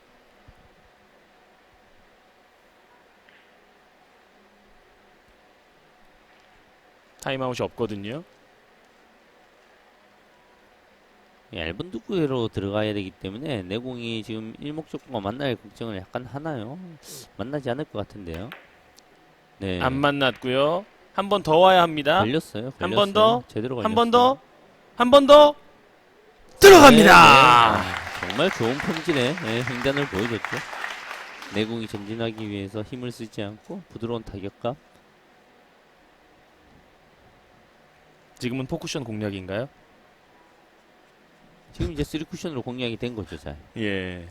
타임아웃이 없거든요. 얇은 두께로 들어가야 되기 때문에 내 공이 지금 일목적공과 만날 걱정을 약간 하나요? 만나지 않을 것 같은데요. 네. 안 만났고요. 한 번 더 와야 합니다. 걸렸어요. 한 번 더. 제대로 걸렸어요. 한 번 더. 한 번 더. 들어갑니다. 정말 좋은 품질의 횡단을 보여줬죠. 내공이 전진하기 위해서 힘을 쓰지 않고 부드러운 타격감. 지금은 포쿠션 공략인가요? 지금 이제 3쿠션으로 공략이 된 거죠, 잘. 예.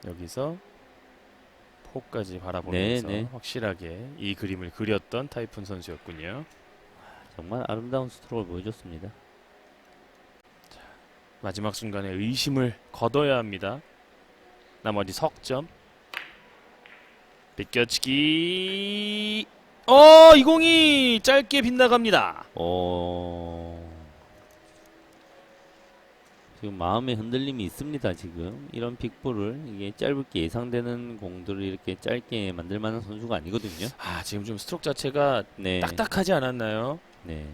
여기서 포까지 바라보면서 네. 확실하게 이 그림을 그렸던 타이푼 선수였군요. 정말 아름다운 스트로크를 보여줬습니다. 마지막 순간에 의심을 거둬야 합니다. 나머지 석점. 비껴치기. 이 공이 짧게 빗나갑니다. 지금 마음의 흔들림이 있습니다. 지금 이런 빅볼을 이게 짧게 예상되는 공들을 이렇게 짧게 만들 만한 선수가 아니거든요. 지금 좀 스트로크 자체가 네. 딱딱하지 않았나요? 네.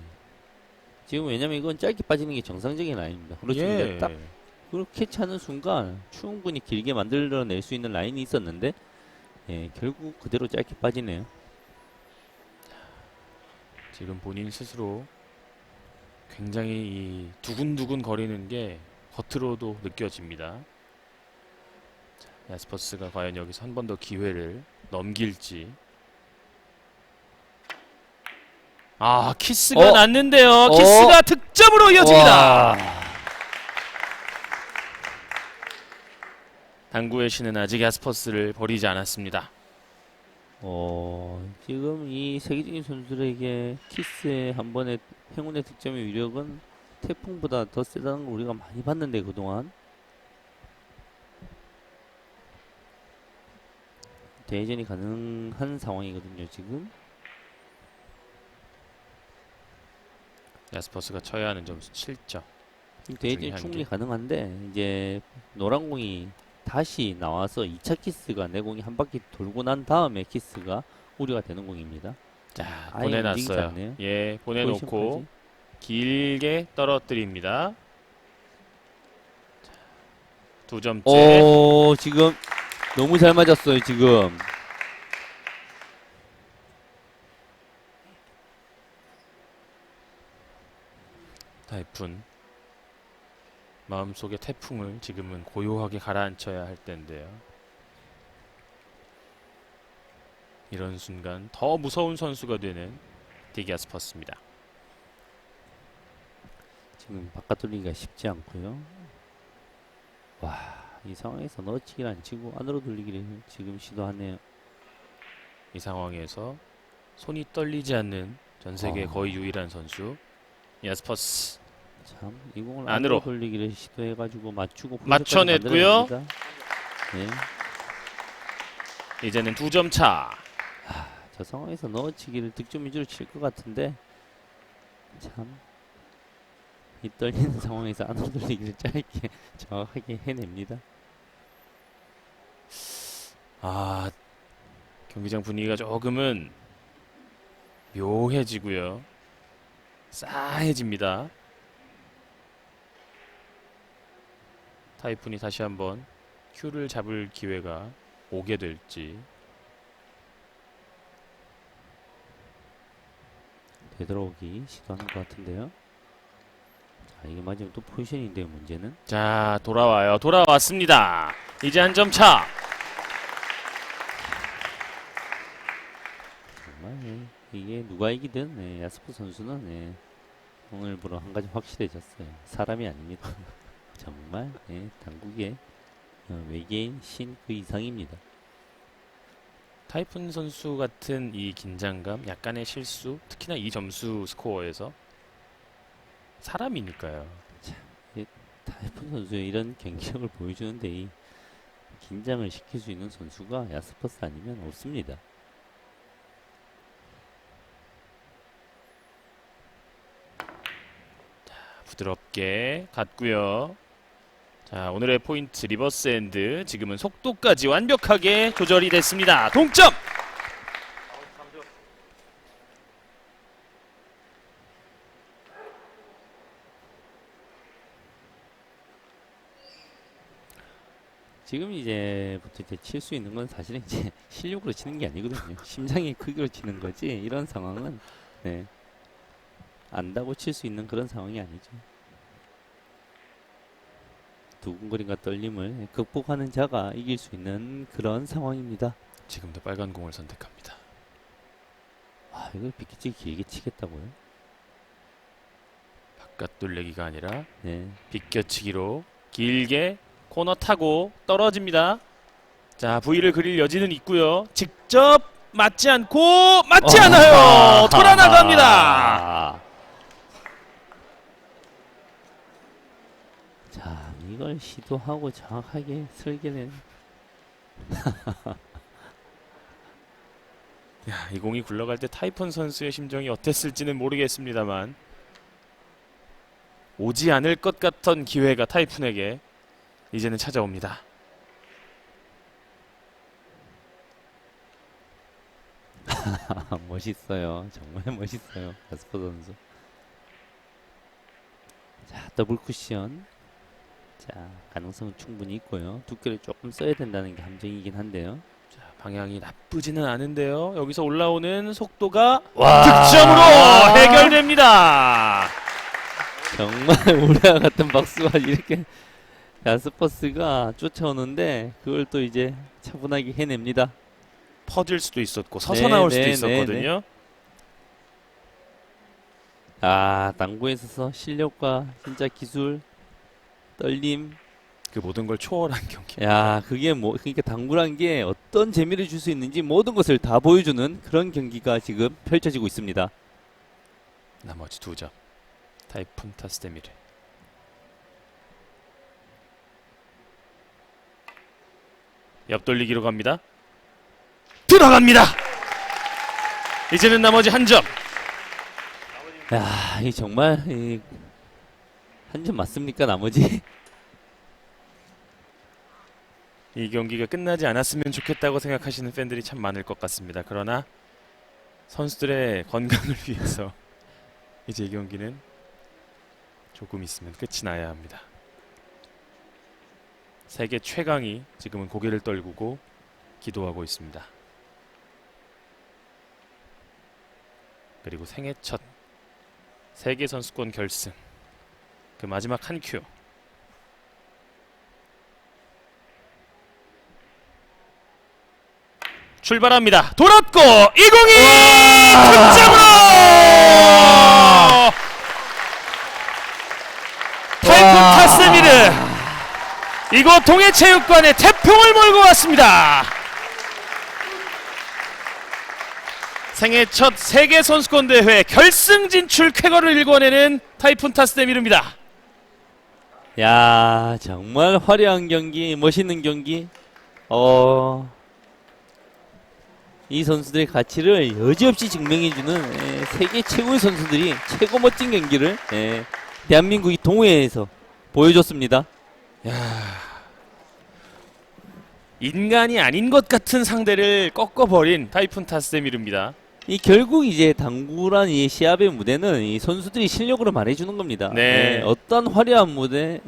지금 왜냐면 이건 짧게 빠지는 게 정상적인 라인입니다. 그렇죠. 근데 딱 그렇게 차는 순간 충분히 길게 만들어낼 수 있는 라인이 있었는데 결국 그대로 짧게 빠지네요. 지금 본인 스스로 굉장히 이 두근두근 거리는 게 겉으로도 느껴집니다. 야스퍼스가 과연 여기서 한 번 더 기회를 넘길지. 키스가 났는데요. 키스가 득점으로 이어집니다. 와. 당구의 신은 아직 야스퍼스를 버리지 않았습니다. 지금 이 세계적인 선수들에게 키스의 한 번의 행운의 득점의 위력은 태풍보다 더 세다는 걸 우리가 많이 봤는데 그동안 대전이 가능한 상황이거든요. 지금 야스퍼스가 쳐야 하는 점수 7점. 대전이 한 충분히 개. 가능한데 이제 노란 공이 다시 나와서 2차 키스가 내 공이 한 바퀴 돌고 난 다음에 키스가 우려가 되는 공입니다. 자, 아예 움직이지 보내놨어요. 않네요. 예, 보내놓고 포지션까지. 길게 떨어뜨립니다. 자, 2점째. 지금 너무 잘 맞았어요. 지금 타이푼. 마음속의 태풍을 지금은 고요하게 가라앉혀야 할 텐데요. 이런 순간 더 무서운 선수가 되는 디기아스퍼스입니다. 지금 바깥 돌리기가 쉽지 않고요. 와, 이 상황에서 넣어치기를 안 치고 안으로 돌리기를 지금 시도하네요. 이 상황에서 손이 떨리지 않는 전 세계 거의 유일한 선수 야스퍼스. 참, 이 공을 안으로. 안으로 돌리기를 시도해가지고 맞추고 맞춰냈고요. 네. 이제는 2점 차. 저 상황에서 넣어치기를 득점 위주로 칠 것 같은데 참, 이 떨리는 상황에서 안으로 돌리기를 짧게 정확하게 해냅니다. 경기장 분위기가 조금은 묘해지고요. 싸해집니다. 타이푼이 다시 한번 큐를 잡을 기회가 오게 될지. 되돌아오기 시도하는 것 같은데요. 자, 이게 맞으면 또 포지션인데요. 문제는 자, 돌아와요. 돌아왔습니다. 이제 한 점 차. 정말 이게 누가 이기든 야스퍼 선수는 오늘부로 한 가지 확실해졌어요. 사람이 아닙니다. 정말 당국의 외계인 신 그 이상입니다. 타이푼 선수 같은 이 긴장감, 약간의 실수, 특히나 이 점수 스코어에서 사람이니까요. 타이푼 선수의 이런 경기력을 보여주는데 이 긴장을 시킬 수 있는 선수가 야스퍼스 아니면 없습니다. 부드럽게 갔고요. 자, 오늘의 포인트 리버스 엔드. 지금은 속도까지 완벽하게 조절이 됐습니다. 동점! 지금 이제부터 칠 수 있는 건 사실은 이제 실력으로 치는 게 아니거든요. 심장의 크기로 치는 거지. 이런 상황은 안다고 칠 수 있는 그런 상황이 아니죠. 두근거림과 떨림을 극복하는 자가 이길 수 있는 그런 상황입니다. 지금도 빨간 공을 선택합니다. 이걸 비키치기 길게 치겠다고요? 바깥 돌리기가 아니라 네. 비껴치기로 길게 코너 타고 떨어집니다. 자, V를 그릴 여지는 있고요. 직접 맞지 않고 맞지 않아요. 돌아 나갑니다. 자, 이걸 시도하고 정확하게 설계는 야, 이 공이 굴러갈 때 타이푼 선수의 심정이 어땠을지는 모르겠습니다만 오지 않을 것 같던 기회가 타이푼에게 이제는 찾아옵니다. 멋있어요. 정말 멋있어요. 가스퍼 선수. 자, 더블 쿠션. 자, 가능성은 충분히 있고요. 두께를 조금 써야 된다는 게 함정이긴 한데요. 자, 방향이 나쁘지는 않은데요. 여기서 올라오는 속도가 와! 득점으로 해결됩니다. 정말 우리와 같은 박수가 이렇게 가스퍼스가 쫓아오는데 그걸 또 이제 차분하게 해냅니다. 퍼질 수도 있었고 서서 네, 나올 수도 네, 있었거든요. 아, 당구에 있어서 실력과 진짜 기술, 떨림. 그 모든 걸 초월한 경기. 야, 그게 뭐 그러니까 당구란 게 어떤 재미를 줄 수 있는지 모든 것을 다 보여주는 그런 경기가 지금 펼쳐지고 있습니다. 나머지 2점. 타이푼 타스데미르. 옆돌리기로 갑니다. 들어갑니다. 이제는 나머지 1점. 야, 이 정말 한 점 맞습니까? 나머지 이 경기가 끝나지 않았으면 좋겠다고 생각하시는 팬들이 참 많을 것 같습니다. 그러나 선수들의 건강을 위해서 이제 이 경기는 조금 있으면 끝이 나야 합니다. 세계 최강이 지금은 고개를 떨구고 기도하고 있습니다. 그리고 생애 첫 세계 선수권 결승 그 마지막 한 큐. 출발합니다. 돌았고 이공이 득점으로 타이푼 타스데미르 이곳 동해체육관에 태풍을 몰고 왔습니다. 생애 첫 세계 선수권 대회 결승 진출 쾌거를 일궈내는 타이푼 타스데미르입니다. 야, 정말 화려한 경기, 멋있는 경기. 이 선수들의 가치를 여지없이 증명해주는 세계 최고의 선수들이 최고 멋진 경기를 대한민국이 동해에서 보여줬습니다. 인간이 아닌 것 같은 상대를 꺾어버린 타이푼 타스데미르입니다. 이 결국 이제 당구란 이 시합의 무대는 이 선수들이 실력으로 말해주는 겁니다. 네. 어떤 화려한 무대,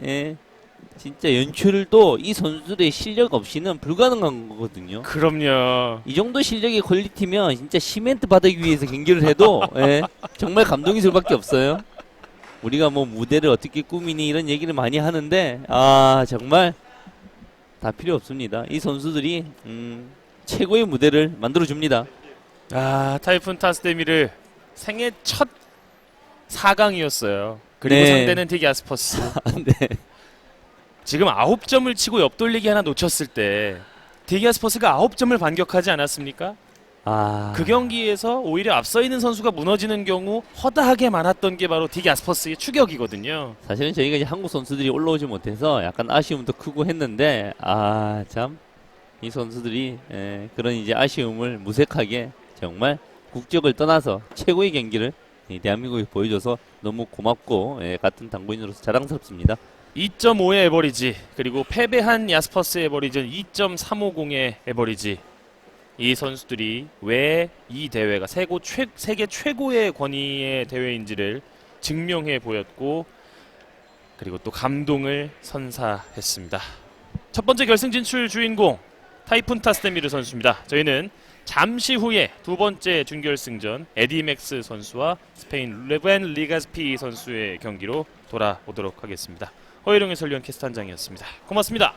진짜 연출도 이 선수들의 실력 없이는 불가능한 거거든요. 그럼요. 이 정도 실력의 퀄리티면 진짜 시멘트 바닥 위에서 경기를 해도 정말 감동일 수밖에 없어요. 우리가 뭐 무대를 어떻게 꾸미니 이런 얘기를 많이 하는데 정말 다 필요 없습니다. 이 선수들이 최고의 무대를 만들어 줍니다. 타이푼 타스데미르 생애 첫 4강이었어요. 그리고 네. 상대는 디기 아스퍼스. 네. 지금 9점을 치고 옆돌리기 하나 놓쳤을 때 디기 아스퍼스가 9점을 반격하지 않았습니까? 그 경기에서 오히려 앞서 있는 선수가 무너지는 경우 허다하게 많았던 게 바로 디기 아스퍼스의 추격이거든요. 사실은 저희가 이제 한국 선수들이 올라오지 못해서 약간 아쉬움도 크고 했는데 참 이 선수들이 그런 이제 아쉬움을 무색하게 정말 국적을 떠나서 최고의 경기를 대한민국에 보여줘서 너무 고맙고 같은 당구인으로서 자랑스럽습니다. 2.5의 에버리지 그리고 패배한 야스퍼스의 에버리지는 2.350의 에버리지. 이 선수들이 왜 이 대회가 세계 최고의 권위의 대회인지를 증명해 보였고 그리고 또 감동을 선사했습니다. 첫 번째 결승 진출 주인공 타이푼 타스데미르 선수입니다. 저희는 잠시 후에 두 번째 준결승전 에디 맥스 선수와 스페인 레벤 리가스피 선수의 경기로 돌아오도록 하겠습니다. 허일용 해설위원 캐스트 한 장이었습니다. 고맙습니다.